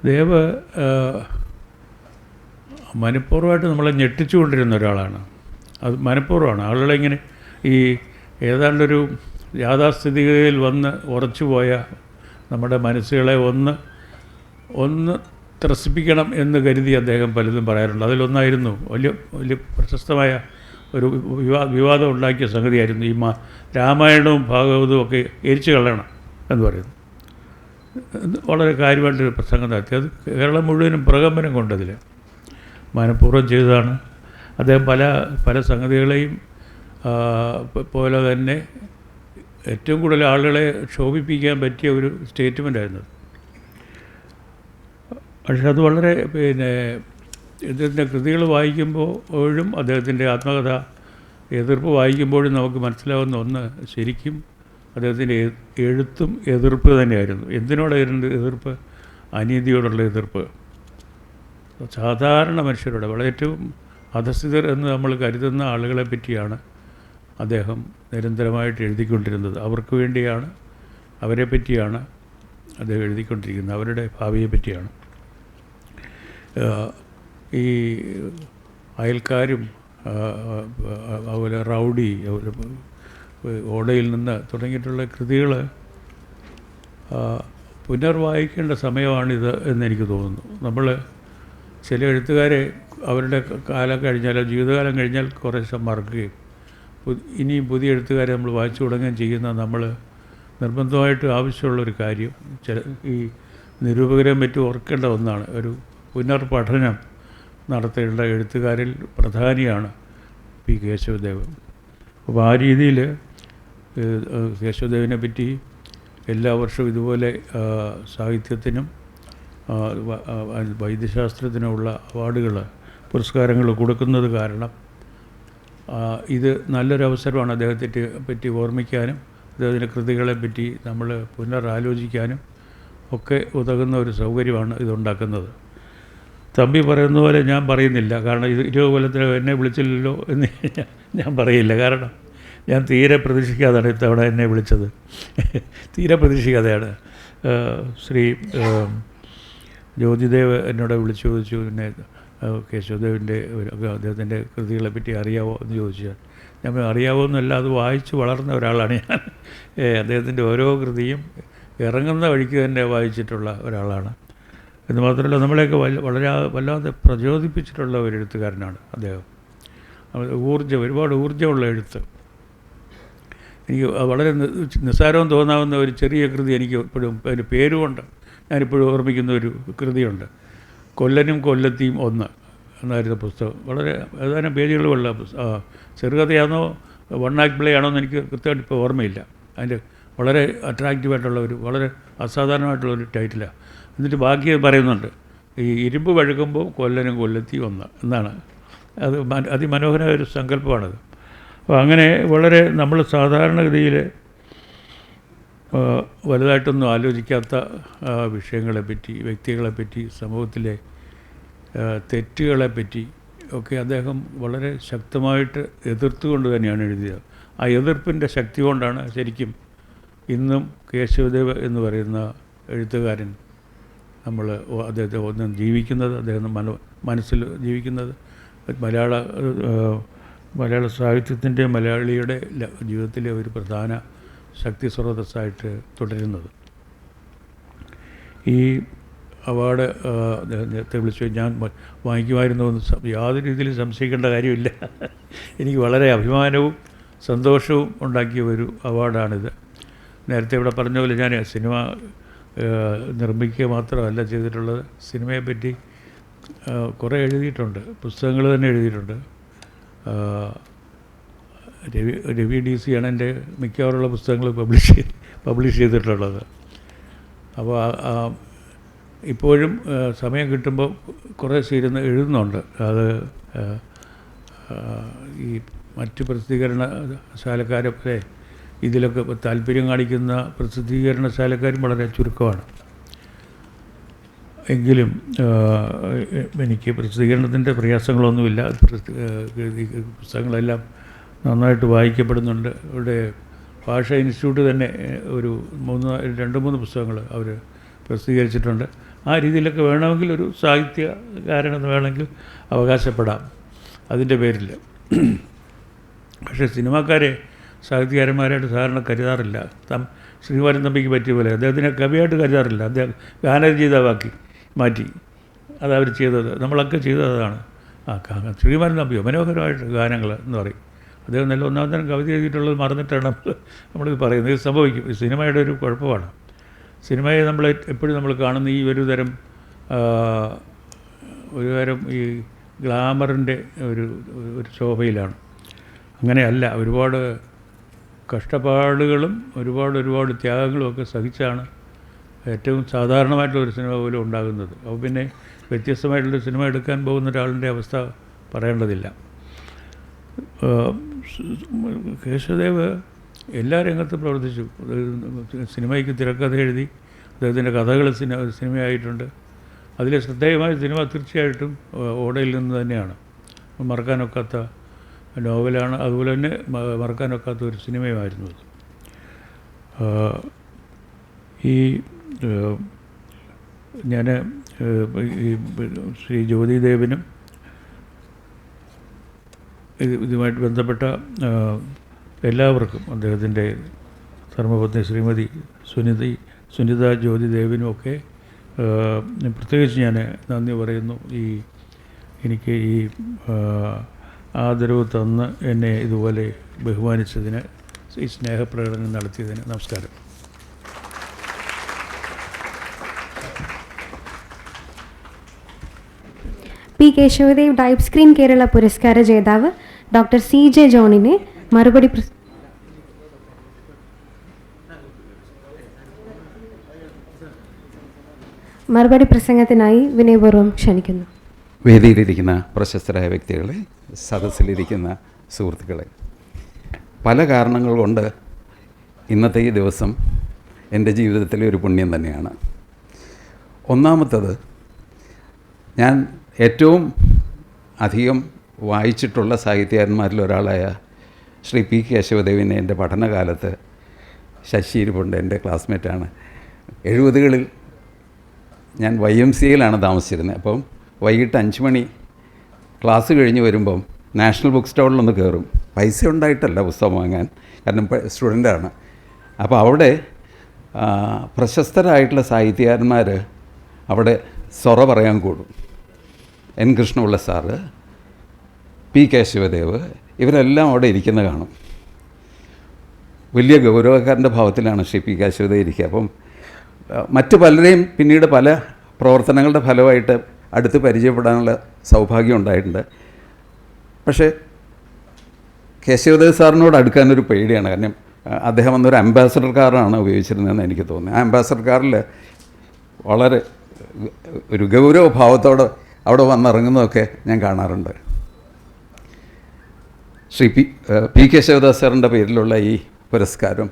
ദേവ് മനഃപൂർവ്വമായിട്ട് നമ്മളെ ഞെട്ടിച്ചുകൊണ്ടിരുന്ന ഒരാളാണ്. അത് മനഃപൂർവ്വമാണ്. ആളുകളെ ഇങ്ങനെ ഈ ഏതാണ്ടൊരു യാഥാസ്ഥിതികതയിൽ വന്ന് ഉറച്ചുപോയ നമ്മുടെ മനസ്സുകളെ ഒന്ന് ത്രസിപ്പിക്കണം എന്ന് കരുതി അദ്ദേഹം പലതും പറയാറുണ്ട്. അതിലൊന്നായിരുന്നു വലിയ പ്രശസ്തമായ ഒരു വിവാദം ഉണ്ടാക്കിയ സംഗതിയായിരുന്നു ഈ രാമായണവും ഭാഗവതവും ഒക്കെ എരിച്ചു കളയണം എന്ന് പറയുന്നു. വളരെ കാര്യമായിട്ടൊരു പ്രസംഗം നടത്തി. അത് കേരളം മുഴുവനും പ്രകമ്പനം കൊണ്ടതിൽ മനഃപൂർവ്വം ചെയ്തതാണ്. അദ്ദേഹം പല സംഗതികളെയും പോലെ തന്നെ ഏറ്റവും കൂടുതൽ ആളുകളെ ക്ഷോഭിപ്പിക്കാൻ പറ്റിയ ഒരു സ്റ്റേറ്റ്മെൻ്റായിരുന്നു. പക്ഷെ അത് വളരെ അദ്ദേഹത്തിൻ്റെ കൃതികൾ വായിക്കുമ്പോഴും അദ്ദേഹത്തിൻ്റെ ആത്മകഥ എതിർപ്പ് വായിക്കുമ്പോഴും നമുക്ക് മനസ്സിലാവുന്ന ഒന്ന്, ശരിക്കും അദ്ദേഹത്തിൻ്റെ എഴുത്തും എതിർപ്പ് തന്നെയായിരുന്നു. എന്തിനോടായിരുന്നു എതിർപ്പ്? അനീതിയോടുള്ള എതിർപ്പ്. സാധാരണ മനുഷ്യരോട് വളരെ ഏറ്റവും അധസ്ഥിതർ എന്ന് നമ്മൾ കരുതുന്ന ആളുകളെ പറ്റിയാണ് അദ്ദേഹം നിരന്തരമായിട്ട് എഴുതിക്കൊണ്ടിരുന്നത്. അവർക്ക് വേണ്ടിയാണ്, അവരെ പറ്റിയാണ് അദ്ദേഹം എഴുതിക്കൊണ്ടിരിക്കുന്നത്, അവരുടെ ഭാവിയെ പറ്റിയാണ്. ഈ അയൽക്കാരും അതുപോലെ റൗഡി, ഓടയിൽ നിന്ന് തുടങ്ങിയിട്ടുള്ള കൃതികൾ പുനർവായിക്കേണ്ട സമയമാണിത് എന്നെനിക്ക് തോന്നുന്നു. നമ്മൾ ചില എഴുത്തുകാരെ അവരുടെ കാലം കഴിഞ്ഞാൽ, ജീവിതകാലം കഴിഞ്ഞാൽ കുറേശ്ശെ മറക്കുകയും ഇനിയും പുതിയ എഴുത്തുകാരെ നമ്മൾ വായിച്ചു തുടങ്ങുകയും ചെയ്യുന്ന നമ്മൾ നിർബന്ധമായിട്ട് ആവശ്യമുള്ളൊരു കാര്യം, ഈ നിരൂപകരെ മറ്റും ഓർക്കേണ്ട ഒന്നാണ്. ഒരു പുനർപഠനം നടത്തേണ്ട എഴുത്തുകാരിൽ പ്രധാനിയാണ് പി കേശവദേവ്. അപ്പോൾ ആ രീതിയിൽ കേശവദേവിനെ പറ്റി എല്ലാ വർഷവും ഇതുപോലെ സാഹിത്യത്തിനും വൈദ്യശാസ്ത്രത്തിനുമുള്ള അവാർഡുകൾ, പുരസ്കാരങ്ങൾ കൊടുക്കുന്നത് കാരണം ഇത് നല്ലൊരവസരമാണ് അദ്ദേഹത്തെ പറ്റി ഓർമ്മിക്കാനും അദ്ദേഹത്തിൻ്റെ കൃതികളെ പറ്റി നമ്മൾ പുനരാലോചിക്കാനും ഒക്കെ ഉതകുന്ന ഒരു സൗകര്യമാണ് ഇതുണ്ടാക്കുന്നത്. തമ്പി പറയുന്ന പോലെ ഞാൻ പറയുന്നില്ല, കാരണം ഇത് 20 കൊല്ലത്തിന് എന്നെ വിളിച്ചില്ലല്ലോ എന്ന് ഞാൻ പറയില്ല. കാരണം ഞാൻ തീരെ പ്രതീക്ഷിക്കാതെയാണ് ഇത്തവണ എന്നെ വിളിച്ചത്. തീരെ പ്രതീക്ഷിക്കാതെയാണ്. ശ്രീ ജ്യോതിദേവ് എന്നോട് വിളിച്ചു ചോദിച്ചു, പിന്നെ കേശവദേവിൻ്റെ അദ്ദേഹത്തിൻ്റെ കൃതികളെ പറ്റി അറിയാവോ എന്ന് ചോദിച്ചാൽ ഞാൻ അറിയാവോ എന്നല്ല, അത് വായിച്ച് വളർന്ന ഒരാളാണ് ഞാൻ. അദ്ദേഹത്തിൻ്റെ ഓരോ കൃതിയും ഇറങ്ങുന്ന വഴിക്ക് തന്നെ വായിച്ചിട്ടുള്ള ഒരാളാണ്. എന്ന് മാത്രമല്ല നമ്മളെയൊക്കെ വല്ലാതെ പ്രചോദിപ്പിച്ചിട്ടുള്ള ഒരു എഴുത്തുകാരനാണ് അദ്ദേഹം. ഒരുപാട് ഊർജ്ജമുള്ള എഴുത്ത്. എനിക്ക് വളരെ നിസ്സാരവും തോന്നാവുന്ന ഒരു ചെറിയ കൃതി എനിക്ക് ഇപ്പോഴും അതിൻ്റെ പേരുകൊണ്ട് ഞാനിപ്പോഴും ഓർമ്മിക്കുന്ന ഒരു കൃതിയുണ്ട്. കൊല്ലനും കൊല്ലത്തിയും ഒന്ന് എന്നായിരുന്ന പുസ്തകം. വളരെ ഏതാനും പേജുകളുമുള്ള ചെറുകഥയാണോ വൺ ആക്ട് പ്ലേ ആണോ എന്ന് എനിക്ക് കൃത്യമായിട്ട് ഇപ്പോൾ ഓർമ്മയില്ല. അതിൻ്റെ വളരെ അട്രാക്റ്റീവായിട്ടുള്ള ഒരു വളരെ അസാധാരണമായിട്ടുള്ളൊരു ടൈറ്റിലാണ്. എന്നിട്ട് ബാക്കി പറയുന്നുണ്ട്, ഈ ഇരുമ്പ് വഴുകുമ്പോൾ കൊല്ലനും കൊല്ലത്തിയും ഒന്ന് എന്നാണ്. അത് അതിമനോഹരമായ ഒരു സങ്കല്പമാണത്. അപ്പോൾ അങ്ങനെ വളരെ നമ്മൾ സാധാരണഗതിയിൽ വലുതായിട്ടൊന്നും ആലോചിക്കാത്ത വിഷയങ്ങളെപ്പറ്റി, വ്യക്തികളെപ്പറ്റി, സമൂഹത്തിലെ തെറ്റുകളെപ്പറ്റി ഒക്കെ അദ്ദേഹം വളരെ ശക്തമായിട്ട് എതിർത്തുകൊണ്ട് തന്നെയാണ് എഴുതിയത്. ആ എതിർപ്പിൻ്റെ ശക്തി കൊണ്ടാണ് ശരിക്കും ഇന്നും കേശവദേവ് എന്ന് പറയുന്ന എഴുത്തുകാരൻ നമ്മൾ അദ്ദേഹത്തെ ഒന്നും ജീവിക്കുന്നത്, അദ്ദേഹം മനസ്സിൽ ജീവിക്കുന്നത്, മലയാള സാഹിത്യത്തിൻ്റെ മലയാളിയുടെ ജീവിതത്തിലെ ഒരു പ്രധാന ശക്തി സ്രോതസ്സായിട്ട് തുടരുന്നത്. ഈ അവാർഡ് അദ്ദേഹത്തെ വിളിച്ചു ഞാൻ വാങ്ങിക്കുമായിരുന്നു എന്ന് യാതൊരു രീതിയിലും സംശയിക്കേണ്ട കാര്യമില്ല. എനിക്ക് വളരെ അഭിമാനവും സന്തോഷവും ഉണ്ടാക്കിയ ഒരു അവാർഡാണിത്. നേരത്തെ ഇവിടെ പറഞ്ഞ പോലെ ഞാൻ സിനിമ നിർമ്മിക്കുക മാത്രമല്ല ചെയ്തിട്ടുള്ളത്, സിനിമയെപ്പറ്റി കുറേ എഴുതിയിട്ടുണ്ട്, പുസ്തകങ്ങൾ തന്നെ എഴുതിയിട്ടുണ്ട്. രവി DC ആണ് എൻ്റെ മിക്കവാറുള്ള പുസ്തകങ്ങൾ പബ്ലിഷ് ചെയ്തിട്ടുള്ളത്. അപ്പോൾ ഇപ്പോഴും സമയം കിട്ടുമ്പോൾ കുറേ എഴുതുന്നുണ്ട്. അത് ഈ മറ്റ് പ്രസിദ്ധീകരണശാലക്കാരെ ഇതിലൊക്കെ താല്പര്യം കാണിക്കുന്ന പ്രസിദ്ധീകരണശാലക്കാരും വളരെ ചുരുക്കമാണ്. എങ്കിലും എനിക്ക് പ്രസിദ്ധീകരണത്തിൻ്റെ പ്രയാസങ്ങളൊന്നുമില്ല. പുസ്തകങ്ങളെല്ലാം നന്നായിട്ട് വായിക്കപ്പെടുന്നുണ്ട്. ഇവിടെ ഭാഷാ ഇൻസ്റ്റിറ്റ്യൂട്ട് തന്നെ ഒരു 2-3 പുസ്തകങ്ങൾ അവർ പ്രസിദ്ധീകരിച്ചിട്ടുണ്ട്. ആ രീതിയിലൊക്കെ വേണമെങ്കിൽ ഒരു സാഹിത്യകാരനെന്ന് വേണമെങ്കിൽ അവകാശപ്പെടാം അതിൻ്റെ പേരിൽ. പക്ഷേ സിനിമാക്കാരെ സാഹിത്യകാരന്മാരായിട്ട് സാധാരണ കരുതാറില്ല. ശ്രീകുമാരൻ തമ്പിക്ക് പറ്റിയ പോലെ അദ്ദേഹത്തിനെ കവിയായിട്ട് കരുതാറില്ല. അദ്ദേഹം ഗാനരചയിതാവാക്കി മാറ്റി അതവർ ചെയ്തത്, നമ്മളൊക്കെ ചെയ്തതാണ്. ശ്രീകുമാരൻ തമ്പിയോ മനോഹരമായിട്ട് ഗാനങ്ങൾ എന്ന് പറയും. അദ്ദേഹം നല്ല ഒന്നാം തരം കവിത എഴുതിയിട്ടുള്ളത് മറന്നിട്ടാണ് നമ്മളിത് പറയുന്നത്. ഇത് സംഭവിക്കും. സിനിമയുടെ ഒരു കുഴപ്പമാണ്. സിനിമയെ എപ്പോഴും നമ്മൾ കാണുന്ന ഈ ഒരു തരം ഈ ഗ്ലാമറിൻ്റെ ഒരു ശോഭയിലാണ്. അങ്ങനെയല്ല. ഒരുപാട് കഷ്ടപ്പാടുകളും ഒരുപാട് ത്യാഗങ്ങളും ഒക്കെ സഹിച്ചാണ് ഏറ്റവും സാധാരണമായിട്ടുള്ളൊരു സിനിമ പോലും ഉണ്ടാകുന്നത്. അപ്പോൾ പിന്നെ വ്യത്യസ്തമായിട്ടുള്ളൊരു സിനിമ എടുക്കാൻ പോകുന്ന ഒരാളിൻ്റെ അവസ്ഥ പറയേണ്ടതില്ല. കേശവദേവ് എല്ലാ രംഗത്തും പ്രവർത്തിച്ചു. സിനിമയ്ക്ക് തിരക്കഥ എഴുതി, അദ്ദേഹത്തിൻ്റെ കഥകൾ സിനിമയായിട്ടുണ്ട്. അതിലെ ശ്രദ്ധേയമായ സിനിമ തീർച്ചയായിട്ടും ഓടയിൽ നിന്ന് തന്നെയാണ്. മറക്കാനൊക്കാത്ത നോവലാണ്. അതുപോലെ തന്നെ മറക്കാനൊക്കാത്ത ഒരു സിനിമയുമായിരുന്നു അത്. ഞാൻ ഈ ശ്രീ ജ്യോതിദേവിനും ഇതുമായിട്ട് ബന്ധപ്പെട്ട എല്ലാവർക്കും, അദ്ദേഹത്തിൻ്റെ ധർമ്മപത്നി ശ്രീമതി സുനിത ജ്യോതിദേവിനുമൊക്കെ പ്രത്യേകിച്ച് ഞാൻ നന്ദി പറയുന്നു. എനിക്ക് ഈ ആദരവ് തന്ന് എന്നെ ഇതുപോലെ ബഹുമാനിച്ചതിന്, ഈ സ്നേഹപ്രകടനം നടത്തിയതിന് നമസ്കാരം. പി കേശവദേവ് ഡൈപ്പ് സ്ക്രീൻ കേരള പുരസ്കാര ജേതാവ് ഡോക്ടർ CJ ജോണിനെ മറുപടി പ്രസംഗത്തിനായി വിനയപൂർവ്വം ക്ഷണിക്കുന്നു. വേദിയിലിരിക്കുന്ന പ്രശസ്തരായ വ്യക്തികളെ, സദസ്സിലിരിക്കുന്ന സുഹൃത്തുക്കളെ, പല കാരണങ്ങൾ കൊണ്ട് ഇന്നത്തെ ഈ ദിവസം എൻ്റെ ജീവിതത്തിലെ ഒരു പുണ്യം തന്നെയാണ്. ഒന്നാമത്തത്, ഞാൻ ഏറ്റവും അധികം വായിച്ചിട്ടുള്ള സാഹിത്യകാരന്മാരിൽ ഒരാളായ ശ്രീ പി കേശവദേവിനെ എൻ്റെ പഠനകാലത്ത് ശശിയിരിപ്പുണ്ട്, എൻ്റെ ക്ലാസ്മേറ്റാണ്. 70കളിൽ ഞാൻ YMCAയിലാണ് താമസിച്ചിരുന്നത്. അപ്പം വൈകിട്ട് 5 മണി ക്ലാസ് കഴിഞ്ഞ് വരുമ്പം നാഷണൽ ബുക്ക് സ്റ്റോളിലൊന്ന് കയറും. പൈസ ഉണ്ടായിട്ടല്ല പുസ്തകം വാങ്ങാൻ, കാരണം സ്റ്റുഡൻ്റാണ്. അപ്പോൾ അവിടെ പ്രശസ്തരായിട്ടുള്ള സാഹിത്യകാരന്മാർ അവിടെ സൊറ പറയാൻ കൂടും. N. Krishnapillai sir, P Keshavadev, ഇവരെല്ലാം അവിടെ ഇരിക്കുന്ന കാണും. വലിയ ഗൗരവക്കാരൻ്റെ ഭാവത്തിലാണ് ശ്രീ പി കേശവദേവ് ഇരിക്കുക. അപ്പം മറ്റു പലരെയും പിന്നീട് പല പ്രവർത്തനങ്ങളുടെ ഫലമായിട്ട് അടുത്ത് പരിചയപ്പെടാനുള്ള സൗഭാഗ്യം ഉണ്ടായിട്ടുണ്ട്. പക്ഷേ കേശവദേവ് സാറിനോട് അടുക്കാനൊരു പേടിയാണ്. കാരണം അദ്ദേഹം അന്നൊരു അംബാസഡർ കാറാണ് ഉപയോഗിച്ചിരുന്നതെന്ന് എനിക്ക് തോന്നുന്നു. ആ അംബാസഡർ കാറിൽ വളരെ ഒരു ഗൗരവഭാവത്തോടെ അവിടെ വന്നിറങ്ങുന്നതൊക്കെ ഞാൻ കാണാറുണ്ട്. ശ്രീ പി കേശവദാസ് സാറിൻ്റെ പേരിലുള്ള ഈ പുരസ്കാരം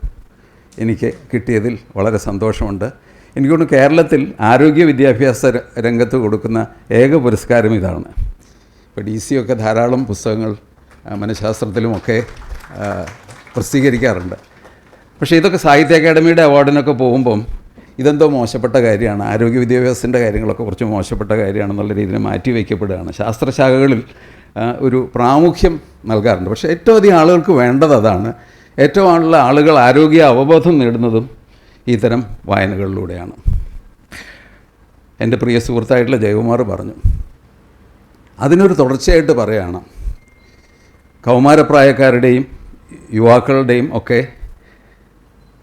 എനിക്ക് കിട്ടിയതിൽ വളരെ സന്തോഷമുണ്ട്. എനിക്ക് തോന്നുന്നു കേരളത്തിൽ ആരോഗ്യ വിദ്യാഭ്യാസ രംഗത്ത് കൊടുക്കുന്ന ഏക പുരസ്കാരം ഇതാണ്. ഇപ്പോൾ DC ഒക്കെ ധാരാളം പുസ്തകങ്ങൾ മനഃശാസ്ത്രത്തിലുമൊക്കെ പ്രസിദ്ധീകരിക്കാറുണ്ട്. പക്ഷേ ഇതൊക്കെ സാഹിത്യ അക്കാദമിയുടെ അവാർഡിനൊക്കെ പോകുമ്പം ഇതെന്തോ മോശപ്പെട്ട കാര്യമാണ്, ആരോഗ്യ വിദ്യാഭ്യാസത്തിൻ്റെ കാര്യങ്ങളൊക്കെ കുറച്ച് മോശപ്പെട്ട കാര്യമാണെന്നുള്ള രീതിയിൽ മാറ്റി വയ്ക്കപ്പെടുകയാണ്. ശാസ്ത്രശാഖകളിൽ ഒരു പ്രാമുഖ്യം നൽകാറുണ്ട്. പക്ഷേ ഏറ്റവും അധികം ആളുകൾക്ക് വേണ്ടത് അതാണ്. ഏറ്റവും ആളുകൾ ആരോഗ്യ അവബോധം നേടുന്നതും ഇത്തരം വായനകളിലൂടെയാണ്. എൻ്റെ പ്രിയ സുഹൃത്തായിട്ടുള്ള ജയകുമാർ പറഞ്ഞു, അതിനൊരു തുടർച്ചയായിട്ട് പറയുകയാണ്. കൗമാരപ്രായക്കാരുടെയും യുവാക്കളുടെയും ഒക്കെ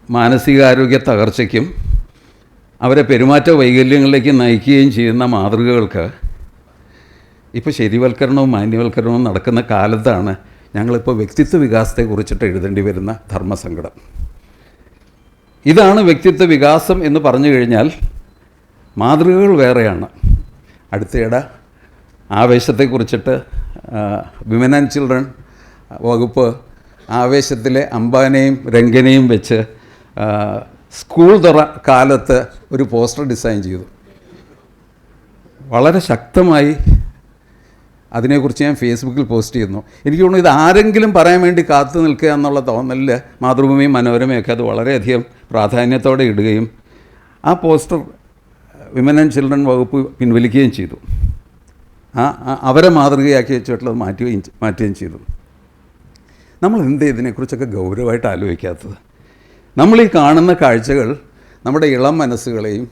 മാനസികാരോഗ്യ തകർച്ചയ്ക്കും അവരെ പെരുമാറ്റ വൈകല്യങ്ങളിലേക്ക് നയിക്കുകയും ചെയ്യുന്ന മാതൃകകൾക്ക് ഇപ്പോൾ ശരിവൽക്കരണവും മാന്യവൽക്കരണവും നടക്കുന്ന കാലത്താണ് ഞങ്ങളിപ്പോൾ വ്യക്തിത്വ വികാസത്തെക്കുറിച്ചിട്ട് എഴുതേണ്ടി വരുന്ന ധർമ്മസങ്കടം. ഇതാണ് വ്യക്തിത്വ വികാസം എന്ന് പറഞ്ഞു കഴിഞ്ഞാൽ മാതൃകകൾ വേറെയാണ്. അടുത്തിടെ ആവേശത്തെക്കുറിച്ചിട്ട് വിമൻ ആൻഡ് ചിൽഡ്രൻ വകുപ്പ് ആവേശത്തിലെ അംബാനെയും രംഗനെയും വെച്ച് സ്കൂൾ കാലത്ത് ഒരു പോസ്റ്റർ ഡിസൈൻ ചെയ്തു. വളരെ ശക്തമായി അതിനെക്കുറിച്ച് ഞാൻ ഫേസ്ബുക്കിൽ പോസ്റ്റ് ചെയ്യുന്നു. എനിക്ക് തോന്നുന്നു ഇത് ആരെങ്കിലും പറയാൻ വേണ്ടി കാത്തു നിൽക്കുക എന്നുള്ള തോന്നലിൽ മാതൃഭൂമിയും മനോരമയൊക്കെ അത് വളരെയധികം പ്രാധാന്യത്തോടെ ഇടുകയും ആ പോസ്റ്റർ വിമൻ ആൻഡ് ചിൽഡ്രൻ വകുപ്പ് പിൻവലിക്കുകയും ചെയ്തു. അവരെ മാതൃകയാക്കി വെച്ചിട്ടുള്ളത് മാറ്റുകയും ചെയ്തു. നമ്മൾ എന്ത് ഇതിനെക്കുറിച്ചൊക്കെ ഗൗരവമായിട്ട് ആലോചിക്കാത്തത്? നമ്മൾ ഈ കാണുന്ന കാഴ്ചകൾ നമ്മുടെ ഇളം മനസ്സുകളെയും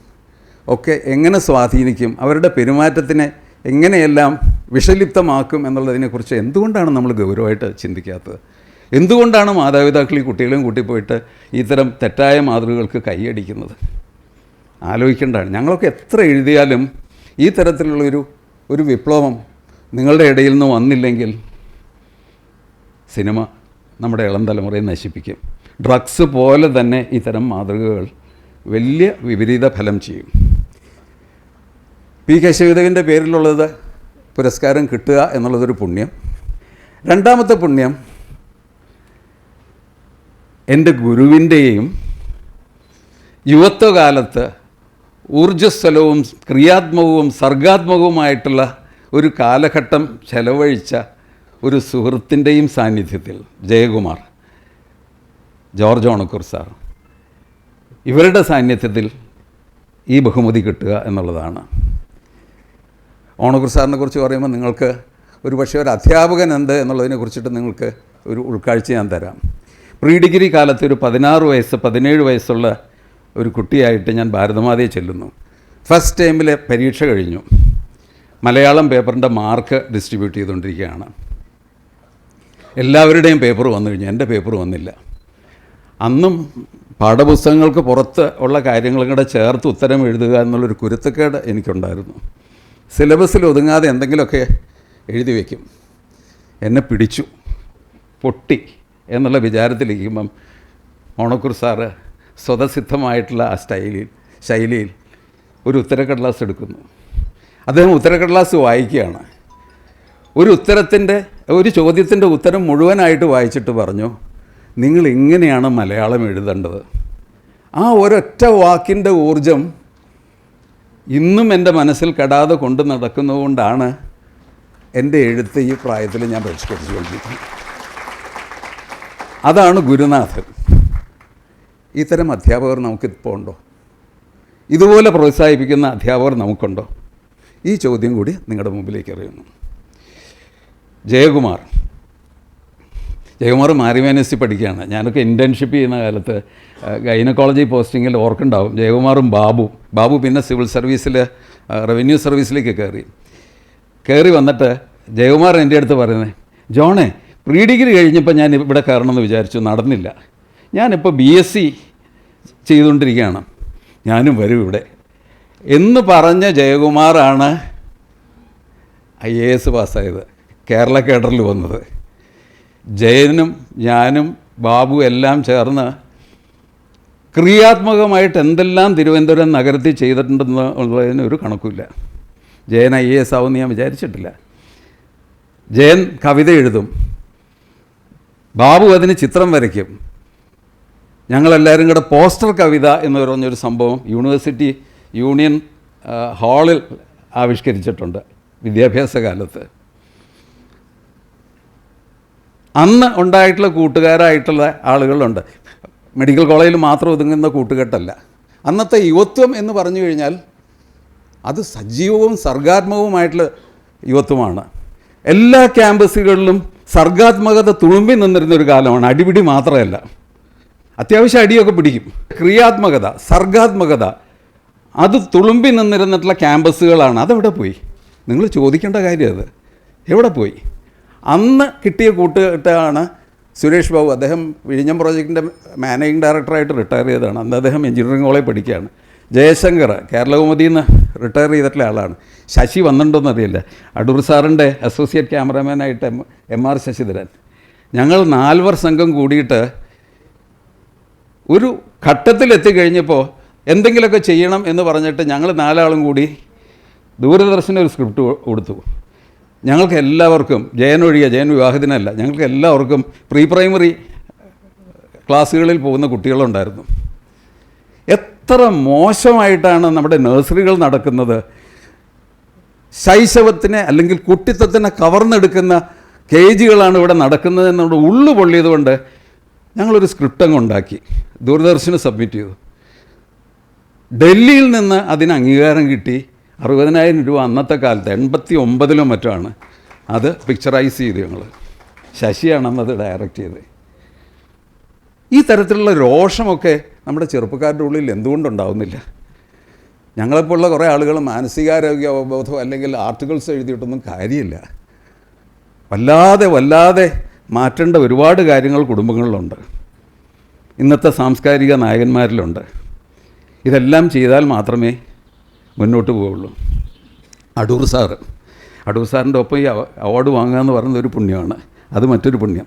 ഒക്കെ എങ്ങനെ സ്വാധീനിക്കും, അവരുടെ പെരുമാറ്റത്തിനെ എങ്ങനെയെല്ലാം വിഷലിപ്തമാക്കും എന്നുള്ളതിനെക്കുറിച്ച് എന്തുകൊണ്ടാണ് നമ്മൾ ഗൗരവമായിട്ട് ചിന്തിക്കാത്തത്? എന്തുകൊണ്ടാണ് മാതാപിതാക്കൾ ഈ കുട്ടികളെയും കൂട്ടിപ്പോയിട്ട് ഇത്തരം തെറ്റായ മാതൃകകൾക്ക് കൈയടിക്കുന്നത്? ആലോചിക്കേണ്ടതാണ്. ഞങ്ങളൊക്കെ എത്ര എഴുതിയാലും ഈ തരത്തിലുള്ളൊരു വിപ്ലവം നിങ്ങളുടെ ഇടയിൽ നിന്ന് വന്നില്ലെങ്കിൽ സിനിമ നമ്മുടെ ഇളം തലമുറയെ നശിപ്പിക്കും. ഡ്രഗ്സ് പോലെ തന്നെ ഇത്തരം മാതൃകകൾ വലിയ വിപരീത ഫലം ചെയ്യും. പി കേശവദേവിൻ്റെ പേരിലുള്ളത് പുരസ്കാരം കിട്ടുക എന്നുള്ളതൊരു പുണ്യം. രണ്ടാമത്തെ പുണ്യം എൻ്റെ ഗുരുവിൻ്റെയും യുവത്വകാലത്ത് ഊർജ്ജസ്വലവും ക്രിയാത്മകവും സർഗാത്മകവുമായിട്ടുള്ള ഒരു കാലഘട്ടം ചെലവഴിച്ച ഒരു സുഹൃത്തിൻ്റെയും സാന്നിധ്യത്തിൽ ജയകുമാർ, ജോർജ് ഓണക്കൂർ സാർ, ഇവരുടെ സാന്നിധ്യത്തിൽ ഈ ബഹുമതി കിട്ടുക എന്നുള്ളതാണ്. ഓണക്കൂർ സാറിനെ കുറിച്ച് പറയുമ്പോൾ നിങ്ങൾക്ക് ഒരു പക്ഷേ ഒരു അധ്യാപകൻ എന്ത് എന്നുള്ളതിനെ കുറിച്ചിട്ട് നിങ്ങൾക്ക് ഒരു ഉൾക്കാഴ്ച ഞാൻ തരാം. പ്രീ ഡിഗ്രി കാലത്ത് ഒരു 17 വയസ്സുള്ള ഒരു കുട്ടിയായിട്ട് ഞാൻ ഭാരതമാതയെ ചെല്ലുന്നു. ഫസ്റ്റ് ടൈമിലെ പരീക്ഷ കഴിഞ്ഞു. മലയാളം പേപ്പറിൻ്റെ മാർക്ക് ഡിസ്ട്രിബ്യൂട്ട് ചെയ്തുകൊണ്ടിരിക്കുകയാണ്. എല്ലാവരുടെയും പേപ്പർ വന്നു കഴിഞ്ഞു, എൻ്റെ പേപ്പർ വന്നില്ല. അന്നും പാഠപുസ്തകങ്ങൾക്ക് പുറത്ത് ഉള്ള കാര്യങ്ങളും കൂടെ ചേർത്ത് ഉത്തരം എഴുതുക എന്നുള്ളൊരു കുരുത്തക്കേട് എനിക്കുണ്ടായിരുന്നു. സിലബസിൽ ഒതുങ്ങാതെ എന്തെങ്കിലുമൊക്കെ എഴുതി വയ്ക്കും. എന്നെ പിടിച്ചു, പൊട്ടി എന്നുള്ള വിചാരത്തിലിരിക്കുമ്പം ഓണക്കൂർ സാറ് സ്വതസിദ്ധമായിട്ടുള്ള ആ ശൈലിയിൽ ഒരു ഉത്തരക്കടലാസ് എടുക്കുന്നു. അദ്ദേഹം ഉത്തരക്കടലാസ് വായിക്കുകയാണ്. ഒരു ചോദ്യത്തിൻ്റെ ഉത്തരം മുഴുവനായിട്ട് വായിച്ചിട്ട് പറഞ്ഞു, നിങ്ങൾ ഇങ്ങനെയാണ് മലയാളം എഴുതേണ്ടത്. ആ ഒരൊറ്റ വാക്കിൻ്റെ ഊർജം ഇന്നും എൻ്റെ മനസ്സിൽ കെടാതെ കൊണ്ട് നടക്കുന്നതുകൊണ്ടാണ് എൻ്റെ എഴുത്ത് ഈ പ്രായത്തിൽ ഞാൻ പരിഷ്കരിച്ചുകൊണ്ടിരിക്കുന്നത്. അതാണ് ഗുരുനാഥൻ. ഇത്തരം അധ്യാപകർ നമുക്കിപ്പോൾ ഉണ്ടോ? ഇതുപോലെ പ്രോത്സാഹിപ്പിക്കുന്ന അധ്യാപകർ നമുക്കുണ്ടോ? ഈ ചോദ്യം കൂടി നിങ്ങളുടെ മുമ്പിലേക്ക് എറിയുന്നു. ജയകുമാർ മാരിമാനസി പഠിക്കുകയാണ്. ഞാനൊക്കെ ഇൻറ്റേൺഷിപ്പ് ചെയ്യുന്ന കാലത്ത് ഗൈനക്കോളജി പോസ്റ്റിങ്ങിൽ ഓർക്കുണ്ടാവും. ജയകുമാറും ബാബു പിന്നെ സിവിൽ സർവീസിൽ റവന്യൂ സർവീസിലേക്ക് കയറി വന്നിട്ട് ജയകുമാർ എൻ്റെ അടുത്ത് പറയുന്നത്, ജോണേ പ്രീ ഡിഗ്രി കഴിഞ്ഞപ്പോൾ ഞാൻ ഇവിടെ കയറണമെന്ന് വിചാരിച്ചു, നടന്നില്ല. ഞാനിപ്പോൾ BSc ചെയ്തുകൊണ്ടിരിക്കുകയാണ്, ഞാനും വരും ഇവിടെ എന്ന് പറഞ്ഞ ജയകുമാറാണ് IAS പാസ്സായത്, കേരള കേഡറിൽ വന്നത്. ജയനും ഞാനും ബാബു എല്ലാം ചേർന്ന് ക്രിയാത്മകമായിട്ട് എന്തെല്ലാം തിരുവനന്തപുരം നഗരത്തിൽ ചെയ്തിട്ടുണ്ടെന്ന് ഉള്ളതിന് ഒരു കണക്കില്ല. ജയൻ IAS ആവുമെന്ന് ഞാൻ വിചാരിച്ചിട്ടില്ല. ജയൻ കവിത എഴുതും, ബാബു അതിന് ചിത്രം വരയ്ക്കും. ഞങ്ങളെല്ലാവരും കൂടെ പോസ്റ്റർ കവിത എന്ന് പറഞ്ഞൊരു സംഭവം യൂണിവേഴ്സിറ്റി യൂണിയൻ ഹാളിൽ ആവിഷ്കരിച്ചിട്ടുണ്ട് വിദ്യാഭ്യാസ കാലത്ത്. അന്ന് ഉണ്ടായിട്ടുള്ള കൂട്ടുകാരായിട്ടുള്ള ആളുകളുണ്ട്. മെഡിക്കൽ കോളേജിൽ മാത്രം ഒതുങ്ങുന്ന കൂട്ടുകെട്ടല്ല. അന്നത്തെ യുവത്വം എന്ന് പറഞ്ഞു കഴിഞ്ഞാൽ അത് സജീവവും സർഗാത്മകവുമായിട്ടുള്ള യുവത്വമാണ്. എല്ലാ ക്യാമ്പസുകളിലും സർഗാത്മകത തുളുമ്പി നിന്നിരുന്നൊരു കാലമാണ്. അടിപിടി മാത്രമല്ല, അത്യാവശ്യം അടിയൊക്കെ പിടിക്കും. ക്രിയാത്മകത, സർഗാത്മകത അത് തുളുമ്പി നിന്നിരുന്നിട്ടുള്ള ക്യാമ്പസുകളാണ്. അതെവിടെ പോയി? നിങ്ങൾ ചോദിക്കേണ്ട കാര്യം അത് എവിടെ പോയി? അന്ന് കിട്ടിയ കൂട്ടുകെട്ടാണ് സുരേഷ് ബാബു. അദ്ദേഹം വിഴിഞ്ഞം പ്രോജക്റ്റിൻ്റെ മാനേജിങ് ഡയറക്ടറായിട്ട് റിട്ടയർ ചെയ്തതാണ്. അന്ന് അദ്ദേഹം എഞ്ചിനീയറിംഗ് കോളേജിൽ പഠിക്കുകയാണ്. ജയശങ്കർ കേരളകൗമുദിയിൽ നിന്ന് റിട്ടയർ ചെയ്തിട്ടുള്ള ആളാണ്. ശശി വന്നിട്ടുണ്ടോയെന്നറിയില്ല. അടൂർ സാറിൻ്റെ അസോസിയേറ്റ് ക്യാമറാമാനായിട്ട് MR ശശിധരൻ. ഞങ്ങൾ 4 സംഘം കൂടിയിട്ട് ഒരു ഘട്ടത്തിലെത്തിക്കഴിഞ്ഞപ്പോൾ എന്തെങ്കിലുമൊക്കെ ചെയ്യണം എന്ന് പറഞ്ഞിട്ട് ഞങ്ങൾ 4 ആളും കൂടി ദൂരദർശന് ഒരു സ്ക്രിപ്റ്റ് കൊടുത്തു. ഞങ്ങൾക്ക് എല്ലാവർക്കും, ജയനൊഴികെ, ജയൻ വിവാഹത്തിനല്ല, ഞങ്ങൾക്ക് എല്ലാവർക്കും പ്രീ പ്രൈമറി ക്ലാസ്സുകളിൽ പോകുന്ന കുട്ടികളുണ്ടായിരുന്നു. എത്ര മോശമായിട്ടാണ് നമ്മുടെ നഴ്സറികൾ നടക്കുന്നത്. ശൈശവത്തിനെ അല്ലെങ്കിൽ കുട്ടിത്തത്തിനെ കവർന്നെടുക്കുന്ന കേജുകളാണ് ഇവിടെ നടക്കുന്നത് എന്നുള്ള ഉള്ളു പൊള്ളിയതുകൊണ്ട് ഞങ്ങളൊരു സ്ക്രിപ്റ്റ് അങ്ങ് ഉണ്ടാക്കി ദൂരദർശന് സബ്മിറ്റ് ചെയ്തു. ഡൽഹിയിൽ നിന്ന് അതിന് അംഗീകാരം കിട്ടി. 60,000 രൂപ അന്നത്തെ കാലത്ത് 89 മറ്റാണ് അത് പിക്ചറൈസ് ചെയ്ത് ഞങ്ങൾ. ശശിയാണ് അന്നത് ഡയറക്റ്റ് ചെയ്തത്. ഈ തരത്തിലുള്ള രോഷമൊക്കെ നമ്മുടെ ചെറുപ്പക്കാരുടെ ഉള്ളിൽ എന്തുകൊണ്ടുണ്ടാവുന്നില്ല? ഞങ്ങളെപ്പോലുള്ള കുറേ ആളുകൾ മാനസികാരോഗ്യ അവബോധം അല്ലെങ്കിൽ ആർട്ടിക്കിൾസ് എഴുതിയിട്ടൊന്നും കാര്യമില്ല. വല്ലാതെ മാറ്റേണ്ട ഒരുപാട് കാര്യങ്ങൾ കുടുംബങ്ങളിലുണ്ട്, ഇന്നത്തെ സാംസ്കാരിക നായകന്മാരിലുണ്ട്. ഇതെല്ലാം ചെയ്താൽ മാത്രമേ മുന്നോട്ട് പോവുള്ളൂ. അടൂർ സാറിൻ്റെ ഒപ്പം ഈ അവാർഡ് വാങ്ങുക എന്ന് പറയുന്നത് ഒരു പുണ്യമാണ്. അത് മറ്റൊരു പുണ്യം.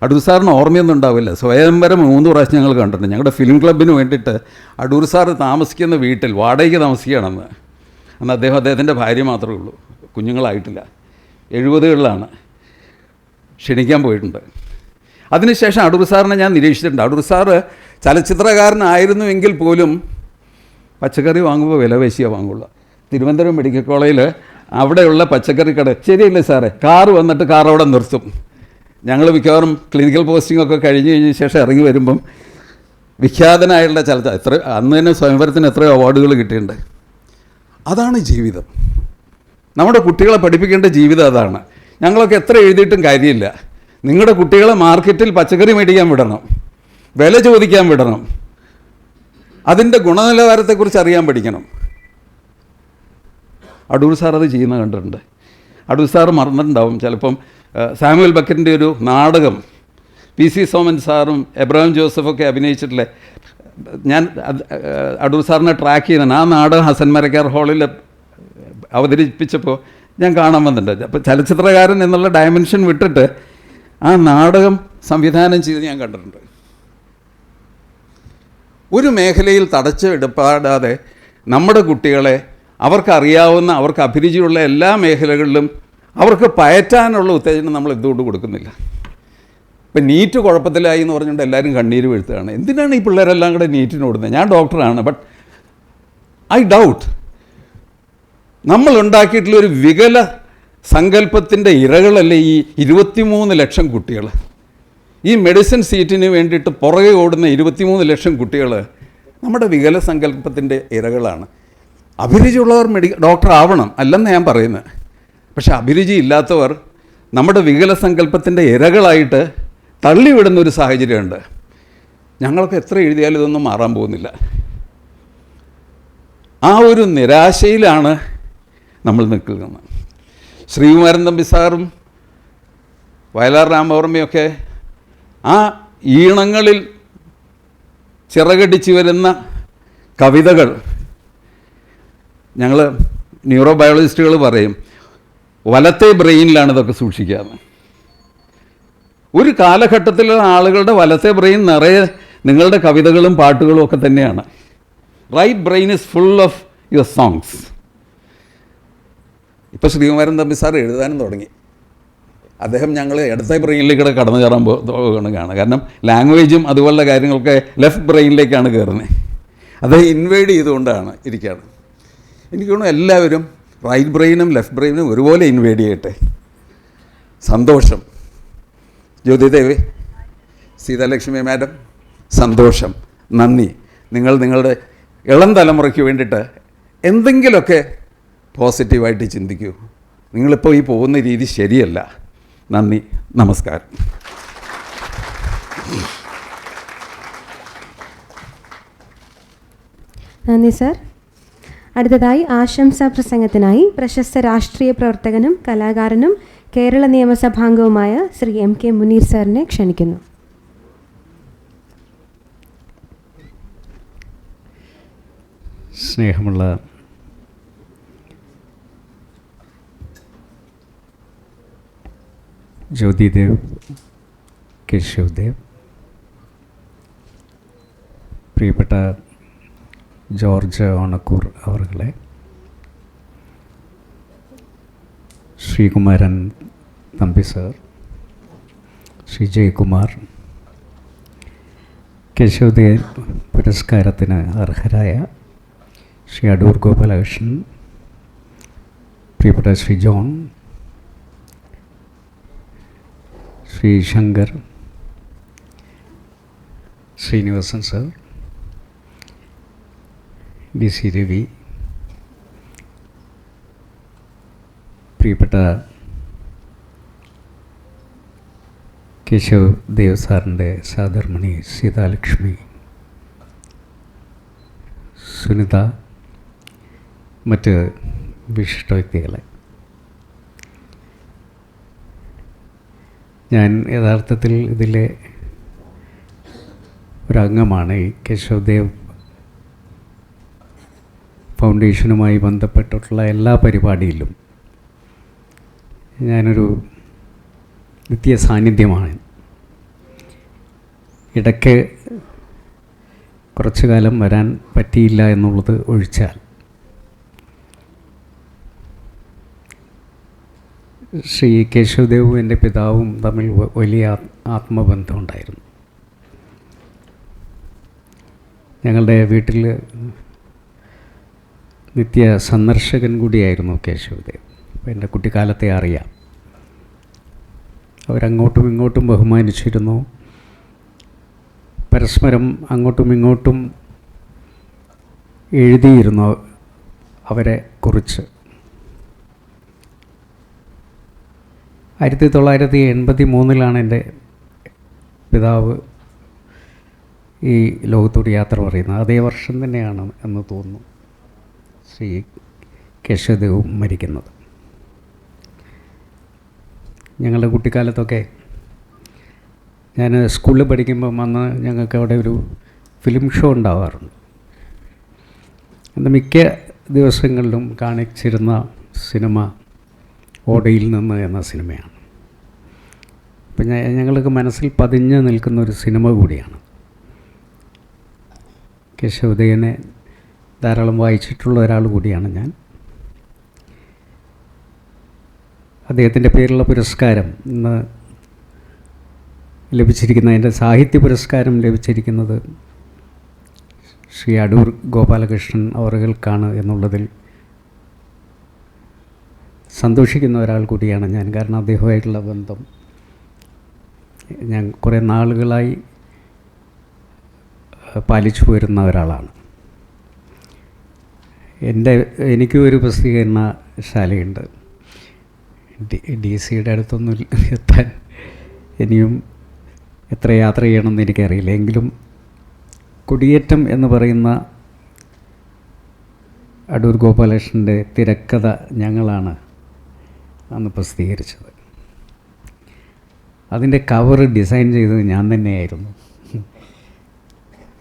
അടൂർ സാറിന് ഓർമ്മയൊന്നും ഉണ്ടാവില്ല. സ്വയംവരം 3 പ്രാവശ്യം ഞങ്ങൾ കണ്ടിട്ടുണ്ട്. ഞങ്ങളുടെ ഫിലിം ക്ലബിന് വേണ്ടിയിട്ട് അടൂർ സാറ് താമസിക്കുന്ന വീട്ടിൽ വാടകയ്ക്ക് താമസിക്കുകയാണെന്ന്. അന്ന് അദ്ദേഹത്തിൻ്റെ ഭാര്യ മാത്രമേ ഉള്ളൂ, കുഞ്ഞുങ്ങളായിട്ടില്ല. 70കളിലാണ്. ക്ഷണിക്കാൻ പോയിട്ടുണ്ട്. അതിനുശേഷം അടൂർ സാറിനെ ഞാൻ നിരീക്ഷിച്ചിട്ടുണ്ട്. അടൂർ സാറ് ചലച്ചിത്രകാരനായിരുന്നുവെങ്കിൽ പോലും പച്ചക്കറി വാങ്ങുമ്പോൾ വില പേശിയാണ് വാങ്ങുള്ളൂ. തിരുവനന്തപുരം മെഡിക്കൽ കോളേജിൽ അവിടെയുള്ള പച്ചക്കറി കട, ശരിയല്ലേ സാറേ, കാറ് വന്നിട്ട് കാർ അവിടെ നിർത്തും. ഞങ്ങൾ മിക്കവാറും ക്ലിനിക്കൽ പോസ്റ്റിങ്ങൊക്കെ കഴിഞ്ഞ ശേഷം ഇറങ്ങി വരുമ്പം വിഖ്യാതനായുള്ള അന്ന് തന്നെ സ്വയംവരത്തിന് എത്രയോ അവാർഡുകൾ കിട്ടിയിട്ടുണ്ട്. അതാണ് ജീവിതം. നമ്മുടെ കുട്ടികളെ പഠിപ്പിക്കേണ്ട ജീവിതം അതാണ്. ഞങ്ങളൊക്കെ എത്ര എഴുതിയിട്ടും കാര്യമില്ല. നിങ്ങളുടെ കുട്ടികളെ മാർക്കറ്റിൽ പച്ചക്കറി മേടിക്കാൻ വിടണം, വില ചോദിക്കാൻ വിടണം, അതിൻ്റെ ഗുണനിലവാരത്തെക്കുറിച്ച് അറിയാൻ പഠിക്കണം. അടൂർ സാർ അത് ചെയ്യുന്ന കണ്ടിട്ടുണ്ട്. അടൂർ സാറ് മറന്നിട്ടുണ്ടാവും ചിലപ്പം. സാമുവൽ ബക്കറ്റിൻ്റെ ഒരു നാടകം PC സോമൻ സാറും എബ്രഹാം ജോസഫൊക്കെ അഭിനയിച്ചിട്ടില്ലേ, ഞാൻ അടൂർ സാറിനെ ട്രാക്ക് ചെയ്തതാണ്. ആ നാടകം ഹസൻ മരക്കാർ ഹാളിൽ അവതരിപ്പിച്ചപ്പോൾ ഞാൻ കാണാൻ വന്നിട്ടുണ്ട്. അപ്പോൾ ചലച്ചിത്രകാരൻ എന്നുള്ള ഡയമെൻഷൻ വിട്ടിട്ട് ആ നാടകം സംവിധാനം ചെയ്ത് ഞാൻ കണ്ടിട്ടുണ്ട്. ഒരു മേഖലയിൽ തടച്ചെടുപ്പാടാതെ നമ്മുടെ കുട്ടികളെ അവർക്കറിയാവുന്ന, അവർക്ക് അഭിരുചിയുള്ള എല്ലാ മേഖലകളിലും അവർക്ക് പയറ്റാനുള്ള ഉത്തേജനം നമ്മൾ എന്തുകൊണ്ട് കൊടുക്കുന്നില്ല? ഇപ്പം നീറ്റ് കുഴപ്പത്തിലായി എന്ന് പറഞ്ഞുകൊണ്ട് എല്ലാവരും കണ്ണീര് വീഴ്ത്തുകയാണ്. എന്തിനാണ് ഈ പിള്ളേരെല്ലാം കൂടെ നീറ്റിന് ഓടുന്നത്? ഞാൻ ഡോക്ടറാണ്, ബട്ട് ഐ ഡൗട്ട് നമ്മളുണ്ടാക്കിയിട്ടുള്ളൊരു വികല സങ്കല്പത്തിൻ്റെ ഇരകളല്ലേ ഈ 23 ലക്ഷം കുട്ടികൾ. ഈ മെഡിസിൻ സീറ്റിന് വേണ്ടിയിട്ട് പുറകെ ഓടുന്ന 23 ലക്ഷം കുട്ടികൾ നമ്മുടെ വികല സങ്കല്പത്തിൻ്റെ ഇരകളാണ്. അഭിരുചിയുള്ളവർ ഡോക്ടർ ആവണം അല്ലെന്ന് ഞാൻ പറയുന്നത്. പക്ഷെ അഭിരുചി ഇല്ലാത്തവർ നമ്മുടെ വികല സങ്കല്പത്തിൻ്റെ ഇരകളായിട്ട് തള്ളിവിടുന്നൊരു സാഹചര്യമുണ്ട്. ഞങ്ങളൊക്കെ എത്ര എഴുതിയാലും ഇതൊന്നും മാറാൻ പോകുന്നില്ല. ആ ഒരു നിരാശയിലാണ് നമ്മൾ നിൽക്കുന്നത്. ശ്രീകുമാരൻ തമ്പി സാറും വയലാർ രാമവർമ്മയൊക്കെ ആ ഈണങ്ങളിൽ ചിറകടിച്ച് വരുന്ന കവിതകൾ ഞങ്ങൾ ന്യൂറോ ബയോളജിസ്റ്റുകൾ പറയും വലത്തെ ബ്രെയിനിലാണ് ഇതൊക്കെ സൂക്ഷിക്കാറ്. ഒരു കാലഘട്ടത്തിലുള്ള ആളുകളുടെ വലത്തെ ബ്രെയിൻ നിറയെ നിങ്ങളുടെ കവിതകളും പാട്ടുകളും ഒക്കെ തന്നെയാണ്. Right brain is full of your songs. ഇപ്പോൾ ശ്രീകുമാരൻ തമ്പി സാർ എഴുതാനും തുടങ്ങി. അദ്ദേഹം ഞങ്ങൾ ഇടത്തെ ബ്രെയിനിലേക്ക് കടന്നു കയറാൻ പോകുകയാണ്. കാരണം ലാംഗ്വേജും അതുപോലുള്ള കാര്യങ്ങളൊക്കെ ലെഫ്റ്റ് ബ്രെയിനിലേക്കാണ് കയറുന്നത്. അദ്ദേഹം ഇൻവൈഡ് ചെയ്തുകൊണ്ടാണ് ഇരിക്കുകയാണ്. എനിക്ക് തോന്നുന്നു എല്ലാവരും റൈറ്റ് ബ്രെയിനും ലെഫ്റ്റ് ബ്രെയിനും ഒരുപോലെ ഇൻവൈഡ് ചെയ്യട്ടെ. സന്തോഷം. ജ്യോതിദേവി, സീതാലക്ഷ്മി മാഡം, സന്തോഷം, നന്ദി. നിങ്ങൾ നിങ്ങളുടെ ഇളം തലമുറയ്ക്ക് വേണ്ടിയിട്ട് എന്തെങ്കിലുമൊക്കെ പോസിറ്റീവായിട്ട് ചിന്തിക്കൂ. നിങ്ങളിപ്പോൾ ഈ പോകുന്ന രീതി ശരിയല്ല. നന്ദി, നമസ്കാരം. നന്ദി സർ. അടുത്തതായി ആശംസാ പ്രസംഗത്തിനായി പ്രശസ്ത രാഷ്ട്രീയ പ്രവർത്തകനും കലാകാരനും കേരള നിയമസഭാംഗവുമായ ശ്രീ MK മുനീർ സാറിനെ ക്ഷണിക്കുന്നു. സ്നേഹമുള്ള ജ്യോതിദേവ്, കേശവ്ദേവ്, പ്രിയപ്പെട്ട ജോർജ് ഓണക്കൂർ അവർകളെ, ശ്രീകുമാരൻ തമ്പി സർ, ശ്രീ ജയകുമാർ, കേശവ്ദേവ് പുരസ്കാരത്തിന് അർഹരായ ശ്രീ അടൂർ ഗോപാലകൃഷ്ണൻ, പ്രിയപ്പെട്ട Shri John, Shri Shankar, Sreenivasan sir, DC Ravi, പ്രിയപ്പെട്ട കേശവ് ദേവ് സാറിൻ്റെ സഹധർമ്മിണി സീതാലക്ഷ്മി, സുനിത, മറ്റ് വിശിഷ്ട വ്യക്തികളെ, ഞാൻ യഥാർത്ഥത്തിൽ ഇതിലെ ഒരംഗമാണ്. ഈ കേശവ് ദേവ് ഫൗണ്ടേഷനുമായി ബന്ധപ്പെട്ടിട്ടുള്ള എല്ലാ പരിപാടിയിലും ഞാനൊരു നിത്യ സാന്നിധ്യമാണ്. ഇടയ്ക്ക് കുറച്ചു കാലം വരാൻ പറ്റിയില്ല എന്നുള്ളത് ഒഴിച്ചാൽ ശ്രീ കേശവദേവും എൻ്റെ പിതാവും തമ്മിൽ വലിയ ആത്മബന്ധമുണ്ടായിരുന്നു. ഞങ്ങളുടെ വീട്ടിൽ നിത്യ സന്ദർശകൻ കൂടിയായിരുന്നു കേശവദേവ്. അപ്പോൾ എൻ്റെ കുട്ടിക്കാലത്തെ അറിയാം. അവരങ്ങോട്ടും ഇങ്ങോട്ടും ബഹുമാനിച്ചിരുന്നു. പരസ്പരം അങ്ങോട്ടും ഇങ്ങോട്ടും എഴുതിയിരുന്നു അവരെ കുറിച്ച്. 1983 എൻ്റെ പിതാവ് ഈ ലോകത്തോട് യാത്ര പറയുന്നത്. അതേ വർഷം തന്നെയാണ് എന്ന് തോന്നുന്നു ശ്രീ കേശവദേവും മരിക്കുന്നത്. ഞങ്ങളുടെ കുട്ടിക്കാലത്തൊക്കെ ഞാൻ സ്കൂളിൽ പഠിക്കുമ്പം അന്ന് ഞങ്ങൾക്ക് അവിടെ ഒരു ഫിലിം ഷോ ഉണ്ടാവാറുണ്ട്. അന്ന് മിക്ക ദിവസങ്ങളിലും കാണിച്ചിരുന്ന സിനിമ ഓടയിൽ നിന്ന് എന്ന സിനിമയാണ്. അപ്പം ഞങ്ങൾക്ക് മനസ്സിൽ പതിഞ്ഞ് നിൽക്കുന്ന ഒരു സിനിമ കൂടിയാണ്. കേശവദേവനെ ധാരാളം വായിച്ചിട്ടുള്ള ഒരാൾ കൂടിയാണ് ഞാൻ. അദ്ദേഹത്തിൻ്റെ പേരിലുള്ള പുരസ്കാരം ഇന്ന് ലഭിച്ചിരിക്കുന്ന, എൻ്റെ സാഹിത്യ പുരസ്കാരം ലഭിച്ചിരിക്കുന്നത് ശ്രീ അടൂർ ഗോപാലകൃഷ്ണൻ അവറുകൾക്കാണ് എന്നുള്ളതിൽ സന്തോഷിക്കുന്ന ഒരാൾ കൂടിയാണ് ഞാൻ. കാരണം അദ്ദേഹമായിട്ടുള്ള ബന്ധം ഞാൻ കുറേ നാളുകളായി പാലിച്ചു പോരുന്ന ഒരാളാണ്. എനിക്കും ഒരു പ്രസിദ്ധീകരണശാലയുണ്ട്. DC അടുത്തൊന്നും എത്താൻ ഇനിയും എത്ര യാത്ര ചെയ്യണമെന്ന് എനിക്കറിയില്ല. എങ്കിലും കൊടിയേറ്റം എന്ന് പറയുന്ന അടൂർ ഗോപാലകൃഷ്ണൻ്റെ തിരക്കഥ ഞങ്ങളാണ് അന്ന് പ്രസിദ്ധീകരിച്ചത്. അതിൻ്റെ കവർ ഡിസൈൻ ചെയ്തത് ഞാൻ തന്നെയായിരുന്നു.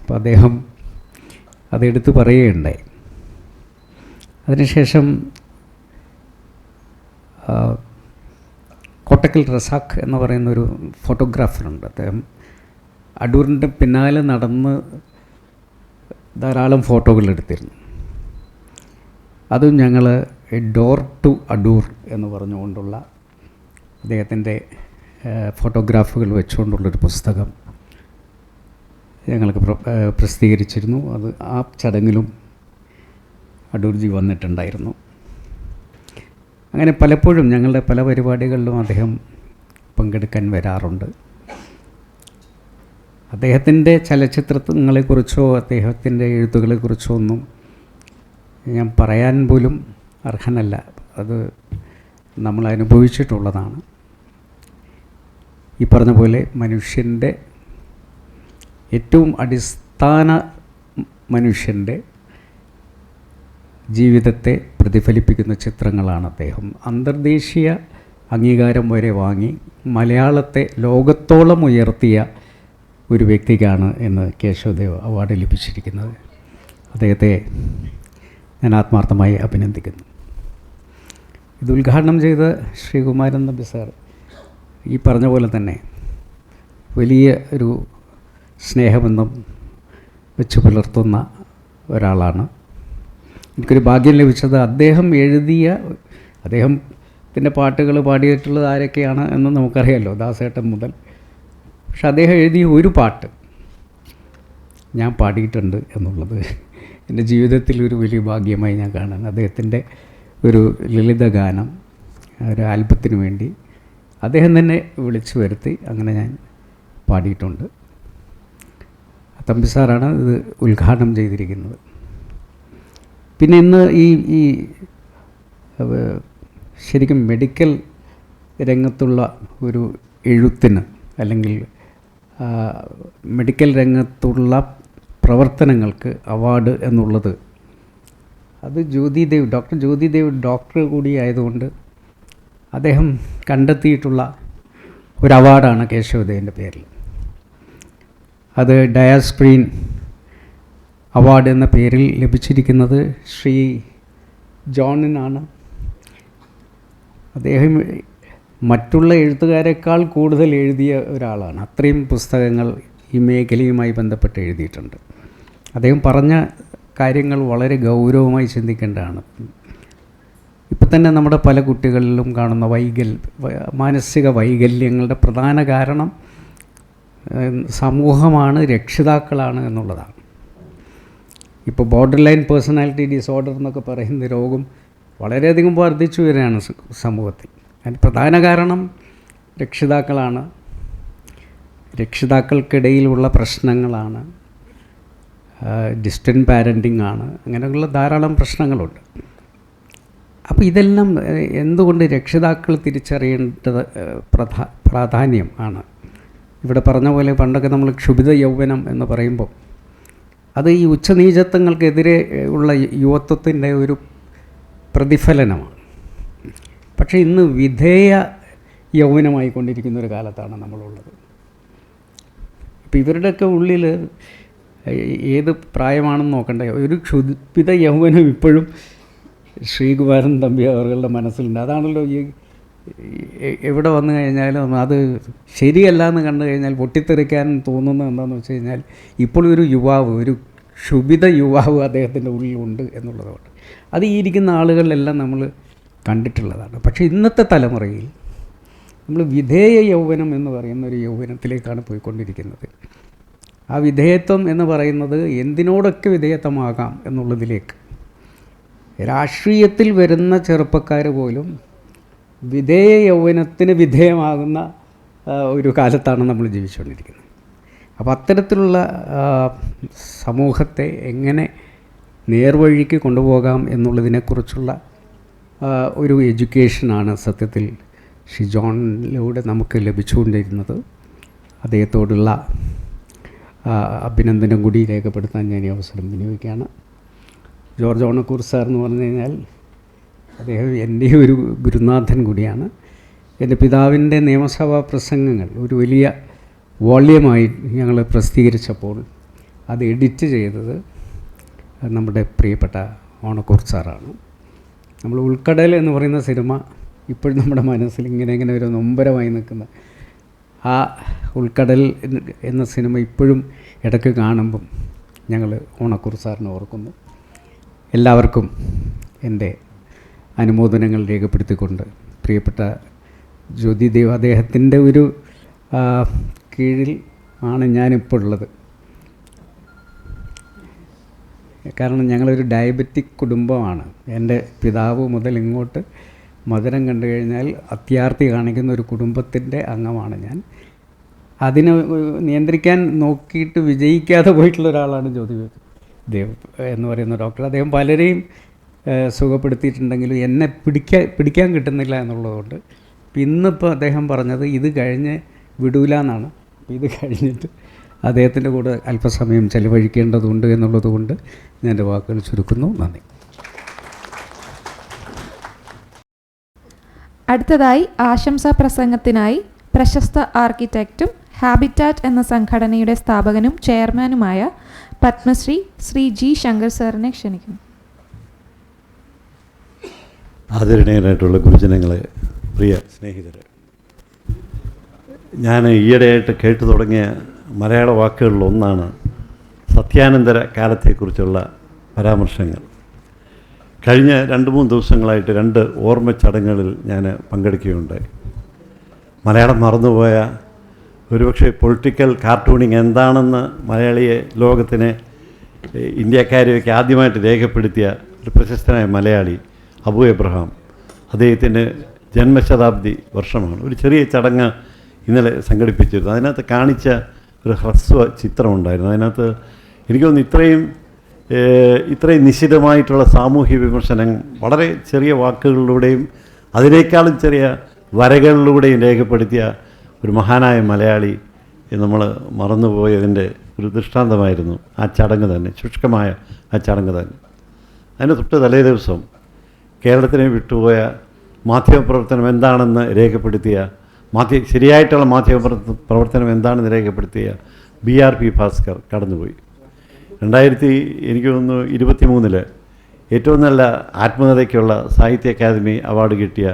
അപ്പോൾ അദ്ദേഹം അതെടുത്ത് പറയുകയുണ്ടായി. അതിനുശേഷം കോട്ടക്കൽ റസാഖ് എന്ന് പറയുന്നൊരു ഫോട്ടോഗ്രാഫറുണ്ട്. അദ്ദേഹം അടൂരിൻ്റെ പിന്നാലെ നടന്ന് ധാരാളം ഫോട്ടോകൾ എടുത്തിരുന്നു. അതും ഞങ്ങൾ ഡോർ ടു അടൂർ എന്ന് പറഞ്ഞുകൊണ്ടുള്ള അദ്ദേഹത്തിൻ്റെ ഫോട്ടോഗ്രാഫുകൾ വെച്ചുകൊണ്ടുള്ളൊരു പുസ്തകം ഞങ്ങൾക്ക് പ്രസിദ്ധീകരിച്ചിരുന്നു. അത് ആ ചടങ്ങിലും അടൂർജി വന്നിട്ടുണ്ടായിരുന്നു. അങ്ങനെ പലപ്പോഴും ഞങ്ങളുടെ പല പരിപാടികളിലും അദ്ദേഹം പങ്കെടുക്കാൻ വരാറുണ്ട്. അദ്ദേഹത്തിൻ്റെ ചലച്ചിത്രങ്ങളെക്കുറിച്ചോ അദ്ദേഹത്തിൻ്റെ എഴുത്തുകളെക്കുറിച്ചോ ഒന്നും ഞാൻ പറയാൻ പോലും അർഹനല്ല. അത് നമ്മൾ അനുഭവിച്ചിട്ടുള്ളതാണ്. ഈ പറഞ്ഞ പോലെ മനുഷ്യൻ്റെ ഏറ്റവും അടിസ്ഥാന മനുഷ്യൻ്റെ ജീവിതത്തെ പ്രതിഫലിപ്പിക്കുന്ന ചിത്രങ്ങളാണ് അദ്ദേഹം. അന്തർദേശീയ അംഗീകാരം വരെ വാങ്ങി മലയാളത്തെ ലോകത്തോളം ഉയർത്തിയ ഒരു വ്യക്തിക്കാണ് ഇന്ന് കേശവദേവ് അവാർഡ് ലഭിച്ചിരിക്കുന്നത്. അദ്ദേഹത്തെ ഞാൻ ആത്മാർത്ഥമായി അഭിനന്ദിക്കുന്നു. ഇത് ഉദ്ഘാടനം ചെയ്ത ശ്രീകുമാരൻ നമ്പി സാർ ഈ പറഞ്ഞ പോലെ തന്നെ വലിയ ഒരു സ്നേഹബന്ധം വെച്ച് പുലർത്തുന്ന ഒരാളാണ്. എനിക്കൊരു ഭാഗ്യം ലഭിച്ചത് അദ്ദേഹത്തിൻ്റെ പാട്ടുകൾ പാടിയിട്ടുള്ളത് ആരൊക്കെയാണ് എന്ന് നമുക്കറിയാമല്ലോ, ദാസേട്ടൻ മുതൽ. പക്ഷെ അദ്ദേഹം എഴുതിയ ഒരു പാട്ട് ഞാൻ പാടിയിട്ടുണ്ട് എന്നുള്ളത് എൻ്റെ ജീവിതത്തിൽ ഒരു വലിയ ഭാഗ്യമായി ഞാൻ കാണുന്നു. അദ്ദേഹത്തിൻ്റെ ഒരു ലളിതഗാനം ഒരു ആൽബത്തിന് വേണ്ടി അദ്ദേഹം തന്നെ വിളിച്ചു വരുത്തി അങ്ങനെ ഞാൻ പാടിയിട്ടുണ്ട്. തമ്പി സാറാണ് ഇത് ഉദ്ഘാടനം ചെയ്തിരിക്കുന്നത്. പിന്നെ ഇന്ന് ഈ ശരിക്കും മെഡിക്കൽ രംഗത്തുള്ള ഒരു എഴുത്തിന് അല്ലെങ്കിൽ മെഡിക്കൽ രംഗത്തുള്ള പ്രവർത്തനങ്ങൾക്ക് അവാർഡ് എന്നുള്ളത് അത് ഡോക്ടർ ജ്യോതിദേവ് ഡോക്ടർ കൂടി ആയതുകൊണ്ട് അദ്ദേഹം കണ്ടെത്തിയിട്ടുള്ള ഒരു അവാർഡാണ് കേശവദേവിൻ്റെ പേരിൽ. അത് ഡയാസ്ക്രീൻ അവാർഡ് എന്ന പേരിൽ ലഭിച്ചിരിക്കുന്നത് ശ്രീ ജോണിനാണ്. അദ്ദേഹം മറ്റുള്ള എഴുത്തുകാരെക്കാൾ കൂടുതൽ എഴുതിയ ഒരാളാണ്. അത്രയും പുസ്തകങ്ങൾ ഈ മേഖലയുമായി ബന്ധപ്പെട്ട് എഴുതിയിട്ടുണ്ട്. അദ്ദേഹം പറഞ്ഞ കാര്യങ്ങൾ വളരെ ഗൗരവമായി ചിന്തിക്കേണ്ടതാണ്. ഇപ്പം തന്നെ നമ്മുടെ പല കുട്ടികളിലും കാണുന്ന മാനസിക വൈകല്യങ്ങളുടെ പ്രധാന കാരണം സമൂഹമാണ്, രക്ഷിതാക്കളാണ് എന്നുള്ളതാണ്. ഇപ്പോൾ ബോർഡർ ലൈൻ പേഴ്സണാലിറ്റി ഡിസോർഡർ എന്നൊക്കെ പറയുന്ന രോഗം വളരെയധികം വർദ്ധിച്ചു വരികയാണ് സമൂഹത്തിൽ. അതിന് പ്രധാന കാരണം രക്ഷിതാക്കളാണ്, രക്ഷിതാക്കൾക്കിടയിലുള്ള പ്രശ്നങ്ങളാണ്, ഡിസ്റ്റൻറ്റ് പാരൻറ്റിംഗ് ആണ്, അങ്ങനെയുള്ള ധാരാളം പ്രശ്നങ്ങളുണ്ട്. അപ്പോൾ ഇതെല്ലാം എന്തുകൊണ്ട് രക്ഷിതാക്കൾ തിരിച്ചറിയേണ്ടത് പ്രാധാന്യം ആണ്. ഇവിടെ പറഞ്ഞ പോലെ പണ്ടൊക്കെ നമ്മൾ ക്ഷുഭിത യൗവനം എന്ന് പറയുമ്പോൾ അത് ഈ ഉച്ചനീചത്വങ്ങൾക്കെതിരെ ഉള്ള യുവത്വത്തിൻ്റെ ഒരു പ്രതിഫലനമാണ്. പക്ഷേ ഇന്ന് വിധേയ യൗവനമായിക്കൊണ്ടിരിക്കുന്ന ഒരു കാലത്താണ് നമ്മളുള്ളത്. ഇപ്പം ഇവരുടെയൊക്കെ ഉള്ളിൽ ഏത് പ്രായമാണെന്ന് നോക്കണ്ടേ, ഒരു ക്ഷുഭിത യൗവനം ഇപ്പോഴും ശ്രീകുമാരൻ തമ്പി അവരുടെ മനസ്സിലുണ്ട്. അതാണല്ലോ ഈ എവിടെ വന്നു കഴിഞ്ഞാലും അത് ശരിയല്ല എന്ന് കണ്ടു കഴിഞ്ഞാൽ പൊട്ടിത്തെറിക്കാൻ തോന്നുന്നത് എന്താണെന്ന് വെച്ച് കഴിഞ്ഞാൽ ഇപ്പോൾ ഒരു ക്ഷുഭിത യുവാവ് അദ്ദേഹത്തിൻ്റെ ഉള്ളിലുണ്ട് എന്നുള്ളതുകൊണ്ട് അത് ഈ ഇരിക്കുന്ന ആളുകളിലെല്ലാം നമ്മൾ കണ്ടിട്ടുള്ളതാണ്. പക്ഷേ ഇന്നത്തെ തലമുറയിൽ നമ്മൾ വിധേയ യൗവനം എന്ന് പറയുന്ന ഒരു യൗവനത്തിലേക്കാണ് പോയിക്കൊണ്ടിരിക്കുന്നത്. ആ വിധേയത്വം എന്ന് പറയുന്നത് എന്തിനോടൊക്കെ വിധേയത്വമാകാം എന്നുള്ളതിലേക്ക്. രാഷ്ട്രീയത്തിൽ വരുന്ന ചെറുപ്പക്കാർ പോലും വിധേയ യൗവനത്തിന് വിധേയമാകുന്ന ഒരു കാലത്താണ് നമ്മൾ ജീവിച്ചുകൊണ്ടിരിക്കുന്നത്. അപ്പോൾ അത്തരത്തിലുള്ള സമൂഹത്തെ എങ്ങനെ നേർവഴിക്ക് കൊണ്ടുപോകാം എന്നുള്ളതിനെക്കുറിച്ചുള്ള ഒരു എഡ്യൂക്കേഷനാണ് സത്യത്തിൽ ശ്രീ ജോണിലൂടെ നമുക്ക് ലഭിച്ചുകൊണ്ടിരുന്നത്. അദ്ദേഹത്തോടുള്ള അഭിനന്ദനം കൂടി രേഖപ്പെടുത്താൻ ഞാൻ ഈ അവസരം വിനിയോഗിക്കുകയാണ്. ജോർജ് ഓണക്കൂർ സാർ എന്ന് പറഞ്ഞു കഴിഞ്ഞാൽ അദ്ദേഹം എൻ്റെ ഒരു ഗുരുനാഥൻ കൂടിയാണ്. എൻ്റെ പിതാവിൻ്റെ നിയമസഭാ പ്രസംഗങ്ങൾ ഒരു വലിയ വോള്യമായി ഞങ്ങൾ പ്രസിദ്ധീകരിച്ചപ്പോൾ അത് എഡിറ്റ് ചെയ്തത് നമ്മുടെ പ്രിയപ്പെട്ട ഓണക്കൂർ സാറാണ്. നമ്മൾ ഉൾക്കടൽ എന്ന് പറയുന്ന സിനിമ ഇപ്പോഴും നമ്മുടെ മനസ്സിൽ ഇങ്ങനെ ഒരു നൊമ്പരമായി നിൽക്കുന്ന ആ ഉൾക്കടൽ എന്ന സിനിമ ഇപ്പോഴും ഇടയ്ക്ക് കാണുമ്പം ഞങ്ങൾ ഓണക്കൂർ സാറിനെ ഓർക്കുന്നു. എല്ലാവർക്കും എൻ്റെ അനുമോദനങ്ങൾ രേഖപ്പെടുത്തിക്കൊണ്ട് പ്രിയപ്പെട്ട ജ്യോതിദേവ് അദ്ദേഹത്തിൻ്റെ ഒരു കീഴിൽ ആണ് ഞാനിപ്പോൾ ഉള്ളത്. കാരണം ഞങ്ങളൊരു ഡയബറ്റിക് കുടുംബമാണ്. എൻ്റെ പിതാവ് മുതൽ ഇങ്ങോട്ട് മധുരം കണ്ടു കഴിഞ്ഞാൽ അത്യാർത്തി കാണിക്കുന്ന ഒരു കുടുംബത്തിൻ്റെ അംഗമാണ് ഞാൻ. അതിനെ നിയന്ത്രിക്കാൻ നോക്കിയിട്ട് വിജയിക്കാതെ പോയിട്ടുള്ള ഒരാളാണ് ജ്യോതിദേവ് എന്ന് പറയുന്ന ഡോക്ടർ. അദ്ദേഹം പലരെയും സുഖപ്പെടുത്തിയിട്ടുണ്ടെങ്കിലും എന്നെ പിടിക്കാൻ കിട്ടുന്നില്ല എന്നുള്ളതുകൊണ്ട് ഇന്നിപ്പോൾ അദ്ദേഹം പറഞ്ഞത് ഇത് കഴിഞ്ഞ് വിടൂല എന്നാണ്. ഇത് കഴിഞ്ഞിട്ട് അദ്ദേഹത്തിൻ്റെ കൂടെ അല്പസമയം ചെലവഴിക്കേണ്ടതുണ്ട് എന്നുള്ളത് കൊണ്ട് ഞാൻ എൻ്റെ വാക്കുകൾ ചുരുക്കുന്നു. നന്ദി. അടുത്തതായി ആശംസാ പ്രസംഗത്തിനായി പ്രശസ്ത ആർക്കിടെക്റ്റും ഹാബിറ്റാറ്റ് എന്ന സംഘടനയുടെ സ്ഥാപകനും ചെയർമാനുമായ പത്മശ്രീ ശ്രീ ജി ശങ്കർ സാറിനെ ക്ഷണിക്കുന്നു. ആദരണീയരായിട്ടുള്ള ഗുരുജനങ്ങളെ, പ്രിയ സ്നേഹിതരെ, ഞാൻ ഈയിടെയായിട്ട് കേട്ടു തുടങ്ങിയ മലയാള വാക്കുകളിലൊന്നാണ് സത്യാനന്തര കാലത്തെക്കുറിച്ചുള്ള പരാമർശങ്ങൾ. കഴിഞ്ഞ 2-3 ദിവസങ്ങളായിട്ട് 2 ഓർമ്മ ചടങ്ങുകളിൽ ഞാൻ പങ്കെടുക്കുകയുണ്ടായി. മലയാളം മറന്നുപോയ, ഒരുപക്ഷെ പൊളിറ്റിക്കൽ കാർട്ടൂണിങ് എന്താണെന്ന് മലയാളിയെ, ലോകത്തിനെ, ഇന്ത്യക്കാരെയൊക്കെ ആദ്യമായിട്ട് രേഖപ്പെടുത്തിയ ഒരു പ്രശസ്തനായ മലയാളി അബു എബ്രഹാം, അദ്ദേഹത്തിൻ്റെ ജന്മശതാബ്ദി വർഷമാണ്. ഒരു ചെറിയ ചടങ്ങ് ഇന്നലെ സംഘടിപ്പിച്ചിരുന്നു. അതിനകത്ത് കാണിച്ച ഒരു ഹ്രസ്വ ചിത്രമുണ്ടായിരുന്നു. അതിനകത്ത് എനിക്ക് തോന്നുന്നു ഇത്രയും നിശിതമായിട്ടുള്ള സാമൂഹ്യ വിമർശനം വളരെ ചെറിയ വാക്കുകളിലൂടെയും അതിനേക്കാളും ചെറിയ വരകളിലൂടെയും രേഖപ്പെടുത്തിയ ഒരു മഹാനായ മലയാളി നമ്മൾ മറന്നുപോയതിൻ്റെ ഒരു ദൃഷ്ടാന്തമായിരുന്നു ആ ചടങ്ങ് തന്നെ, ശുഷ്കമായ ആ ചടങ്ങ് തന്നെ. അതിന് തൊട്ട് തലേ ദിവസം കേരളത്തിനെ വിട്ടുപോയ മാധ്യമപ്രവർത്തനം എന്താണെന്ന് രേഖപ്പെടുത്തിയ, ശരിയായിട്ടുള്ള മാധ്യമപ്രവർത്തനം എന്താണെന്ന് രേഖപ്പെടുത്തിയ BRP ഭാസ്കർ കടന്നുപോയി. എനിക്ക് തോന്നുന്നു 2023 ഏറ്റവും നല്ല ആത്മകഥയ്ക്കുള്ള സാഹിത്യ അക്കാദമി അവാർഡ് കിട്ടിയ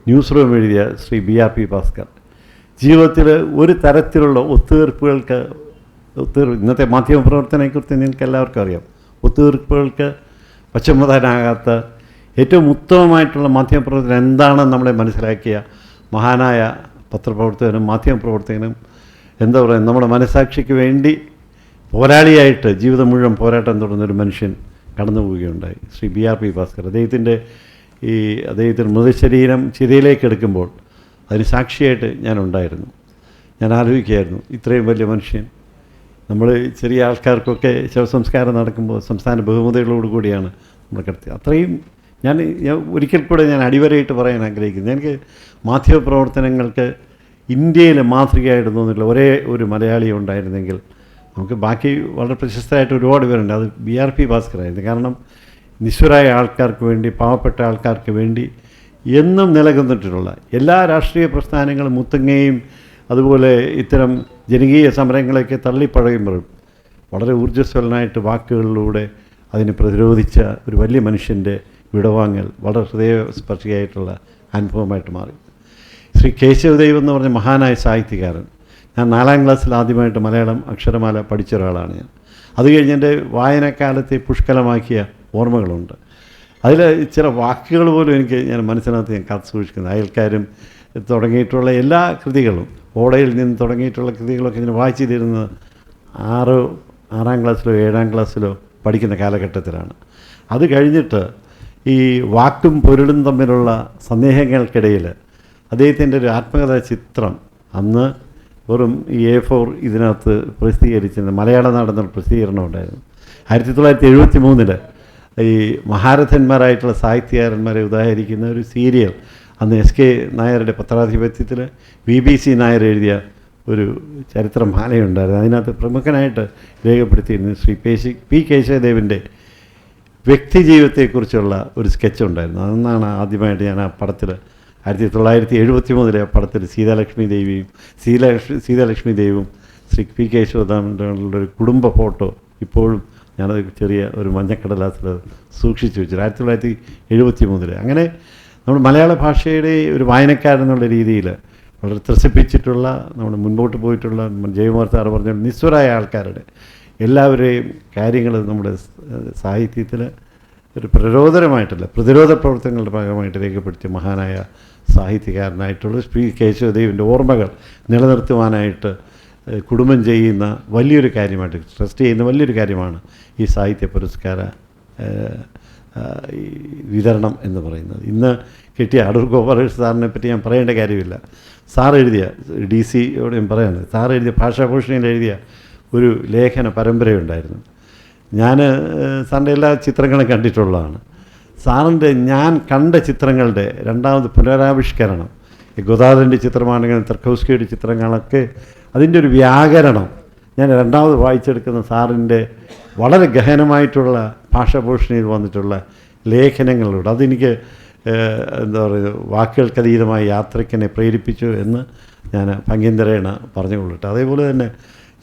ന്യൂസ് റൂം എഴുതിയ ശ്രീ BRP ഭാസ്കർ ജീവിതത്തിൽ ഒരു തരത്തിലുള്ള ഒത്തുതീർപ്പുകൾക്ക് ഇന്നത്തെ മാധ്യമപ്രവർത്തനത്തെക്കുറിച്ച് നിങ്ങൾക്ക് എല്ലാവർക്കും അറിയാം. ഒത്തുതീർപ്പുകൾക്ക് വശംവദാനാകാത്ത ഏറ്റവും ഉത്തമമായിട്ടുള്ള മാധ്യമപ്രവർത്തനം എന്താണെന്ന് നമ്മളെ മനസ്സിലാക്കിയ മഹാനായ പത്രപ്രവർത്തകനും മാധ്യമപ്രവർത്തകനും, എന്താ പറയുക, നമ്മുടെ മനസാക്ഷിക്ക് വേണ്ടി പോരാളിയായിട്ട് ജീവിതം മുഴുവൻ പോരാട്ടം തുടർന്നൊരു മനുഷ്യൻ കടന്നു പോവുകയുണ്ടായി, ശ്രീ BRP ഭാസ്കർ. അദ്ദേഹത്തിൻ്റെ മൃതശരീരം ചിതയിലേക്ക് എടുക്കുമ്പോൾ അതിന് സാക്ഷിയായിട്ട് ഞാനുണ്ടായിരുന്നു. ഞാൻ ആലോചിക്കുകയായിരുന്നു, ഇത്രയും വലിയ മനുഷ്യൻ, നമ്മൾ ചെറിയ ആൾക്കാർക്കൊക്കെ ശവസംസ്കാരം നടക്കുമ്പോൾ സംസ്ഥാന ബഹുമതികളോടുകൂടിയാണ് നമ്മൾ കിടത്തിയത്. അത്രയും ഞാൻ ഒരിക്കൽ കൂടെ ഞാൻ അടിവരയിട്ട് പറയാൻ ആഗ്രഹിക്കുന്നു. എനിക്ക് മാധ്യമപ്രവർത്തനങ്ങൾക്ക് ഇന്ത്യയിൽ മാതൃകയായിട്ട് തോന്നിയിട്ടുള്ള ഒരേ ഒരു മലയാളി ഉണ്ടായിരുന്നെങ്കിൽ, നമുക്ക് ബാക്കി വളരെ പ്രശസ്തരായിട്ട് ഒരുപാട് പേരുണ്ട്, അത് BRP ഭാസ്കറായിരുന്നു. കാരണം നിസ്വരായ ആൾക്കാർക്ക് വേണ്ടി, പാവപ്പെട്ട ആൾക്കാർക്ക് വേണ്ടി എന്നും നിലനിന്നിട്ടുള്ള എല്ലാ രാഷ്ട്രീയ പ്രസ്ഥാനങ്ങളും മുത്തങ്ങയും അതുപോലെ ഇത്തരം ജനകീയ സമരങ്ങളൊക്കെ തള്ളിപ്പഴയുമ്പോഴും വളരെ ഊർജ്ജസ്വലനായിട്ട് വാക്കുകളിലൂടെ അതിനെ പ്രതിരോധിച്ച ഒരു വലിയ മനുഷ്യൻ്റെ വിടവാങ്ങൽ വളരെ ഹൃദയസ്പർശിയായിട്ടുള്ള അനുഭവമായിട്ട് മാറി. ശ്രീ കേശവദേവ് എന്ന് പറഞ്ഞ മഹാനായ സാഹിത്യകാരൻ, ഞാൻ 4ാം ക്ലാസ്സിൽ ആദ്യമായിട്ട് മലയാളം അക്ഷരമാല പഠിച്ച ഒരാളാണ് ഞാൻ. അത് കഴിഞ്ഞ് എൻ്റെ വായനക്കാലത്തെ പുഷ്കലമാക്കിയ ഓർമ്മകളുണ്ട്. അതിൽ ചില വാക്കുകൾ പോലും ഞാൻ മനസ്സിനകത്ത് ഞാൻ കാത്തു സൂക്ഷിക്കുന്നത്. അയൽക്കാരും തുടങ്ങിയിട്ടുള്ള എല്ലാ കൃതികളും, ഓടയിൽ നിന്ന് തുടങ്ങിയിട്ടുള്ള കൃതികളൊക്കെ ഇങ്ങനെ വായിച്ചു തരുന്നത് 6ാം ക്ലാസ്സിലോ 7ാം ക്ലാസ്സിലോ പഠിക്കുന്ന കാലഘട്ടത്തിലാണ്. അത് കഴിഞ്ഞിട്ട് ഈ വാക്കും പൊരുളും തമ്മിലുള്ള സന്ദേഹങ്ങൾക്കിടയിൽ അദ്ദേഹത്തിൻ്റെ ഒരു ആത്മകഥാ ചിത്രം അന്ന് വെറും ഈ A4 ഇതിനകത്ത് പ്രസിദ്ധീകരിച്ചിരുന്ന മലയാള നാടെന്നൊരു പ്രസിദ്ധീകരണം ഉണ്ടായിരുന്നു. 1973 ഈ മഹാരഥന്മാരായിട്ടുള്ള സാഹിത്യകാരന്മാരെ ഉദാഹരിക്കുന്ന ഒരു സീരിയൽ അന്ന് SK നായരുടെ പത്രാധിപത്യത്തിൽ BBC നായർ എഴുതിയ ഒരു ചരിത്രമാലയുണ്ടായിരുന്നു. അതിനകത്ത് പ്രമുഖനായിട്ട് രേഖപ്പെടുത്തിയിരുന്ന ശ്രീ P കേശവദേവിൻ്റെ വ്യക്തിജീവിതത്തെക്കുറിച്ചുള്ള ഒരു സ്കെച്ച് ഉണ്ടായിരുന്നു. അന്നാണ് ആദ്യമായിട്ട് ഞാൻ ആ പടത്തിൽ 1973 ആ പടത്തിൽ സീതാലക്ഷ്മി ദേവിയും ശ്രീ P കേശവദേവൻ്റെ ഒരു കുടുംബ ഫോട്ടോ ഇപ്പോഴും ഞാനത് ചെറിയ ഒരു മഞ്ഞക്കടലാസിൽ സൂക്ഷിച്ചു വെച്ചു 1973. അങ്ങനെ നമ്മൾ മലയാള ഭാഷയുടെ ഒരു വായനക്കാരെന്നുള്ള രീതിയിൽ വളരെ ത്രസിപ്പിച്ചിട്ടുള്ള നമ്മൾ മുൻപോട്ട് പോയിട്ടുള്ള ജയകുമാർ സാറ് പറഞ്ഞ നിസ്വരായ ആൾക്കാരുടെ എല്ലാവരെയും കാര്യങ്ങൾ നമ്മുടെ സാഹിത്യത്തിൽ ഒരു പ്രരോധനമായിട്ടല്ല പ്രതിരോധ പ്രവർത്തനങ്ങളുടെ ഭാഗമായിട്ട് രേഖപ്പെടുത്തിയ മഹാനായ സാഹിത്യകാരനായിട്ടുള്ള ശ്രീ കേശവദേവിൻ്റെ ഓർമ്മകൾ നിലനിർത്തുവാനായിട്ട് കുടുംബം ചെയ്യുന്ന വലിയൊരു കാര്യമായിട്ട് ട്രസ്റ്റ് ചെയ്യുന്ന വലിയൊരു കാര്യമാണ് ഈ സാഹിത്യ പുരസ്കാര വിതരണം എന്ന് പറയുന്നത്. ഇന്ന് കിട്ടിയ അടൂർ ഗോപാലകൃഷ്ണൻ സാറിനെ പറ്റി ഞാൻ പറയേണ്ട കാര്യമില്ല. സാർ എഴുതിയ DC-യോട് ഞാൻ പറയുന്നത്, സാർ എഴുതിയ ഭാഷാഭൂഷണിയിൽ എഴുതിയ ഒരു ലേഖന പരമ്പരയുണ്ടായിരുന്നു. ഞാൻ സാറിൻ്റെ എല്ലാ ചിത്രങ്ങളും കണ്ടിട്ടുള്ളതാണ്. സാറിൻ്റെ ഞാൻ കണ്ട ചിത്രങ്ങളുടെ രണ്ടാമത് പുനരാവിഷ്കരണം, ഗോദാവരിൻ്റെ ചിത്രമാണെങ്കിലും തർക്കോസ്കിയുടെ ചിത്രങ്ങളൊക്കെ അതിൻ്റെ ഒരു വ്യാകരണം ഞാൻ രണ്ടാമത് വായിച്ചെടുക്കുന്ന സാറിൻ്റെ വളരെ ഗഹനമായിട്ടുള്ള ഭാഷാഭൂഷണിയിൽ വന്നിട്ടുള്ള ലേഖനങ്ങളിലൂടെ അതെനിക്ക് എന്താ പറയുക വാക്കുകൾക്കതീതമായ യാത്രയ്ക്കെന്നെ പ്രേരിപ്പിച്ചു എന്ന് ഞാൻ ഭംഗ്യന്തരേണ പറഞ്ഞുകൊള്ളട്ടെ. അതേപോലെ തന്നെ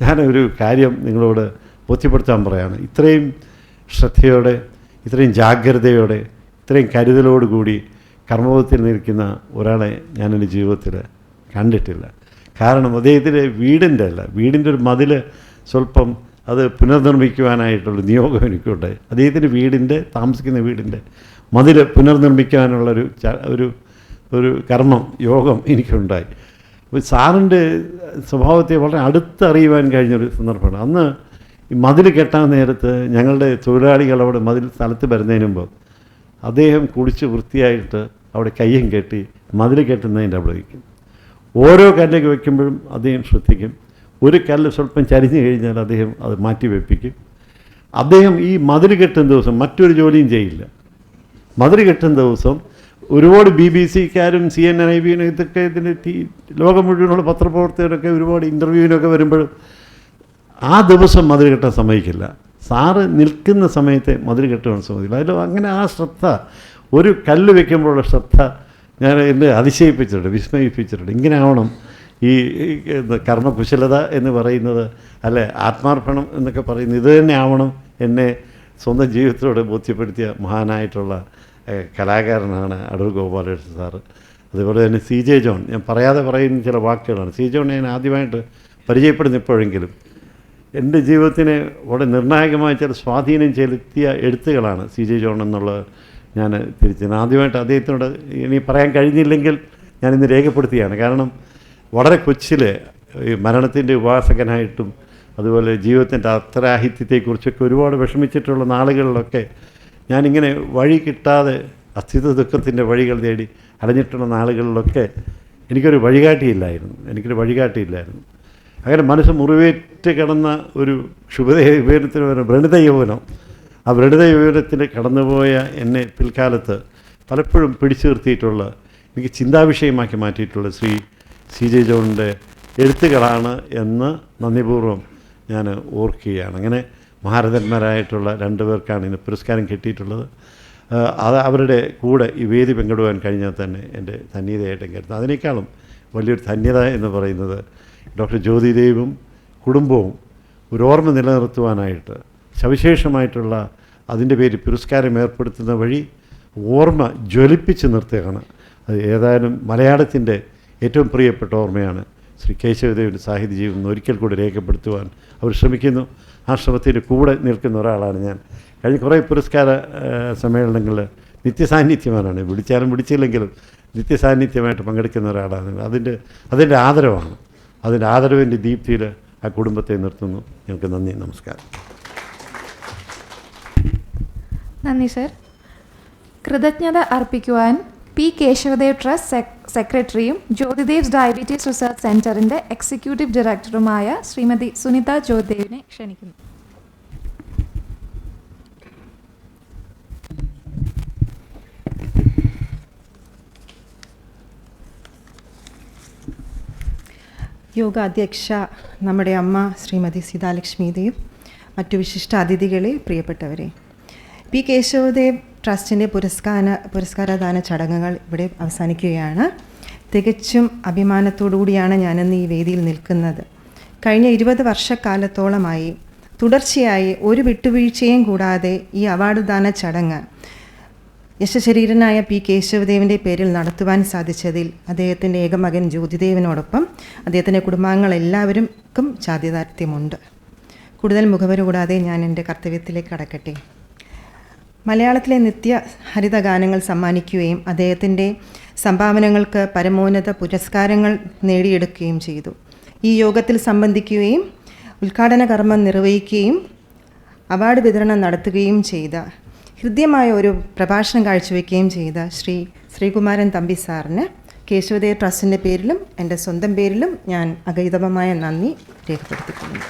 ഞാനൊരു കാര്യം നിങ്ങളോട് ബോധ്യപ്പെടുത്താൻ പറയാണ്. ഇത്രയും ശ്രദ്ധയോടെ, ഇത്രയും ജാഗ്രതയോടെ, ഇത്രയും കരുതലോടുകൂടി കർമ്മപഥത്തിൽ നിൽക്കുന്ന ഒരാളെ ഞാൻ എൻ്റെ ജീവിതത്തിൽ കണ്ടിട്ടില്ല. കാരണം അദ്ദേഹത്തിൻ്റെ വീടിൻ്റെ ഒരു മതിൽ സ്വല്പം അത് പുനർനിർമ്മിക്കുവാനായിട്ടുള്ള നിയോഗം എനിക്കുണ്ടായി. അദ്ദേഹത്തിൻ്റെ താമസിക്കുന്ന വീടിൻ്റെ മതിൽ പുനർനിർമ്മിക്കാനുള്ളൊരു ഒരു കർമ്മം യോഗം എനിക്കുണ്ടായി. അപ്പോൾ സാറിൻ്റെ സ്വഭാവത്തെ വളരെ അടുത്തറിയുവാൻ കഴിഞ്ഞൊരു സന്ദർഭമാണ്. അന്ന് ഈ മതിൽ കെട്ടാൻ നേരത്ത് ഞങ്ങളുടെ തൊഴിലാളികൾ അവിടെ മതിൽ സ്ഥലത്ത് വരുന്നതിന് മുമ്പ് അദ്ദേഹം കുളിച്ച് വൃത്തിയായിട്ട് അവിടെ കയ്യും കെട്ടി മതിൽ കെട്ടുന്നതിൻ്റെ അവിടെ വയ്ക്കും. ഓരോ കല്ലൊക്കെ വയ്ക്കുമ്പോഴും അദ്ദേഹം ശ്രദ്ധിക്കും. ഒരു കല്ല് സ്വല്പം ചരിഞ്ഞു കഴിഞ്ഞാൽ അദ്ദേഹം അത് മാറ്റി വെപ്പിക്കും. അദ്ദേഹം ഈ മതിൽ കെട്ടുന്ന ദിവസം മറ്റൊരു ജോലിയും ചെയ്യില്ല. മതിൽ കെട്ടുന്ന ദിവസം ഒരുപാട് BBC-ക്കാരും CNN, IBN ഇതൊക്കെ ഇതിൻ്റെ ലോകം മുഴുവനുള്ള പത്രപ്രവർത്തകരൊക്കെ ഒരുപാട് ഇൻ്റർവ്യൂവിനൊക്കെ വരുമ്പോഴും ആ ദിവസം മതിൽ കെട്ടാൻ സമ്മതിക്കില്ല. സാറ് നിൽക്കുന്ന സമയത്തെ മതിൽ കെട്ടുവാൻ സമ്മതിക്കില്ല. അതിൽ അങ്ങനെ ആ ശ്രദ്ധ, ഒരു കല്ല് വെക്കുമ്പോഴുള്ള ശ്രദ്ധ ഞാൻ എന്നെ അതിശയിപ്പിച്ചിട്ടുണ്ട്, വിസ്മയിപ്പിച്ചിട്ടുണ്ട്. ഇങ്ങനെ ആവണം ഈ കർമ്മകുശലത എന്ന് പറയുന്നത്, അല്ലെ ആത്മാർപ്പണം എന്നൊക്കെ പറയുന്നത്, ഇത് തന്നെ ആവണം എന്നെ സ്വന്തം ജീവിതത്തിലൂടെ ബോധ്യപ്പെടുത്തിയ മഹാനായിട്ടുള്ള കലാകാരനാണ് അടൂർ ഗോപാലകൃഷ്ണൻ സാറ്. അതുപോലെ തന്നെ CJ ജോൺ, ഞാൻ പറയാതെ പറയുന്ന ചില വാക്കുകളാണ്. CJ ജോൺ ഞാൻ ആദ്യമായിട്ട് പരിചയപ്പെടുന്ന ഇപ്പോഴെങ്കിലും എൻ്റെ ജീവിതത്തിന് വളരെ നിർണായകമായ ചില സ്വാധീനം ചെലുത്തിയ എഴുത്തുകളാണ് CJ ജോൺ എന്നുള്ളത് ഞാൻ തിരിച്ചത്. ആദ്യമായിട്ട് അദ്ദേഹത്തിനോട് ഇനി പറയാൻ കഴിഞ്ഞില്ലെങ്കിൽ ഞാനിന്ന് രേഖപ്പെടുത്തുകയാണ്. കാരണം വളരെ കൊച്ചിൽ ഈ മരണത്തിൻ്റെ ഉപാസകനായിട്ടും അതുപോലെ ജീവിതത്തിൻ്റെ അത്രാഹിത്യത്തെക്കുറിച്ചൊക്കെ ഒരുപാട് വിഷമിച്ചിട്ടുള്ള നാളുകളിലൊക്കെ ഞാനിങ്ങനെ വഴി കിട്ടാതെ അസ്ഥിത ദുഃഖത്തിൻ്റെ വഴികൾ തേടി അലഞ്ഞിട്ടുള്ള നാളുകളിലൊക്കെ എനിക്കൊരു വഴികാട്ടിയില്ലായിരുന്നു. അങ്ങനെ മനസ്സ് മുറിവേറ്റ് കിടന്ന ഒരു ക്ഷുഭിതയൗവനത്തിന് പറയുന്ന വ്രണിത യൗവനം, ആ വ്രണിത യൗവനത്തിൽ കടന്നുപോയ എന്നെ പിൽക്കാലത്ത് പലപ്പോഴും പിടിച്ചു നിർത്തിയിട്ടുള്ള, എനിക്ക് ചിന്താവിഷയമാക്കി മാറ്റിയിട്ടുള്ള ശ്രീ CJ ജോണിൻ്റെ എഴുത്തുകളാണ് എന്ന് നന്ദിപൂർവ്വം ഞാൻ ഓർക്കുകയാണ്. അങ്ങനെ മഹാരഥന്മാരായിട്ടുള്ള 2 പേർക്കാണ് ഇന്ന് പുരസ്കാരം കിട്ടിയിട്ടുള്ളത്. അത് അവരുടെ കൂടെ ഈ വേദി പങ്കിടുവാൻ കഴിഞ്ഞാൽ തന്നെ എൻ്റെ ധന്യതയായിട്ടും കരുതുന്നു. അതിനേക്കാളും വലിയൊരു ധന്യത എന്ന് പറയുന്നത് ഡോക്ടർ ജ്യോതിദേവും കുടുംബവും ഒരു ഓർമ്മ നിലനിർത്തുവാനായിട്ട് സവിശേഷമായിട്ടുള്ള അതിൻ്റെ പേരിൽ പുരസ്കാരം ഏർപ്പെടുത്തുന്ന വഴി ഓർമ്മ ജ്വലിപ്പിച്ച് നിർത്തുകയാണ്. അത് ഏതായാലും മലയാളത്തിൻ്റെ ഏറ്റവും പ്രിയപ്പെട്ട ഓർമ്മയാണ് ശ്രീ കേശവദേവിൻ്റെ സാഹിത്യ ജീവിതം ഒരിക്കൽ കൂടി രേഖപ്പെടുത്തുവാൻ അവർ ശ്രമിക്കുന്നു. ആ ശ്രമത്തിൻ്റെ കൂടെ നിൽക്കുന്ന ഒരാളാണ് ഞാൻ. കഴിഞ്ഞ കുറേ പുരസ്കാര സമ്മേളനങ്ങളിൽ നിത്യസാന്നിധ്യമാനാണ്, വിളിച്ചാലും വിളിച്ചില്ലെങ്കിലും നിത്യസാന്നിധ്യമായിട്ട് പങ്കെടുക്കുന്ന ഒരാളാണ്. അതിൻ്റെ ആദരവാണ്. അതിൻ്റെ ആദരവിൻ്റെ ദീപ്തിയിൽ ആ കുടുംബത്തെ നിർത്തുന്നു. ഞങ്ങൾക്ക് നന്ദി, നമസ്കാരം. നന്ദി സർ. കൃതജ്ഞത അർപ്പിക്കുവാൻ പി കേശവദേവ് ട്രസ്റ്റ് സെക്രട്ടറിയും ജ്യോതിദേവ്സ് ഡയബറ്റീസ് റിസർച്ച് സെൻറ്ററിൻ്റെ എക്സിക്യൂട്ടീവ് ഡയറക്ടറുമായ ശ്രീമതി സുനിത ജ്യോതിദേവിനെ ക്ഷണിക്കുന്നു. യോഗ അധ്യക്ഷ നമ്മുടെ അമ്മ ശ്രീമതി സീതാലക്ഷ്മി ദേവ്, മറ്റു വിശിഷ്ട അതിഥികളെ, പ്രിയപ്പെട്ടവരെ, പി കേശവദേവ് ട്രസ്റ്റിൻ്റെ പുരസ്കാരദാന ചടങ്ങുകൾ ഇവിടെ അവസാനിക്കുകയാണ്. തികച്ചും അഭിമാനത്തോടുകൂടിയാണ് ഞാനിന്ന് ഈ വേദിയിൽ നിൽക്കുന്നത്. കഴിഞ്ഞ 20 വർഷക്കാലത്തോളമായി തുടർച്ചയായി ഒരു വിട്ടുവീഴ്ചയും കൂടാതെ ഈ അവാർഡ് ദാന ചടങ്ങ് യശശരീരനായ പി കേശവദേവിൻ്റെ പേരിൽ നടത്തുവാൻ സാധിച്ചതിൽ അദ്ദേഹത്തിൻ്റെ ഏകമകൻ ജ്യോതിദേവിനോടൊപ്പം അദ്ദേഹത്തിൻ്റെ കുടുംബാംഗങ്ങളെല്ലാവർക്കും ചാരിതാർത്ഥ്യമുണ്ട്. കൂടുതൽ മുഖവര കൂടാതെ ഞാൻ എൻ്റെ കർത്തവ്യത്തിലേക്ക് കടക്കട്ടെ. മലയാളത്തിലെ നിത്യ ഹരിത ഗാനങ്ങൾ സമ്മാനിക്കുകയും അദ്ദേഹത്തിൻ്റെ സംഭാവനകൾക്ക് പരമോന്നത പുരസ്കാരങ്ങൾ നേടിയെടുക്കുകയും ചെയ്തു. ഈ യോഗത്തിൽ സംബന്ധിക്കുകയും ഉദ്ഘാടന കർമ്മം നിർവഹിക്കുകയും അവാർഡ് വിതരണം നടത്തുകയും ചെയ്ത, ഹൃദ്യമായ ഒരു പ്രഭാഷണം കാഴ്ചവെക്കുകയും ചെയ്ത ശ്രീകുമാരൻ തമ്പി സാറിന് കേശവദേവ് ട്രസ്റ്റിൻ്റെ പേരിലും എൻ്റെ സ്വന്തം പേരിലും ഞാൻ അഗൈതവമായ നന്ദി രേഖപ്പെടുത്തിക്കുന്നു.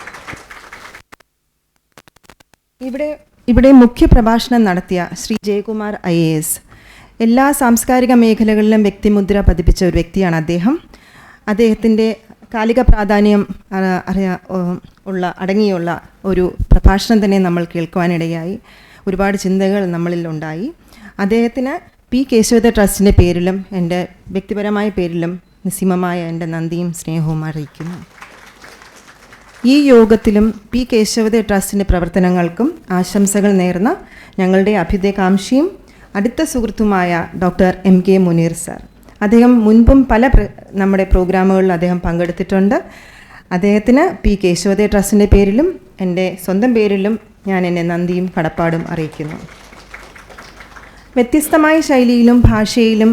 ഇവിടെ മുഖ്യ പ്രഭാഷണം നടത്തിയ ശ്രീ ജയകുമാർ IAS എല്ലാ സാംസ്കാരിക മേഖലകളിലും വ്യക്തിമുദ്ര പതിപ്പിച്ച ഒരു വ്യക്തിയാണ് അദ്ദേഹം. അദ്ദേഹത്തിൻ്റെ കാലിക പ്രാധാന്യം അടങ്ങിയുള്ള ഒരു പ്രഭാഷണം തന്നെ നമ്മൾ കേൾക്കുവാനിടയായി. ഒരുപാട് ചിന്തകൾ നമ്മളിൽ ഉണ്ടായി. അദ്ദേഹത്തിന് പി കേശവദേവ് ട്രസ്റ്റിൻ്റെ പേരിലും എൻ്റെ വ്യക്തിപരമായ പേരിലും നിസ്സീമമായ എൻ്റെ നന്ദിയും സ്നേഹവും അറിയിക്കുന്നു. ഈ യോഗത്തിലും പി കേശവദേവ് ട്രസ്റ്റിൻ്റെ പ്രവർത്തനങ്ങൾക്കും ആശംസകൾ നേർന്ന ഞങ്ങളുടെ അഭ്യുദയകാംക്ഷിയും അടുത്ത സുഹൃത്തുമായ ഡോക്ടർ MK മുനീർ സാർ. അദ്ദേഹം മുൻപും പല നമ്മുടെ പ്രോഗ്രാമുകളിൽ അദ്ദേഹം പങ്കെടുത്തിട്ടുണ്ട്. അദ്ദേഹത്തിന് പി കേശവദേവ് ട്രസ്റ്റിൻ്റെ പേരിലും എൻ്റെ സ്വന്തം പേരിലും ഞാൻ എൻ്റെ നന്ദിയും കടപ്പാടും അറിയിക്കുന്നു. വ്യത്യസ്തമായ ശൈലിയിലും ഭാഷയിലും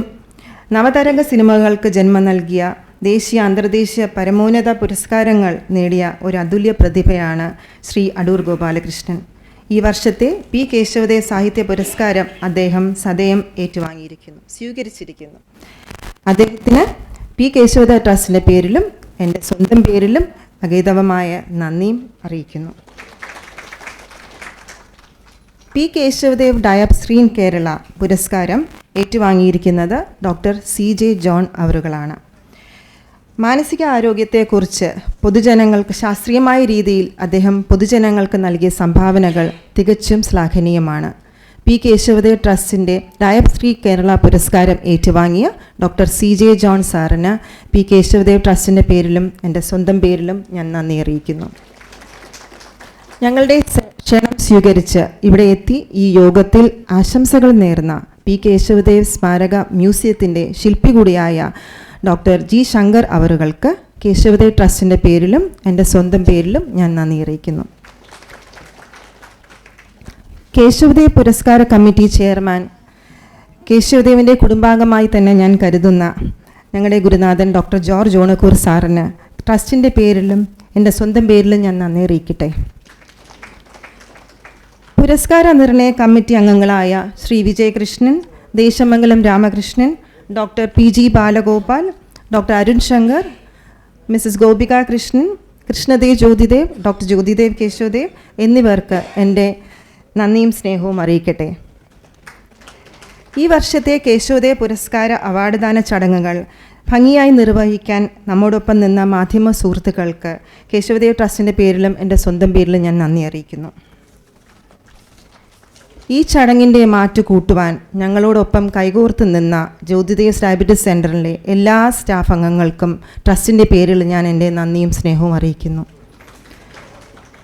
നവതരംഗ സിനിമകൾക്ക് ജന്മം നൽകിയ ദേശീയ അന്തർദേശീയ പരമോന്നത പുരസ്കാരങ്ങൾ നേടിയ ഒരു അതുല്യ പ്രതിഭയാണ് ശ്രീ അടൂർ ഗോപാലകൃഷ്ണൻ. ഈ വർഷത്തെ പി കേശവദേവ് സാഹിത്യ പുരസ്കാരം അദ്ദേഹം സദയം സ്വീകരിച്ചിരിക്കുന്നു. അദ്ദേഹത്തിന് പി കേശവദേവ് ട്രസ്റ്റിൻ്റെ പേരിലും എൻ്റെ സ്വന്തം പേരിലും അഗൈതവമായ നന്ദിയും അറിയിക്കുന്നു. പി കേശവദേവ് ഡയബ് സ്ക്രീൻ കേരള പുരസ്കാരം ഏറ്റുവാങ്ങിയിരിക്കുന്നത് ഡോക്ടർ CJ ജോൺ അവറുകളാണ്. മാനസിക ആരോഗ്യത്തെക്കുറിച്ച് പൊതുജനങ്ങൾക്ക് ശാസ്ത്രീയമായ രീതിയിൽ അദ്ദേഹം പൊതുജനങ്ങൾക്ക് നൽകിയ സംഭാവനകൾ തികച്ചും ശ്ലാഘനീയമാണ്. പി കേശവദേവ് ട്രസ്റ്റിൻ്റെ ഡയബ് സ്ക്രീൻ കേരള പുരസ്കാരം ഏറ്റുവാങ്ങിയ ഡോക്ടർ CJ ജോൺ സാറിന് പി കേശവദേവ് ട്രസ്റ്റിൻ്റെ പേരിലും എൻ്റെ സ്വന്തം പേരിലും ഞാൻ നന്ദി അറിയിക്കുന്നു. ഞങ്ങളുടെ ക്ഷണം സ്വീകരിച്ച് ഇവിടെ എത്തി ഈ യോഗത്തിൽ ആശംസകൾ നേർന്ന പി കേശവദേവ് സ്മാരക മ്യൂസിയത്തിൻ്റെ ശില്പി കൂടിയായ ഡോക്ടർ G ശങ്കർ അവറുകൾക്ക് കേശവദേവ് ട്രസ്റ്റിൻ്റെ പേരിലും എൻ്റെ സ്വന്തം പേരിലും ഞാൻ നന്ദി അറിയിക്കുന്നു. കേശവദേവ് പുരസ്കാര കമ്മിറ്റി ചെയർമാൻ, കേശവദേവിൻ്റെ കുടുംബാംഗമായി തന്നെ ഞാൻ കരുതുന്ന ഞങ്ങളുടെ ഗുരുനാഥൻ ഡോക്ടർ ജോർജ് ഓണക്കൂർ സാറിന് ട്രസ്റ്റിൻ്റെ പേരിലും എൻ്റെ സ്വന്തം പേരിലും ഞാൻ നന്ദി അറിയിക്കട്ടെ. പുരസ്കാര നിർണയ കമ്മിറ്റി അംഗങ്ങളായ Shri Vijayakrishnan, Deshamangalam Ramakrishnan, doctor PG Balagopal, doctor Arun Shankar, Mrs Gopika Krishnan, Krishnadev Jyothidev, doctor Jyothidev Keshavadev എന്നിവർക്ക് എൻ്റെ നന്ദിയും സ്നേഹവും അറിയിക്കട്ടെ. ഈ വർഷത്തെ കേശവദേവ് പുരസ്കാര അവാർഡ് ദാന ചടങ്ങുകൾ ഭംഗിയായി നിർവഹിക്കാൻ നമ്മോടൊപ്പം നിന്ന മാധ്യമ സുഹൃത്തുക്കൾക്ക് കേശവദേവ് ട്രസ്റ്റിൻ്റെ പേരിലും എൻ്റെ സ്വന്തം പേരിലും ഞാൻ നന്ദി അറിയിക്കുന്നു. ഈ ചടങ്ങിൻ്റെ മാറ്റു കൂട്ടുവാൻ ഞങ്ങളോടൊപ്പം കൈകോർത്ത് നിന്ന ജ്യോതിദേവ് ഡയബറ്റിസ് സെൻ്ററിലെ എല്ലാ സ്റ്റാഫ് അംഗങ്ങൾക്കും ട്രസ്റ്റിൻ്റെ പേരിൽ ഞാൻ എൻ്റെ നന്ദിയും സ്നേഹവും അറിയിക്കുന്നു.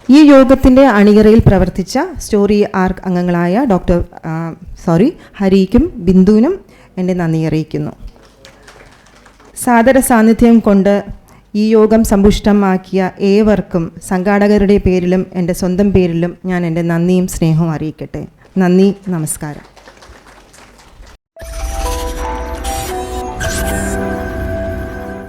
ഈ യോഗത്തിൻ്റെ അണിയറയിൽ പ്രവർത്തിച്ച സ്റ്റോറി ആർക്ക് അംഗങ്ങളായ ഹരിക്കും ബിന്ദുവിനും എൻ്റെ നന്ദി അറിയിക്കുന്നു. സാദര സാന്നിധ്യം കൊണ്ട് ഈ യോഗം സമ്പുഷ്ടമാക്കിയ ഏവർക്കും സംഘാടകരുടെ പേരിലും എൻ്റെ സ്വന്തം പേരിലും ഞാൻ എൻ്റെ നന്ദിയും സ്നേഹവും അറിയിക്കട്ടെ. നന്ദി, നമസ്കാരം.